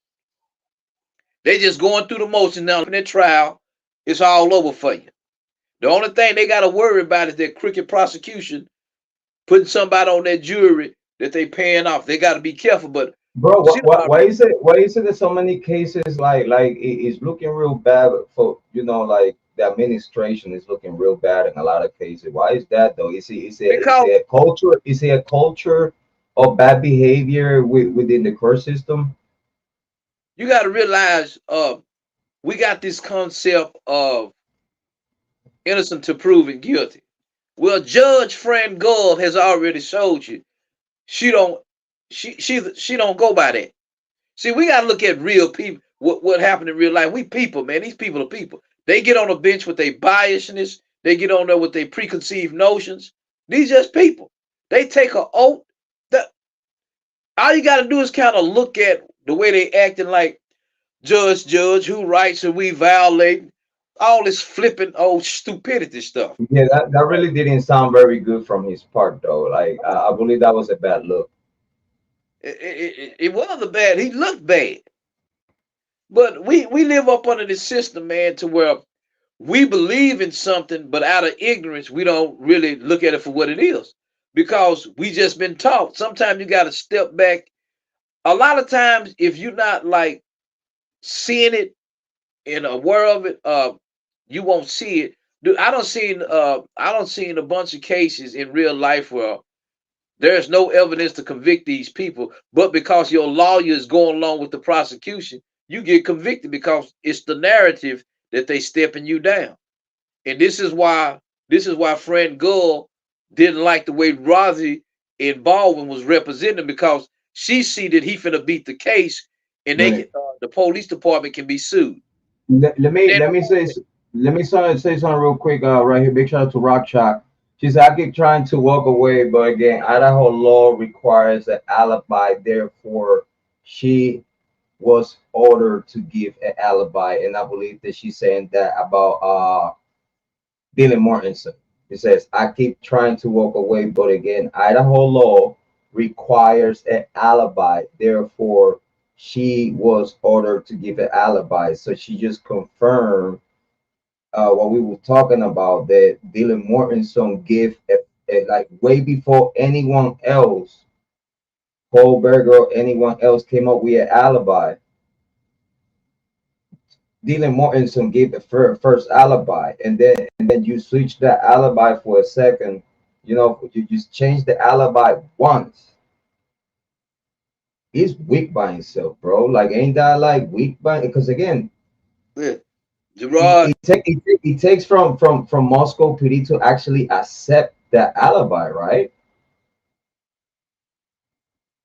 They just going through the motions now in their trial. It's all over for you. The only thing they got to worry about is their crooked prosecution putting somebody on that jury that they paying off. They got to be careful, but Bro, she done already. why is it that so many cases it's looking real bad for like the administration is looking real bad in a lot of cases. Why is that though? Is Because it a culture? Is it a culture of bad behavior within the court system? you got to realize, we got this concept of innocent to proven guilty. Well, Judge Fran Gov has already showed you she don't she don't go by that. See, we gotta look at real people. What happened in real life? We people, man. These people are people. They get on a bench with their biasness. They get on there with their preconceived notions. These just people. They take a oath. That all you gotta do is kind of look at the way they acting like judge, who writes and we violate all this flipping old stupidity stuff. Yeah, that really didn't sound very good from his part though. Like I believe that was a bad look. It was a bad. He looked bad, but we live up under this system, man, to where we believe in something, but out of ignorance, we don't really look at it for what it is. because we just been taught. Sometimes you got to step back. A lot of times, if you're not like seeing it and aware of it, you won't see it. Dude, I don't seen a bunch of cases in real life where there's no evidence to convict these people, but because your lawyer is going along with the prosecution, you get convicted because it's the narrative that they stepping you down. And this is why Fran Gull didn't like the way Rodney and Baldwin was represented, because she see that he finna beat the case, and they can, Right. the police department can be sued. Let me Then say something real quick. Right here, big shout out to Rock Chalk. She said, "I keep trying to walk away, but again, Idaho law requires an alibi. Therefore, she was ordered to give an alibi." And I believe that she's saying that about Dylan Mortensen. He says, "I keep trying to walk away, but again, Idaho law requires an alibi. Therefore, she was ordered to give an alibi." So she just confirmed what we were talking about, that Dylan Mortensen gave like way before anyone else, Kohberger or anyone else came up with an alibi. Dylan Mortensen gave the first alibi, and then you switch that alibi for a second. You know, you just change the alibi once. He's weak by himself, bro. Like, ain't that like weak by? Because again, yeah, it, Jrod, it, take, it takes from Moscow PD to actually accept that alibi, right?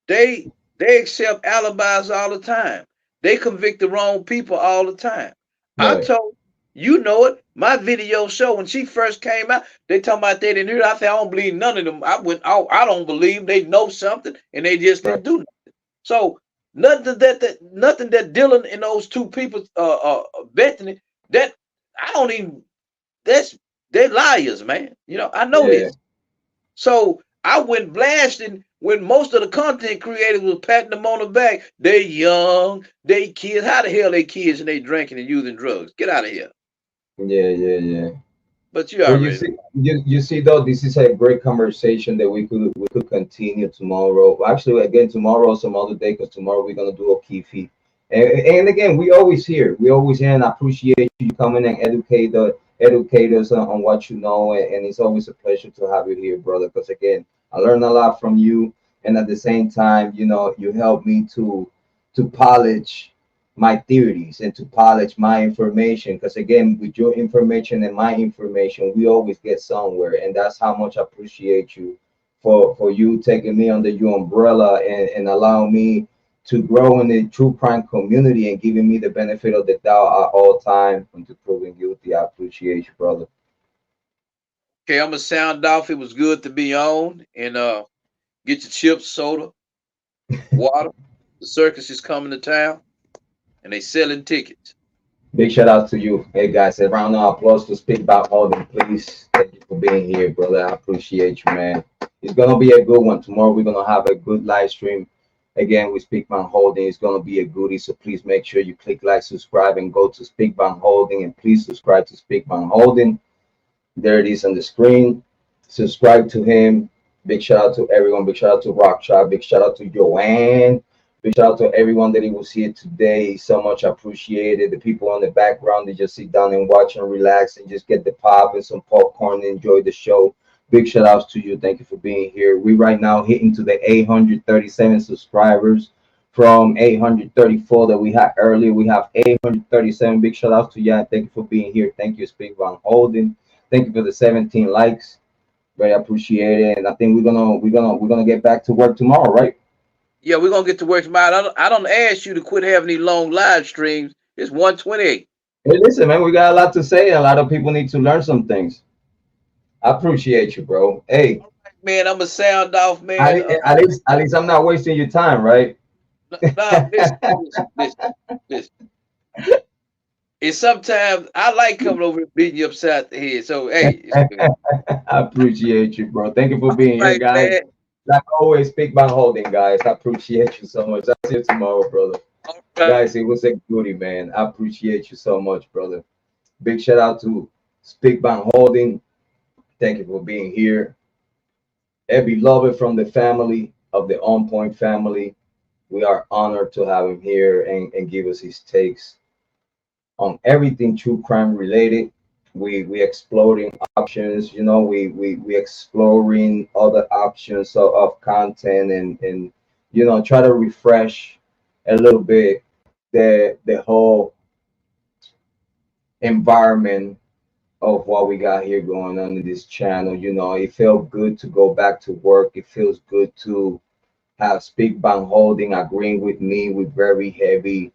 they they accept alibis all the time. They convict the wrong people all the time. I Right, told you know it. My video show when she first came out, they talking about they didn't hear it. I said I don't believe none of them. I went, oh, I don't believe they know something and they just right. didn't do nothing. So nothing that Dylan and those two people Bethany, that I don't even, that's, they liars, man. You know, I know Yeah, this. So I went blasting when most of the content creators was patting them on the back. They young, they kids. How the hell they kids and they drinking and using drugs? Get out of here. yeah. But you But you already know. see, you see though, this is a great conversation that we could continue tomorrow. Actually, again tomorrow, some other day, because tomorrow we're gonna do a key. And again, we always here, and I appreciate you coming and educate us on what you know, and it's always a pleasure to have you here, brother. Because again, I learned a lot from you, and at the same time, you know, you help me to polish my theories and to polish my information, because again, with your information and my information, we always get somewhere, and that's how much I appreciate you for you taking me under your umbrella, and allowing me to grow in the true crime community and giving me the benefit of the doubt at all time until proven guilty. I appreciate you, brother. Okay, I'm gonna sound off. It was good to be on, and get your chips, soda, water. The circus is coming to town, and they selling tickets. Big shout out to you. Hey guys, a round of applause to Speak About Holding, please. Thank you for being here, brother. I appreciate you, man. It's gonna be a good one. Tomorrow we're gonna have a good live stream. Again, we Speak About Holding. It's gonna be a goodie. So please make sure you click like, subscribe, and go to Speak About Holding. And please subscribe to Speak About Holding. There it is on the screen. Subscribe to him. Big shout out to everyone. Big shout out to Rock Shop. Big shout out to Joanne. Big shout out to everyone that he was here today. So much appreciated. The people on the background, they just sit down and watch and relax and just get the pop and some popcorn and enjoy the show. Big shout outs to you. Thank you for being here. We right now hitting to the 837 subscribers from 834 that we had earlier. We have 837. Big shout outs to you. Thank you for being here. Thank you, Speak Van Holding. Thank you for the 17 likes. Very appreciate it. And I think we're gonna get back to work tomorrow, right? Yeah, we're gonna get to work tomorrow. I don't ask you to quit having these long live streams. It's 128. Hey, listen, man, we got a lot to say. A lot of people need to learn some things. I appreciate you, bro. Hey, Man, I'm a sound off, at, man. at least I'm not wasting your time, right? Nah, listen. And sometimes I like coming over and beating you upside the head. So hey, it's good. I appreciate you, bro. Thank you for being here, Right, guys. man. Like always, Speak by Holding, guys. I appreciate you so much. I'll see you tomorrow, brother. All right. Guys, it was a goodie, man. I appreciate you so much, brother. Big shout out to Speak by Holding. Thank you for being here. A beloved from the family of the On Point family. We are honored to have him here and give us his takes on everything true crime related. We exploring options, we exploring other options of content and try to refresh a little bit the whole environment of what we got here going on in this channel. It felt good to go back to work. It feels good to have Speak Bank Holding agreeing with me with very heavy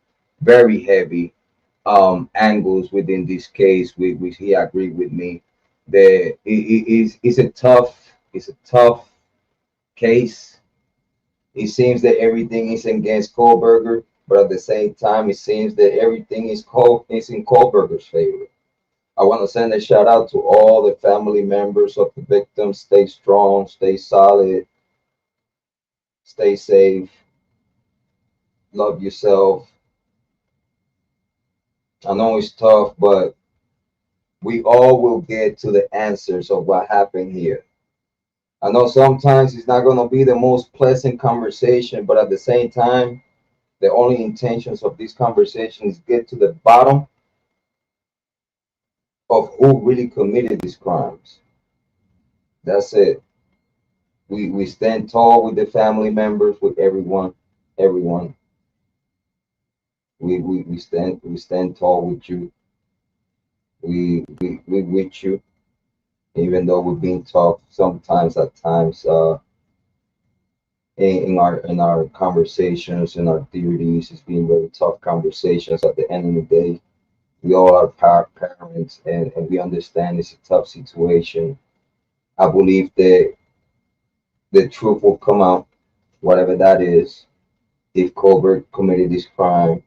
angles within this case, which he agreed with me that it's a tough case. It seems that everything is against Kohberger, but at the same time, it seems that everything is in Kohberger's favor. I want to send a shout out to all the family members of the victims. Stay strong, stay solid, stay safe, love yourself. I know it's tough, but we all will get to the answers of what happened here. I know sometimes it's not going to be the most pleasant conversation, but at the same time, the only intentions of this conversation is get to the bottom of who really committed these crimes. That's it. We stand tall with the family members, with everyone. We stand tall with you. We with you, even though we're being tough sometimes at times. In our conversations, in our theories, it's been very tough conversations. At the end of the day, we all are parents, and we understand it's a tough situation. I believe that the truth will come out, whatever that is. If Colbert committed this crime,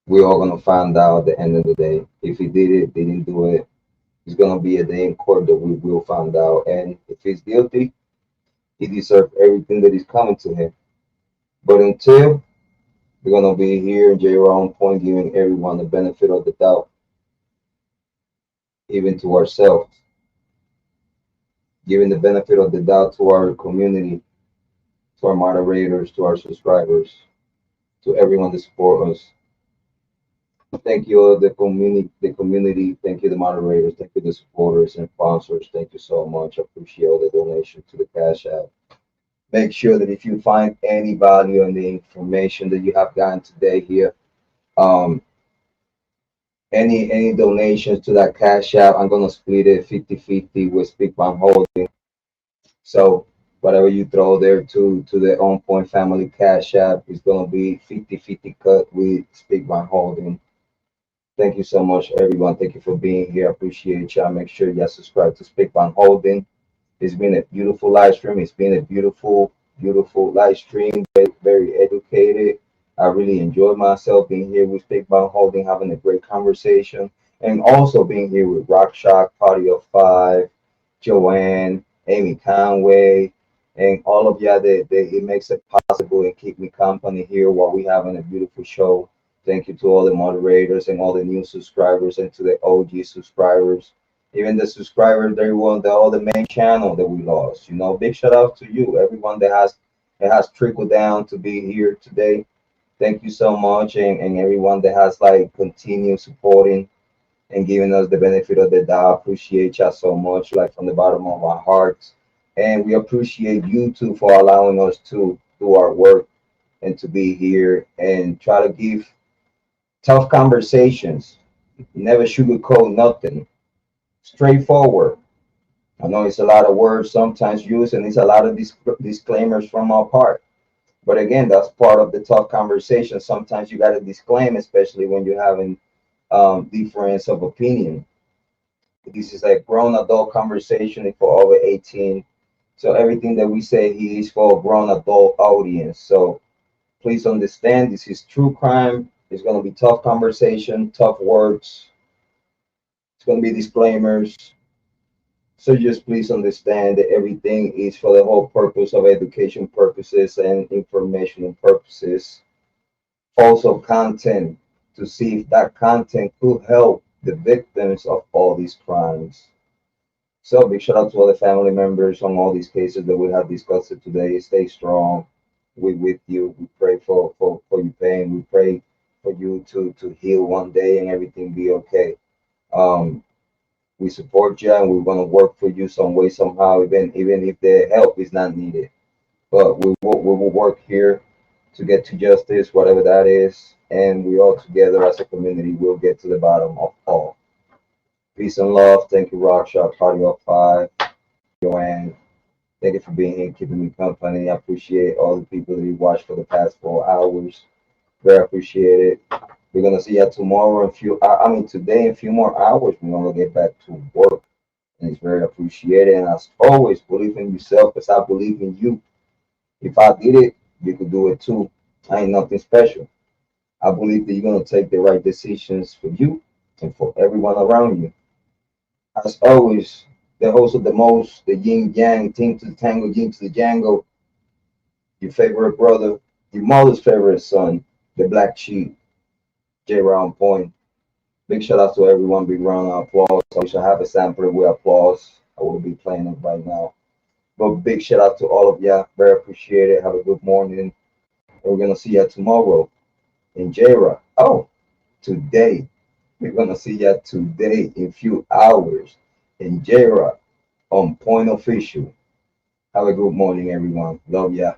we're all gonna find out at the end of the day. If he did it, didn't do it, it's gonna be a day in court that we will find out. And if he's guilty, he deserves everything that is coming to him. But until, we're gonna be here in Jrod Point, giving everyone the benefit of the doubt, even to ourselves, giving the benefit of the doubt to our community, to our moderators, to our subscribers, to everyone that support us. Thank you, the community. Thank you, the moderators. Thank you, the supporters and sponsors. Thank you so much. I appreciate all the donations to the Cash App. Make sure that if you find any value in the information that you have gotten today here, um, any donations to that Cash App, I'm gonna split it 50-50 with Speak Bank Holding. So whatever you throw there to the On Point Family Cash App is gonna be 50-50 cut with Speak Bank Holding. Thank you so much, everyone. Thank you for being here. I appreciate y'all. Make sure y'all subscribe to Speak Bank Holding. It's been a beautiful live stream. It's been a beautiful live stream. Very educated. I really enjoyed myself being here with Big Bang Holding, having a great conversation, and also being here with Rock Shock, Party of Five, Joanne, Amy Conway, and all of y'all that it makes it possible and keep me company here while we having a beautiful show. Thank you to all the moderators and all the new subscribers and to the OG subscribers, even the subscribers, everyone, the all the main channel that we lost. Big shout out to you, everyone that has trickled down to be here today. Thank you so much, and everyone that has like continued supporting and giving us the benefit of the doubt. Appreciate y'all so much, like from the bottom of our hearts. And we appreciate you too for allowing us to do our work and to be here and try to give tough conversations. Never sugarcoat nothing. Straightforward. I know it's a lot of words sometimes used, and it's a lot of disclaimers from our part. But again, that's part of the tough conversation. Sometimes you got to disclaim, especially when you're having difference of opinion. This is a grown adult conversation for over 18. So everything that we say here is for a grown adult audience. So please understand, this is true crime. It's going to be tough conversation, tough words. It's going to be disclaimers. So just please understand that everything is for the whole purpose of education purposes and informational purposes. Also content to see if that content could help the victims of all these crimes. So big shout out to all the family members on all these cases that we have discussed today. Stay strong. We with you. We pray for your pain. We pray for you to heal one day and everything be okay. Um, we support you and we're gonna work for you some way somehow, even if the help is not needed. But we will work here to get to justice, whatever that is, and we all together as a community will get to the bottom of all. Peace and love. Thank you, Rockshot, Party of Five, Joanne. Thank you for being here, keeping me company. I appreciate all the people that you watched for the past 4 hours. Very appreciate it. We're gonna see you tomorrow in I mean today in a few more hours. We're gonna get back to work, and it's very appreciated. And as always, believe in yourself, because I believe in you. If I did it, you could do it too. I ain't nothing special. I believe that you're gonna take the right decisions for you and for everyone around you. As always, the host of the most, the yin yang, team to the tango, yin to the jango, your favorite brother, your mother's favorite son, the black sheep, Jrod Point. Big shout out to everyone. Big round of applause. I shall have a sample with applause. I will be playing it right now. But big shout out to all of y'all. Very appreciate it. Have a good morning. And we're gonna see you tomorrow in Jrod. Oh, today. We're gonna see you today in few hours in Jrod on Point Official. Have a good morning, everyone. Love ya.